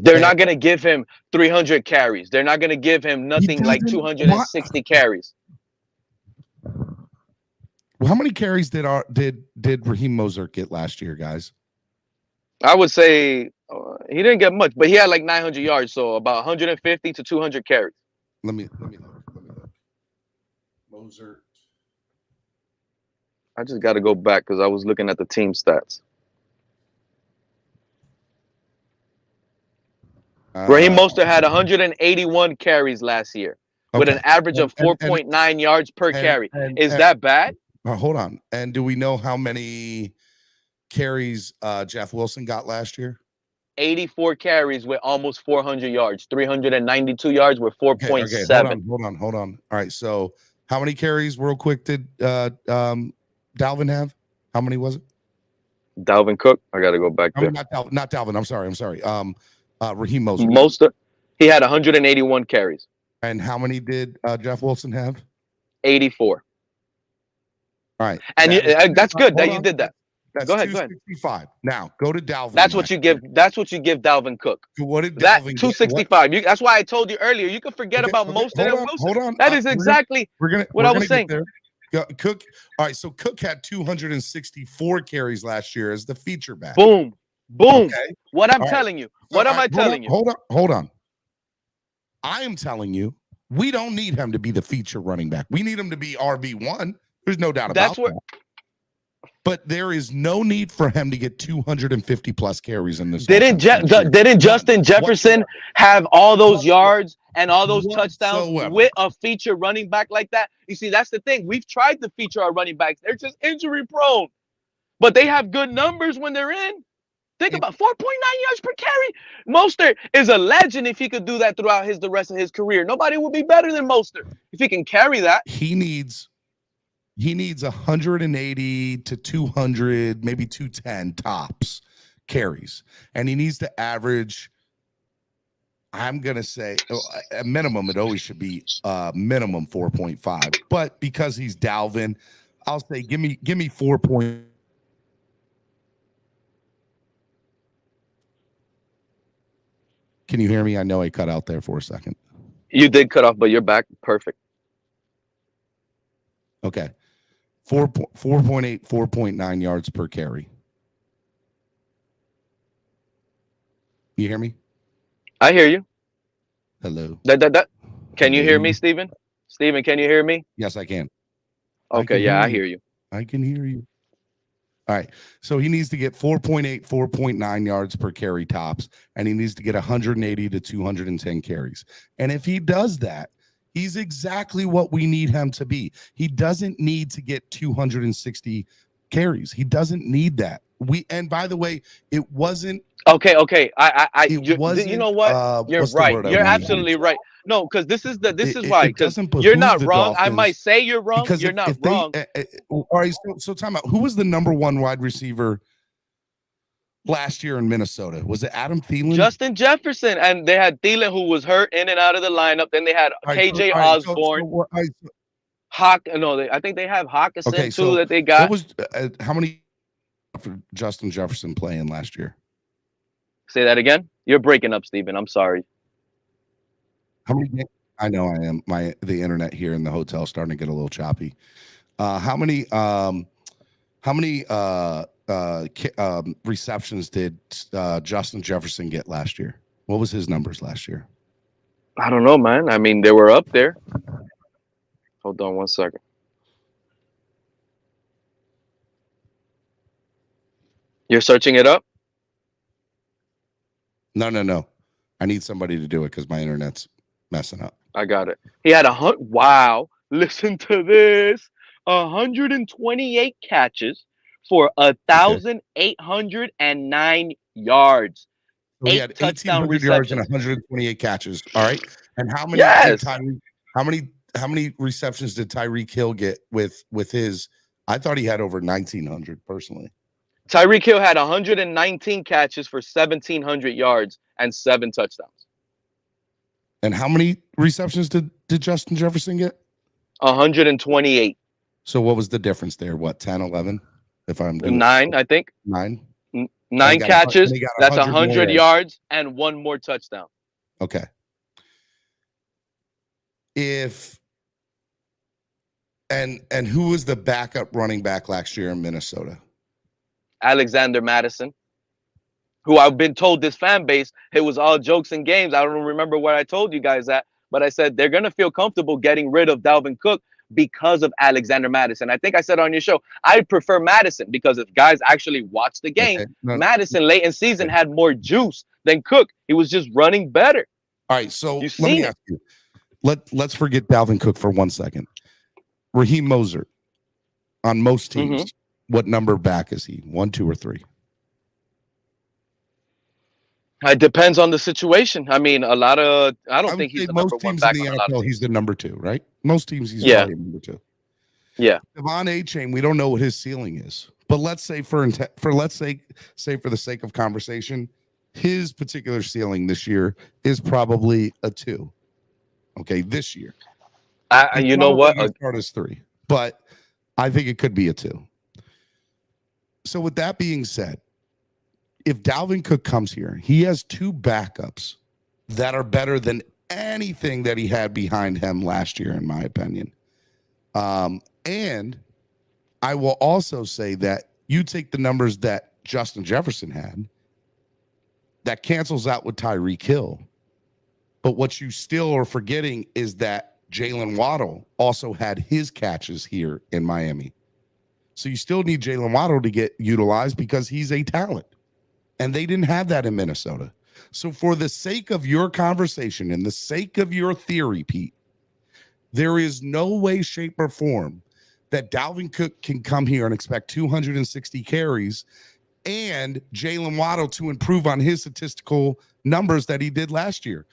They're not going to give him 300 carries. They're not going to give him nothing like 260 carries. Well, how many carries did Raheem Mostert get last year, guys? I would say he didn't get much, but he had like 900 yards, so about 150 to 200 carries. Let me look. Mostert. I just got to go back because I was looking at the team stats. Raheem Mostert had 181 carries last year with an average of 4.9 yards per carry. Is that bad? Hold on. And do we know how many carries Jeff Wilson got last year? 84 carries with almost 400 yards. 392 yards with 4.7. Okay, hold on. All right, so how many carries, real quick, did Dalvin have? How many was it? Dalvin Cook? I got to go back there. Not Dalvin. I'm sorry. Raheem Mostert. Mostert, he had 181 carries. And how many did Jeff Wilson have? 84. All right. And that's good that you did that. That's go ahead. 265. Now go to Dalvin. That's what you give Dalvin Cook. What did Dalvin 265? That's why I told you earlier. You can forget about Mostert and Wilson. Hold on. That is exactly what I was saying. Cook. All right. So Cook had 264 carries last year as the feature back. Boom. Okay. What I'm telling you. What am I telling you? Hold on. I am telling you, we don't need him to be the feature running back. We need him to be RB1. There's no doubt about that. But there is no need for him to get 250 plus carries in this. Didn't Justin Jefferson have all those yards and all those touchdowns with a feature running back like that? You see, that's the thing. We've tried to feature our running backs. They're just injury prone, but they have good numbers when they're in. Think about 4.9 yards per carry. Mostert is a legend if he could do that throughout the rest of his career. Nobody would be better than Mostert if he can carry that. He needs 180 to 200, maybe 210 tops carries. And he needs to average, I'm going to say, a minimum, it always should be minimum 4.5. But because he's Dalvin, I'll say give me 4. Can you hear me? I know I cut out there for a second. You did cut off, but you're back. Perfect. Okay. 4.8, 4.9 yards per carry. You hear me? I hear you. Hello. Can you hear me, Steven? Steven, can you hear me? Yes, I can. Okay, I hear you. I can hear you. All right. So he needs to get 4.8, 4.9 yards per carry tops, and he needs to get 180 to 210 carries. And if he does that, he's exactly what we need him to be. He doesn't need to get 260 carries. He doesn't need that. And by the way, it wasn't Okay. It wasn't. You know what? You're What's the right. word I You're want to absolutely use? right. No, because this is why. It Because doesn't you're behoove not the wrong. I might Dolphins say you're wrong. because You're not if they wrong. all right. So time out. Who was the number one wide receiver last year in Minnesota? Was it Adam Thielen? Justin Jefferson, and they had Thielen, who was hurt in and out of the lineup. Then they had KJ Osborne, Hawk. No, I think they have Hawkinson okay, too so that they what got. was how many for Justin Jefferson playing last year? Say that again. You're breaking up, Steven. I'm sorry. How many? I know I am. The internet here in the hotel starting to get a little choppy. How many receptions did Justin Jefferson get last year? What was his numbers last year? I don't know, man. I mean, they were up there. Hold on 1 second. You're searching it up? No. I need somebody to do it because my internet's messing up. I got it. He had wow. Listen to this. 128 catches for 1,809 yards. So he had 1,800 yards and 128 catches. All right. And how many? Yes. How many receptions did Tyreek Hill get with his? I thought he had over 1,900 personally. Tyreek Hill had 119 catches for 1,700 yards and 7 touchdowns. And how many receptions did Justin Jefferson get? 128. So what was the difference there? What, 10, 11? If I'm doing 9, I think. 9? 9 catches. That's 100 yards and 1 more touchdown. Okay. And who was the backup running back last year in Minnesota? Alexander Madison, who I've been told this fan base, it was all jokes and games. I don't remember what I told you guys that, but I said they're going to feel comfortable getting rid of Dalvin Cook because of Alexander Madison. I think I said on your show, I prefer Madison because if guys actually watch the game, Madison late in season had more juice than Cook. He was just running better. All right, so let me ask you. Let's forget Dalvin Cook for 1 second. Raheem Mostert on most teams, what number back is he? 1, 2, or 3? It depends on the situation. I mean, I don't think he's the number one back on a lot of teams. He's the number 2, right? Most teams he's probably number 2. Yeah. Devon A-Chain, we don't know what his ceiling is. But let's say for the sake of conversation, his particular ceiling this year is probably a 2. Okay, this year. You know what? Start as 3, but I think it could be a 2. So with that being said, if Dalvin Cook comes here, he has 2 backups that are better than anything that he had behind him last year, in my opinion. And I will also say that you take the numbers that Justin Jefferson had, that cancels out with Tyreek Hill. But what you still are forgetting is that Jalen Waddle also had his catches here in Miami. So you still need Jalen Waddle to get utilized because he's a talent. And they didn't have that in Minnesota. So for the sake of your conversation and the sake of your theory, Pete, there is no way, shape, or form that Dalvin Cook can come here and expect 260 carries and Jalen Waddle to improve on his statistical numbers that he did last year.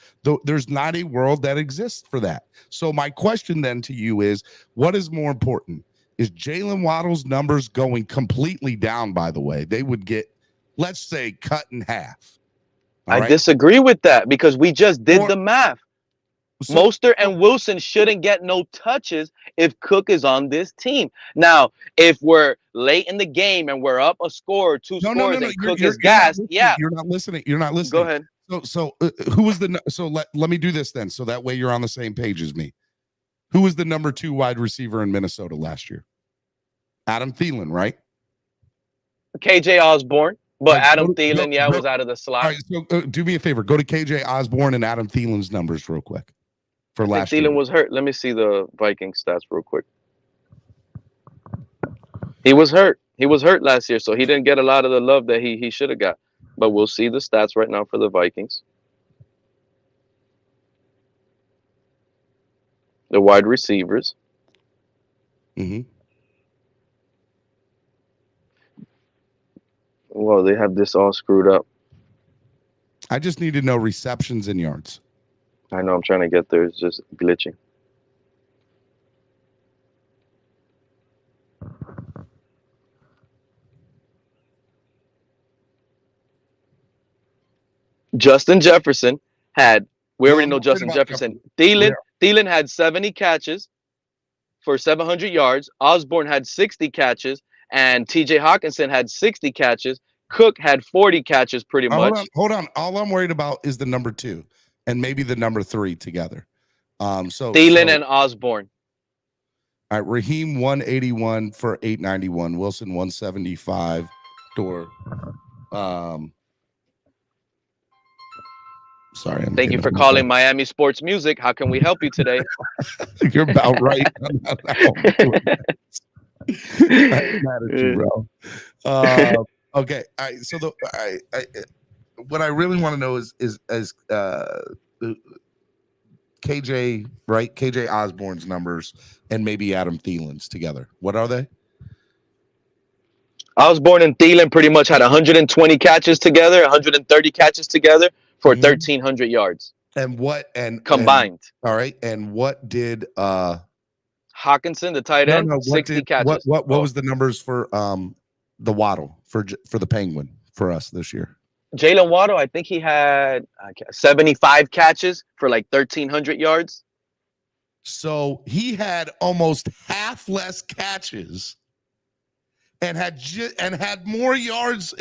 There's not a world that exists for that. So my question then to you is, what is more important? Is Jalen Waddle's numbers going completely down, by the way? They would get, let's say, cut in half. I disagree with that because we just did the math. Mostert and Wilson shouldn't get no touches if Cook is on this team. Now, if we're late in the game and we're up a score or 2 scores and Cook is gassed, you're not listening. Go ahead. So who was let me do this then, so that way you're on the same page as me. Who was the number 2 wide receiver in Minnesota last year? Adam Thielen, right? KJ Osborne. But Adam Thielen, was out of the slot. All right, so do me a favor. Go to KJ Osborne and Adam Thielen's numbers real quick for last year. Thielen was hurt. Let me see the Viking stats real quick. He was hurt. He was hurt last year, so he didn't get a lot of the love that he should have got. But we'll see the stats right now for the Vikings. The wide receivers. Well, they have this all screwed up. I just need to know receptions and yards. I know I'm trying to get there. It's just glitching. Justin Jefferson had. We already know Justin Jefferson. Thielen had 70 catches for 700 yards. Osborne had 60 catches, and T.J. Hawkinson had 60 catches. Cook had 40 catches, pretty much. Hold on. All I'm worried about is the number 2 and maybe the number 3 together. Thielen and Osborne. All right, Raheem 181 for 891. Wilson 175 for. Sorry. Thank you for calling Miami Sports Music. How can we help you today? You're about right. I'm mad at you, bro. Okay. All right. So what I really want to know is KJ, right? KJ Osborne's numbers and maybe Adam Thielen's together. What are they? Osborne and Thielen pretty much had 120 catches together, 130 catches together for 1,300 yards. And what combined? All right. And what did Hawkinson, the tight end, 60 catches. What was the numbers for the Waddle for the Penguin for us this year? Jalen Waddle, I think he had 75 catches for like 1,300 yards. So he had almost half less catches and had more yards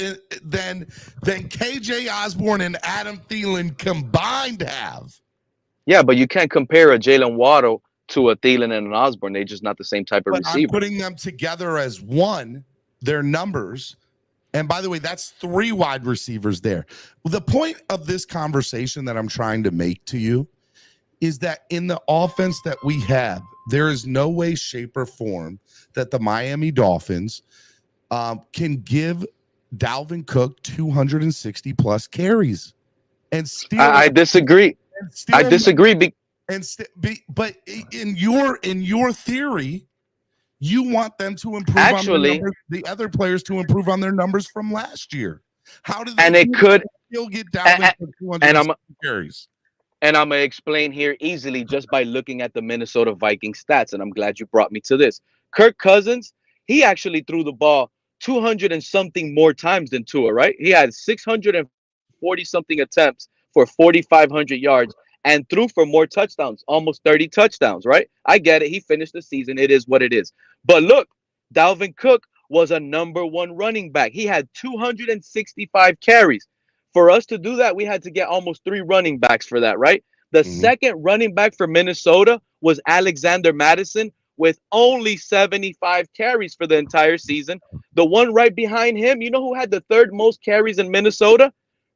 than KJ Osborne and Adam Thielen combined have. Yeah, but you can't compare a Jalen Waddle to a Thielen and an Osborne. They're just not the same type of receiver. I'm putting them together as one, their numbers. And by the way, that's 3 wide receivers there. The point of this conversation that I'm trying to make to you is that in the offense that we have, there is no way, shape, or form that the Miami Dolphins can give Dalvin Cook 260 plus carries and still. I disagree. But in your theory, you want them to improve. Actually, on the other players to improve on their numbers from last year. How did they? And it could still get Dalvin Cook 260 carries. And I'm going to explain here easily just by looking at the Minnesota Vikings stats. And I'm glad you brought me to this. Kirk Cousins, he actually threw the ball 200 and something more times than Tua, right? He had 640 something attempts for 4,500 yards and threw for more touchdowns, almost 30 touchdowns, right? I get it. He finished the season. It is what it is. But look, Dalvin Cook was a number 1 running back. He had 265 carries. For us to do that, we had to get almost 3 running backs for that, right? The second running back for Minnesota was Alexander Madison with only 75 carries for the entire season. The one right behind him, you know who had the 3rd most carries in Minnesota?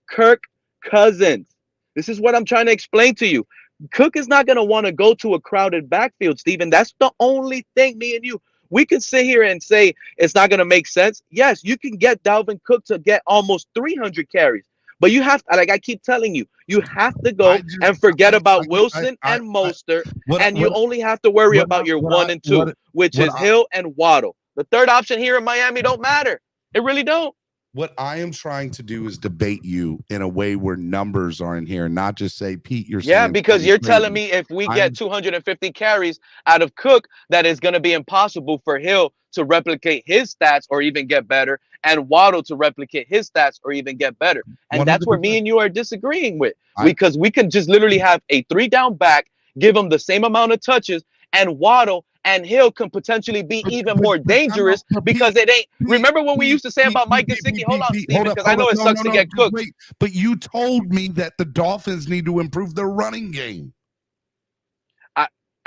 Kirk Cousins. This is what I'm trying to explain to you. Cook is not going to want to go to a crowded backfield, Steven. That's the only thing, me and you. We can sit here and say it's not going to make sense. Yes, you can get Dalvin Cook to get almost 300 carries. But you have to, like I keep telling you, you have to go and forget about Wilson and Mostert, and you only have to worry about your 1 and 2, which is Hill and Waddle. The 3rd option here in Miami don't matter. It really don't. What I am trying to do is debate you in a way where numbers are in here, and not just say, Pete, you're saying. Yeah, because you're telling me if we get 250 carries out of Cook, that is going to be impossible for Hill to replicate his stats or even get better, and Waddle to replicate his stats or even get better. And 100%. That's where me and you are disagreeing with, because we can just literally have a 3-down back, give him the same amount of touches, and Waddle and Hill can potentially be even more dangerous because it ain't. Remember what we used to say about Mike Gesicki? Hold on, Steven, because I know it sucks to get Cooked. Wait, but you told me that the Dolphins need to improve their running game.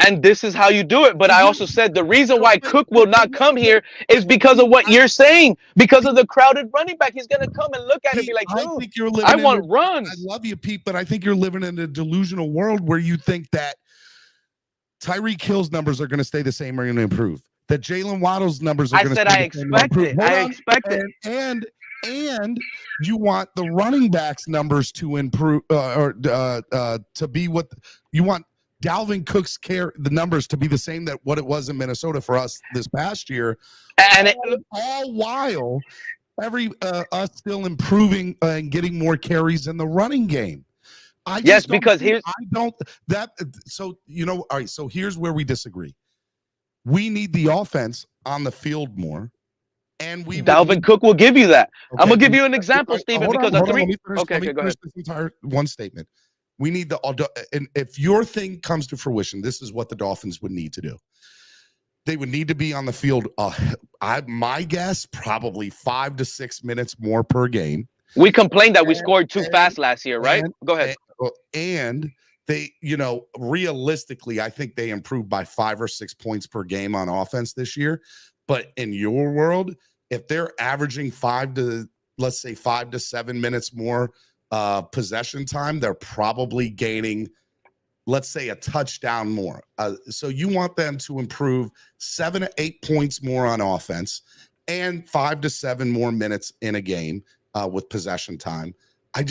And this is how you do it. But I also said the reason why Cook will not come here is because of what you're saying. Because of the crowded running back. He's going to come and look at it and be like, dude, I want runs. I love you, Pete, but I think you're living in a delusional world where you think that Tyreek Hill's numbers are going to stay the same or going to improve. That Jalen Waddle's numbers are going to stay the same or improve. I expect it. And you want the running backs numbers to improve to be what you want. Dalvin Cook's the numbers to be the same that what it was in Minnesota for us this past year, and all while us still improving and getting more carries in the running game. Yes, because here's so all right, so here's where we disagree. We need the offense on the field more, and Dalvin Cook will give you that. Okay. I'm gonna give you an example, Steven, because hold on, let me finish, okay, go ahead. This entire one statement. We need and if your thing comes to fruition, this is what the Dolphins would need to do. They would need to be on the field. My guess, probably 5 to 6 minutes more per game. We complained that we scored too fast last year, right? Go ahead. And they, realistically, I think they improved by 5 or 6 points per game on offense this year. But in your world, if they're averaging 5 to 7 minutes more possession time, they're probably gaining, let's say, a touchdown more. So you want them to improve 7 to 8 points more on offense and 5 to 7 more minutes in a game with possession time. You're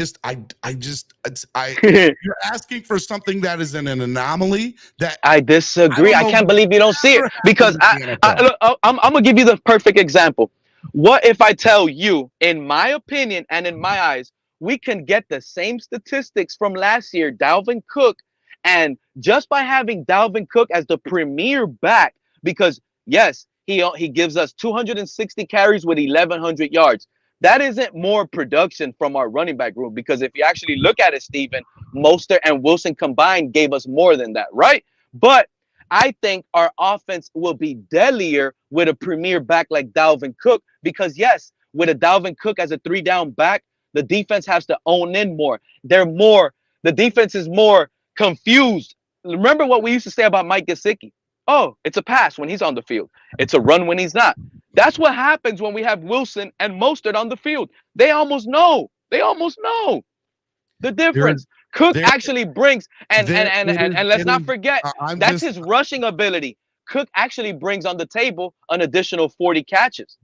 asking for something that is an anomaly that I disagree. I can't believe you don't see it, because I'm gonna give you the perfect example. What if I tell you, in my opinion and in my eyes, we can get the same statistics from last year, Dalvin Cook, and just by having Dalvin Cook as the premier back, because yes, he gives us 260 carries with 1,100 yards. That isn't more production from our running back group, because if you actually look at it, Steven, Mostert and Wilson combined gave us more than that, right? But I think our offense will be deadlier with a premier back like Dalvin Cook, because yes, with a Dalvin Cook as a 3-down back, the defense has to own in more. The defense is more confused. Remember what we used to say about Mike Gesicki? Oh, it's a pass when he's on the field. It's a run when he's not. That's what happens when we have Wilson and Mostert on the field. They almost know. The difference. Cook actually brings, and let's not forget, that's his rushing ability. Cook actually brings on the table an additional 40 catches.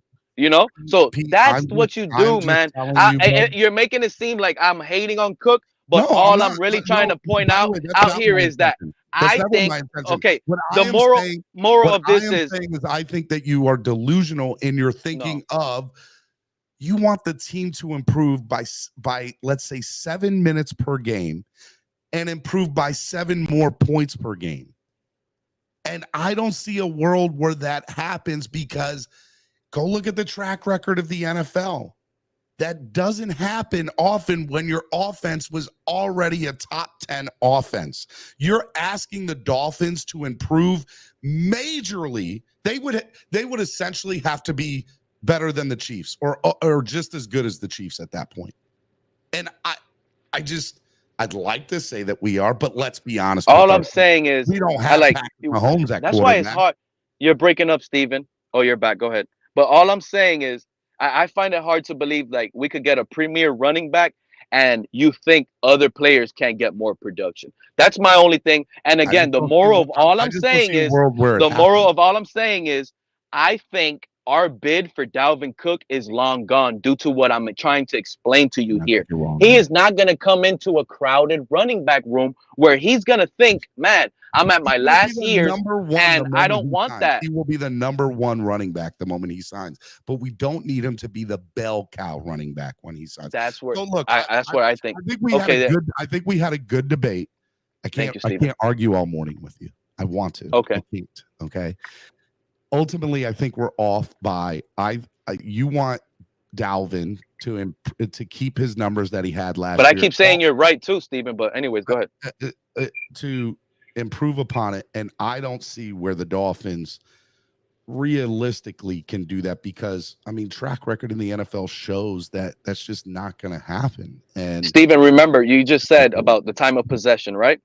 So that's what you do, man. You're making it seem like I'm hating on Cook, but all I'm really trying to point out here is that I think, okay, the moral of this is I think that you are delusional in your thinking of, you want the team to improve by let's say 7 minutes per game and improve by 7 more points per game. And I don't see a world where that happens, because go look at the track record of the NFL. That doesn't happen often when your offense was already a top 10 offense. You're asking the Dolphins to improve majorly. They would essentially have to be better than the Chiefs, or just as good as the Chiefs at that point. And I'd like to say that we are, but let's be honest. All I'm saying is we don't have Mahomes at that's why it's hard. You're breaking up, Steven. Oh, you're back. Go ahead. But all I'm saying is, I find it hard to believe like we could get a premier running back and you think other players can't get more production. That's my only thing. And again, the moral of all I'm saying is, I think our bid for Dalvin Cook is long gone due to what I'm trying to explain to you here. He is not going to come into a crowded running back room where he's going to think, man, I'm at my last year and I don't want that. He will be the #1 running back the moment he signs, but we don't need him to be the bell cow running back when he signs. That's where, so look, that's what I think. I think we had a good debate. I can't argue all morning with you. I want to. Okay. I can't. Okay. Ultimately, I think we're off by you want Dalvin to keep his numbers that he had last year. But I keep saying you're right too, Steven. But anyways, go ahead. To improve upon it, and I don't see where the Dolphins realistically can do that, because track record in the NFL shows that that's just not going to happen. And Steven, remember, you just said about the time of possession, right?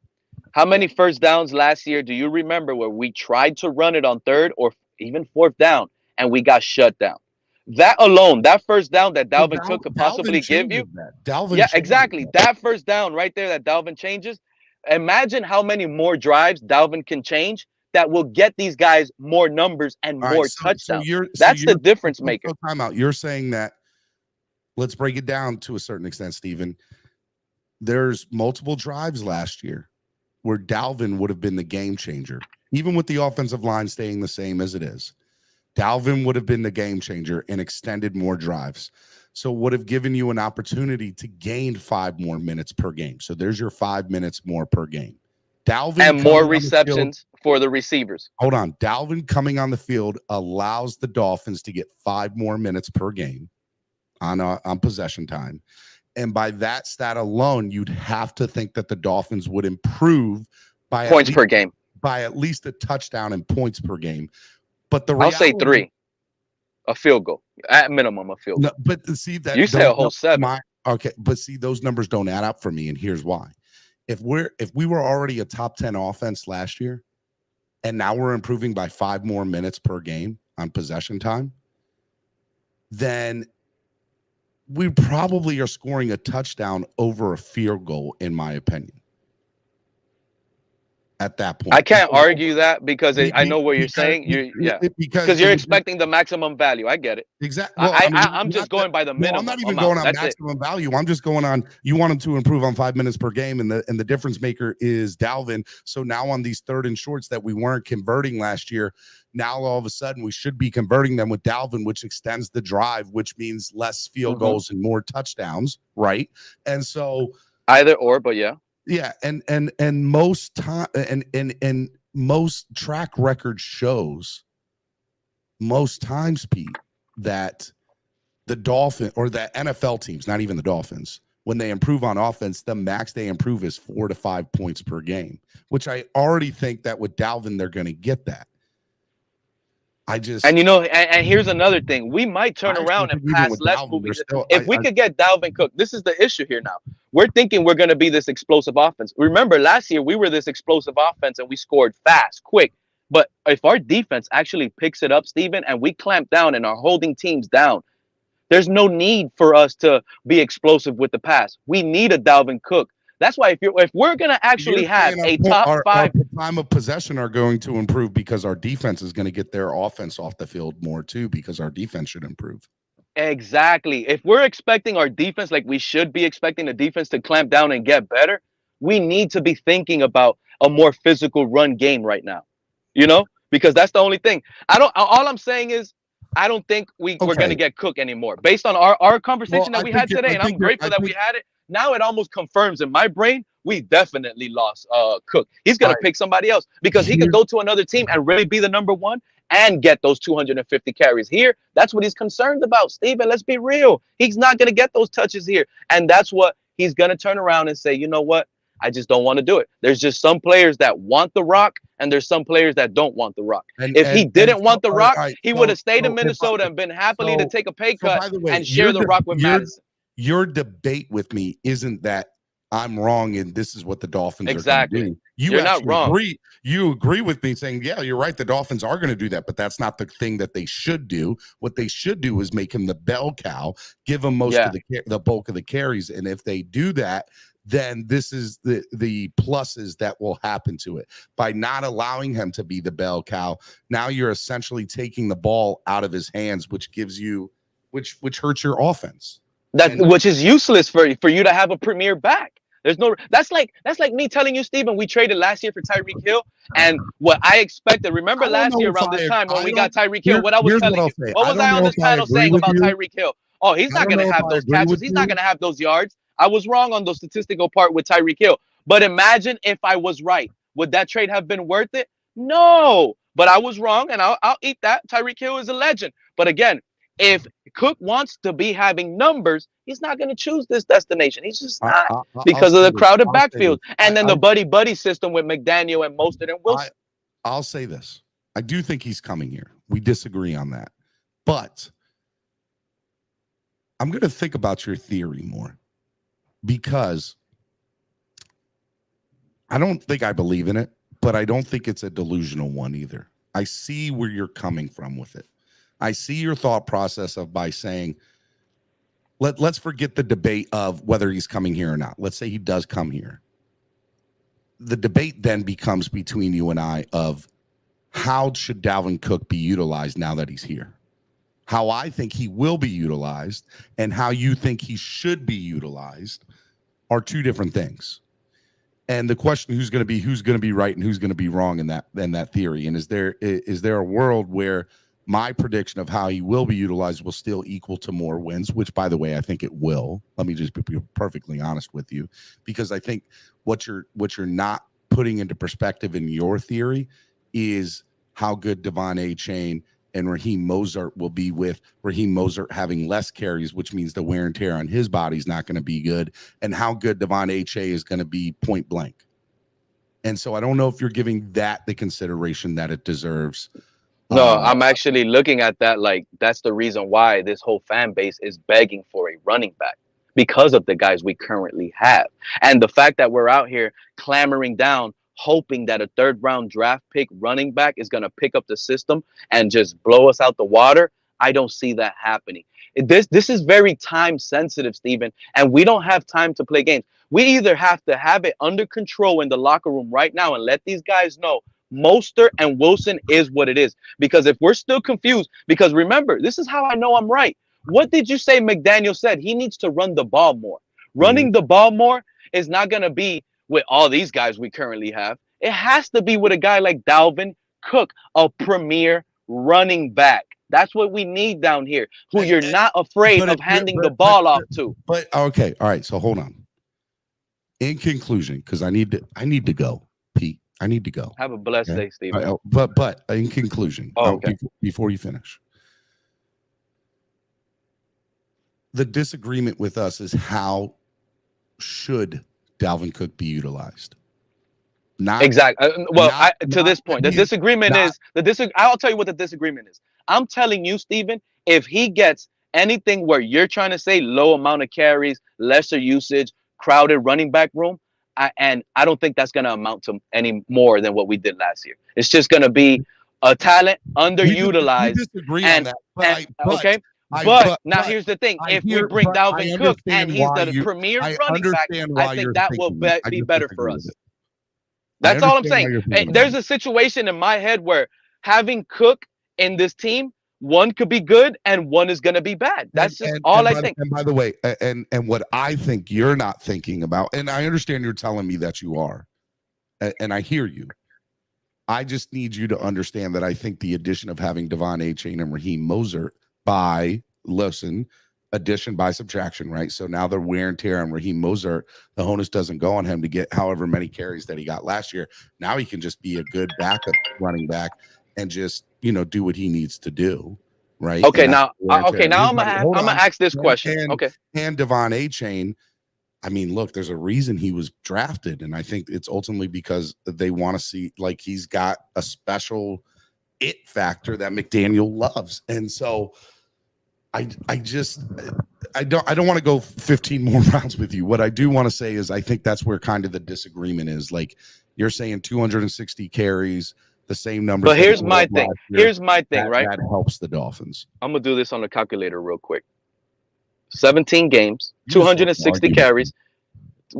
How many first downs last year do you remember where we tried to run it on 3rd or even 4th down and we got shut down? That alone, that first down that Dalvin Cook could possibly give you. Exactly. That first down right there that Dalvin changes. Imagine how many more drives Dalvin can change that will get these guys more numbers and more touchdowns. That's the difference maker. Time out. You're saying that, let's break it down to a certain extent, Steven. There's multiple drives last year where Dalvin would have been the game changer, even with the offensive line staying the same as it is. Dalvin would have been the game changer and extended more drives. So would have given you an opportunity to gain 5 more minutes per game. So there's your 5 minutes more per game. Dalvin and more receptions for the receivers. Hold on. Dalvin coming on the field allows the Dolphins to get 5 more minutes per game on possession time. And by that stat alone, you'd have to think that the Dolphins would improve by points per game, by at least a touchdown and points per game. But I'll say 3, a field goal at minimum, a field goal. No, but see that you say a whole 7. Okay, but see those numbers don't add up for me, and here's why. If we were already a top 10 offense last year, and now we're improving by 5 more minutes per game on possession time, then we probably are scoring a touchdown over a field goal, in my opinion. At that point, I can't argue that because I know what you're saying. Because you're expecting the maximum value. I get it. Exactly. Well, I'm just going by the minimum. I'm not even going on maximum value. I'm just going on. You want him to improve on 5 minutes per game, and the difference maker is Dalvin. So now on these 3rd and shorts that we weren't converting last year, now all of a sudden we should be converting them with Dalvin, which extends the drive, which means less field goals and more touchdowns, right? And so either or, but yeah. Yeah, and most time and most track record shows most times, Pete, that the Dolphins or the NFL teams, not even the Dolphins, when they improve on offense, the max they improve is 4 to 5 points per game, which I already think that with Dalvin they're going to get that. And here's another thing. We might turn around and pass less movies. If we could get Dalvin Cook, this is the issue here now. We're thinking we're going to be this explosive offense. Remember, last year we were this explosive offense and we scored fast, quick. But if our defense actually picks it up, Steven, and we clamp down and are holding teams down, there's no need for us to be explosive with the pass. We need a Dalvin Cook. That's why if we're going to actually have a top 5 our time of possession are going to improve because our defense is going to get their offense off the field more too, because our defense should improve. Exactly. If we're expecting our defense, like we should be expecting the defense to clamp down and get better, we need to be thinking about a more physical run game right now, because that's the only thing. All I'm saying is, I don't think we're going to get Cook anymore based on our conversation that we had today. And I'm grateful that we had it. Now it almost confirms in my brain, we definitely lost Cook. He's going to pick somebody else because he could go to another team and really be the number 1 and get those 250 carries here. That's what he's concerned about, Steven. Let's be real. He's not going to get those touches here. And that's what he's going to turn around and say, you know what? I just don't want to do it. There's just some players that want the rock, and there's some players that don't want the rock. If he didn't want the rock, he would have stayed in Minnesota and been happily to take a pay cut and share the rock with Madison. Your debate with me isn't that I'm wrong and this is what the Dolphins are going to do. You're not wrong. You agree with me saying, yeah, you're right. The Dolphins are going to do that, but that's not the thing that they should do. What they should do is make him the bell cow, give him most of the bulk of the carries. And if they do that, then this is the pluses that will happen to it. By not allowing him to be the bell cow, now you're essentially taking the ball out of his hands, which gives you, which hurts your offense. Which is useless for you to have a premier back. There's no. That's like me telling you, Steven, we traded last year for Tyreek Hill, and what I expected. Remember last year around this time when we got Tyreek Hill, what I was telling you. What was I on this panel saying about Tyreek Hill? Oh, he's not going to have those catches. He's not going to have those yards. I was wrong on the statistical part with Tyreek Hill. But imagine if I was right. Would that trade have been worth it? No. But I was wrong, and I'll eat that. Tyreek Hill is a legend. But again, if Cook wants to be having numbers, he's not going to choose this destination. He's just not because of the crowded backfield. And then the buddy system with McDaniel and Mostert and Wilson. I'll say this. I do think he's coming here. We disagree on that. But I'm going to think about your theory more because I don't think I believe in it, but I don't think it's a delusional one either. I see where you're coming from with it. I see your thought process of by saying, let's forget the debate of whether he's coming here or not. Let's say he does come here. The debate then becomes between you and I of how should Dalvin Cook be utilized now that he's here? How I think he will be utilized and how you think he should be utilized are two different things. And the question who's going to be right and who's going to be wrong in that theory. And is there a world where My prediction of how he will be utilized will still equal to more wins, which, by the way, I think it will. Let me just be perfectly honest with you, because I think what you're not putting into perspective in your theory is how good Devon Achane and Raheem Mostert will be, with Raheem Mostert having less carries, which means the wear and tear on his body is not going to be good, and how good Devon Achane is going to be point blank. And so I don't know if you're giving that the consideration that it deserves. No, I'm actually looking at that like that's the reason why this whole fan base is begging for a running back, because of the guys we currently have. And the fact that we're out here clamoring down, hoping that a 3rd round draft pick running back is going to pick up the system and just blow us out the water, I don't see that happening. This is very time sensitive, Steven, and we don't have time to play games. We either have to have it under control in the locker room right now and let these guys know Mostert and Wilson is what it is. Because if we're still confused, because remember, this is how I know I'm right. What did you say McDaniel said? He needs to run the ball more. Running the ball more is not going to be with all these guys we currently have. It has to be with a guy like Dalvin Cook, a premier running back. That's what we need down here, who you're not afraid of handing the ball off to. But okay, all right. So hold on. In conclusion, because I need to go, Pete. I need to go. Have a blessed day, Steven. But in conclusion, before you finish, the disagreement with us is how should Dalvin Cook be utilized? Not exactly. To this point, the disagreement is I'll tell you what the disagreement is. I'm telling you, Steven, if he gets anything where you're trying to say low amount of carries, lesser usage, crowded running back room, I don't think that's going to amount to any more than what we did last year. It's just going to be a talent underutilized. We disagree on that. But now here's the thing. If we bring Dalvin Cook and he's the premier running back, I think that will be better for us. That's all I'm saying. There's a situation in my head where having Cook in this team, one could be good and one is going to be bad. That's just all I think. And by the way, and what I think you're not thinking about, and I understand you're telling me that you are, and I hear you. I just need you to understand that I think the addition of having Devon Achane and Raheem Mostert addition by subtraction, right? So now the wear and tear on Raheem Mostert, the onus doesn't go on him to get however many carries that he got last year. Now he can just be a good backup running back and just, do what he needs to do, right? Okay, now I'm gonna ask this question. And Devon Achane, I mean, look, there's a reason he was drafted, and I think it's ultimately because they want to see, like, he's got a special it factor that McDaniel loves, and so I don't want to go 15 more rounds with you. What I do want to say is I think that's where kind of the disagreement is. Like, you're saying 260 carries, the same number. But here's my thing. Right? That helps the Dolphins. I'm going to do this on the calculator real quick. 17 games, 260 carries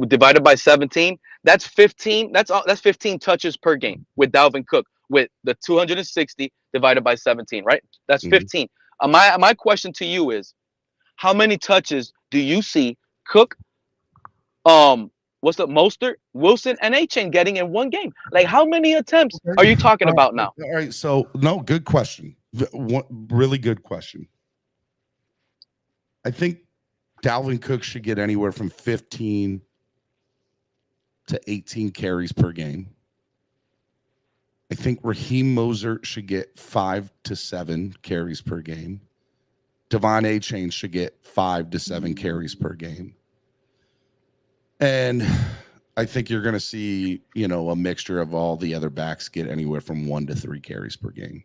divided by 17. That's 15. That's 15 touches per game with Dalvin Cook, with the 260 divided by 17, right? That's 15. My question to you is, how many touches do you see Cook, Mostert, Wilson, and Achane getting in one game? Like, how many attempts are you talking about now? All right, so no, good question. Really good question. I think Dalvin Cook should get anywhere from 15 to 18 carries per game. I think Raheem Mostert should get 5 to 7 carries per game. Devon Achane should get 5 to 7 carries per game. And I think you're going to see, a mixture of all the other backs get anywhere from 1 to 3 carries per game,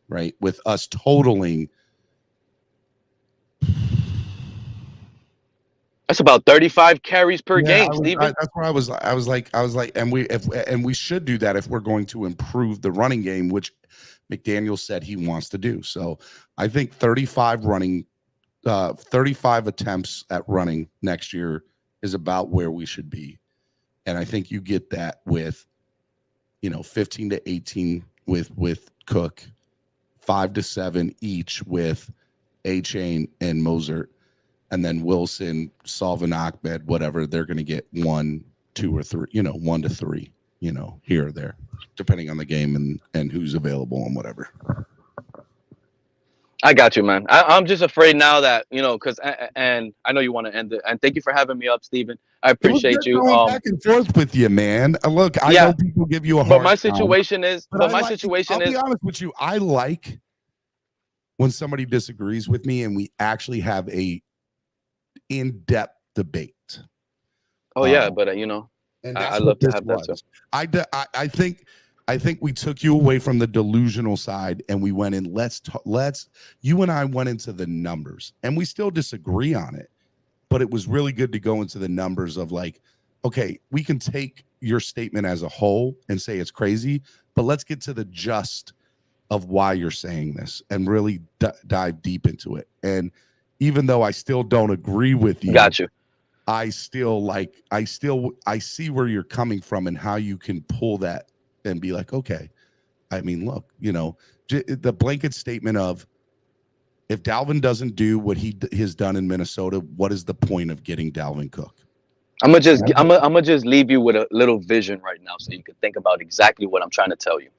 right? With us totaling. That's about 35 carries per game, Steven. That's where I was like, and we should do that if we're going to improve the running game, which McDaniel said he wants to do. So I think 35 attempts at running next year is about where we should be. And I think you get that with, 15 to 18 with Cook, 5 to 7 each with Achane and Mostert. And then Wilson, Salvin Ahmed, whatever, they're going to get 1, 2, or 3, 1 to 3, here or there, depending on the game and who's available and whatever. I got you, man. I'm just afraid now that, because, and I know you want to end it. And thank you for having me up, Steven. I It was appreciate good you. going back and forth with you, man. Look, I Yeah, know people give you a but hard my time, situation is, but I'll be honest with you. I like when somebody disagrees with me and we actually have a in-depth debate. oh yeah, but And I that's love what to this have that too. was. I think we took you away from the delusional side and we went in. You and I went into the numbers, and we still disagree on it, but it was really good to go into the numbers of like, okay, we can take your statement as a whole and say it's crazy, but let's get to the just of why you're saying this and really dive deep into it. And even though I still don't agree with you, Got you. I see where you're coming from and how you can pull that and be like, okay, I mean, look, the blanket statement of if Dalvin doesn't do what he has done in Minnesota, what is the point of getting Dalvin Cook? I'm gonna just leave you with a little vision right now, so you can think about exactly what I'm trying to tell you.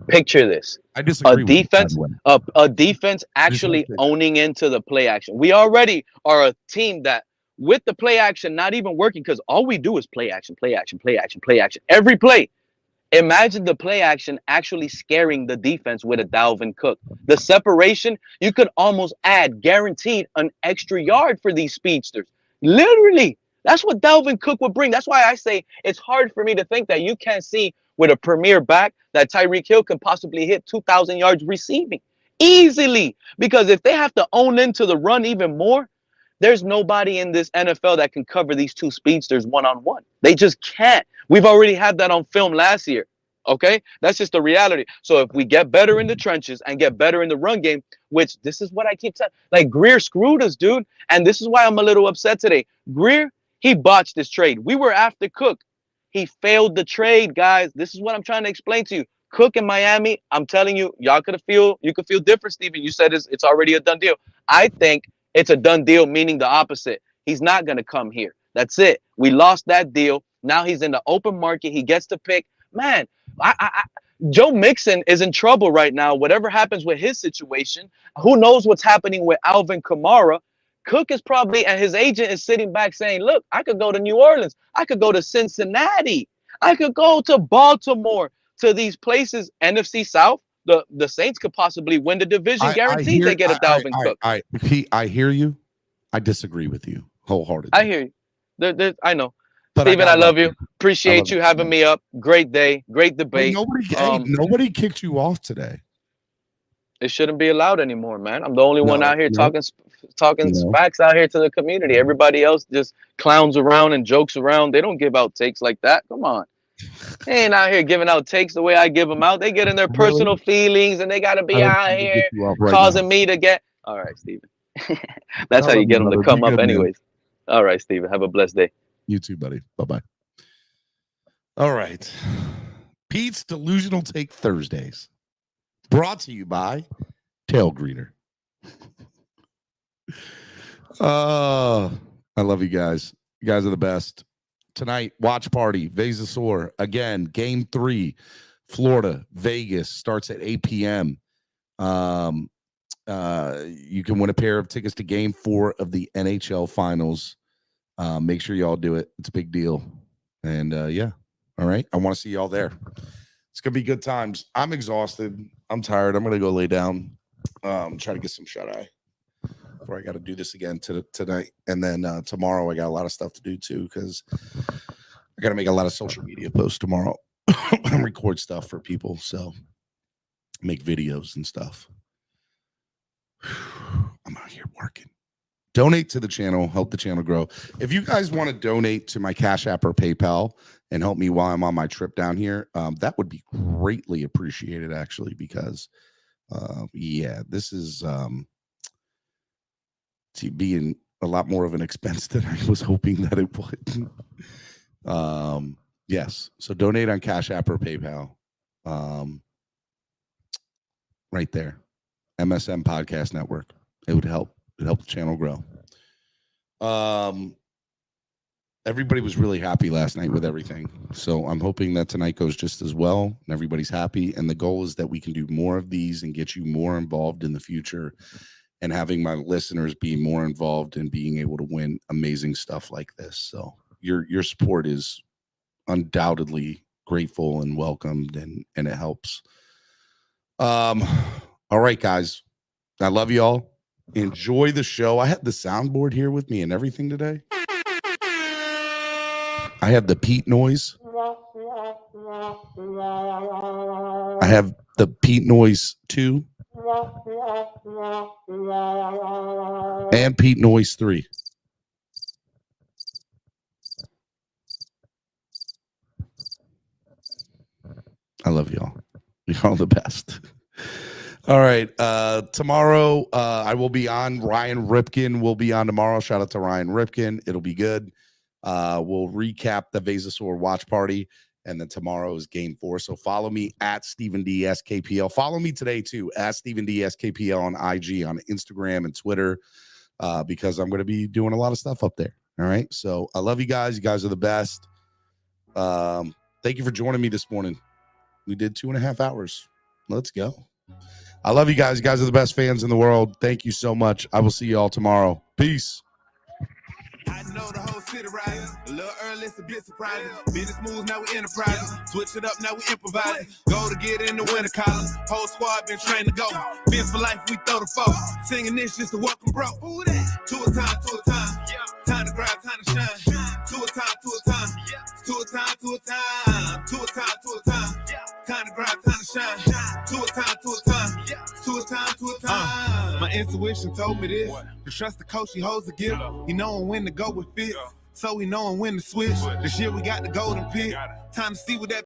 Picture this: I disagree with you, by the way. a defense actually owning into the play action. We already are a team that, with the play action not even working, because all we do is play action, play action, play action, play action. Every play. Imagine the play action actually scaring the defense with a Dalvin Cook. The separation, you could almost add guaranteed an extra yard for these speedsters. Literally, that's what Dalvin Cook would bring. That's why I say it's hard for me to think that you can't see with a premier back that Tyreek Hill can possibly hit 2,000 yards receiving easily. Because if they have to own into the run even more, there's nobody in this NFL that can cover these two speedsters one-on-one. They just can't. We've already had that on film last year. Okay? That's just the reality. So if we get better in the trenches and get better in the run game, which this is what I keep saying. Like, Greer screwed us, dude. And this is why I'm a little upset today. Greer, he botched this trade. We were after Cook. He failed the trade, guys. This is what I'm trying to explain to you. Cook in Miami, I'm telling you, you could feel different, Steven. You said it's already a done deal. I think it's a done deal, meaning the opposite. He's not going to come here. That's it. We lost that deal. Now he's in the open market. He gets to pick. Man, Joe Mixon is in trouble right now. Whatever happens with his situation, who knows what's happening with Alvin Kamara. Cook is probably, and his agent is sitting back saying, look, I could go to New Orleans. I could go to Cincinnati. I could go to Baltimore, to these places, NFC South. The Saints could possibly win the division. Guaranteed they get a Dalvin Cook. I hear you. I disagree with you wholeheartedly. I hear you. I know. But Steven, I love you. Appreciate you having me up. Great day. Great debate. Nobody kicked you off today. It shouldn't be allowed anymore, man. I'm the only one out here talking facts out here to the community. Everybody else just clowns around and jokes around. They don't give out takes like that. Come on. They ain't out here giving out takes the way I give them out. They get in their personal feelings, and they got to be out here causing me to get. All right, Steven. That's how you get them to come up anyways. All right, Steven. Have a blessed day. You too, buddy. Bye-bye. All right. Pete's Delusional Take Thursdays. Brought to you by Tail Greeter. I love you guys. You guys are the best. Tonight, watch party, Veza again, game 3, Florida, Vegas, starts at 8 p.m. You can win a pair of tickets to game 4 of the NHL finals. Make sure y'all do it. It's a big deal. And yeah. All right. I want to see y'all there. It's gonna be good times. I'm exhausted. I'm tired. I'm gonna go lay down. Try to get some shut eye before I got to do this again tonight. And then tomorrow I got a lot of stuff to do too, because I got to make a lot of social media posts tomorrow and record stuff for people. So make videos and stuff. I'm out here working. Donate to the channel, help the channel grow. If you guys want to donate to my Cash App or PayPal and help me while I'm on my trip down here, that would be greatly appreciated, actually, because yeah, this is being a lot more of an expense than I was hoping that it would. Yes, so donate on Cash App or PayPal. Right there, MSM Podcast Network. It would help. It helped the channel grow. everybody was really happy last night with everything. So I'm hoping that tonight goes just as well and everybody's happy. And the goal is that we can do more of these and get you more involved in the future and having my listeners be more involved in being able to win amazing stuff like this. So your support is undoubtedly grateful and welcomed, and it helps. All right, guys. I love y'all. Enjoy the show. I had the soundboard here with me and everything today. I have the Pete noise. I have the Pete noise 2. And Pete noise 3. I love y'all. You're the best. All right. Tomorrow, I will be on. Ryan Ripken will be on tomorrow. Shout out to Ryan Ripken. It'll be good. We'll recap the Veza watch party, and then tomorrow is game 4. So follow me at Stephen D SKPL. Follow me today too at Stephen D SKPL on IG, on Instagram and Twitter, because I'm going to be doing a lot of stuff up there. All right. So I love you guys. You guys are the best. Thank you for joining me this morning. We did 2.5 hours. Let's go. I love you guys. You guys are the best fans in the world. Thank you so much. I will see you all tomorrow. Peace. I know the whole city riding. A little early, it's a bit surprising. Business moves, now we enterprising. Switch it up, now we improvising. Go to get in the winter collar. Whole squad been trained to go. Biz for life, we throw the foe. Singing this just to welcome bro. To a time, to a time. Time to grind, time to shine. To a time, to a time. To a time, to a time. To a time, to a time. Time to grind, time to shine. To a time, to a time. To a time, to a time. My intuition told me this. To trust the coach, he holds the gift. He knowing when to go with fit. So we knowing when to switch. This year we got the golden pick. Time to see what that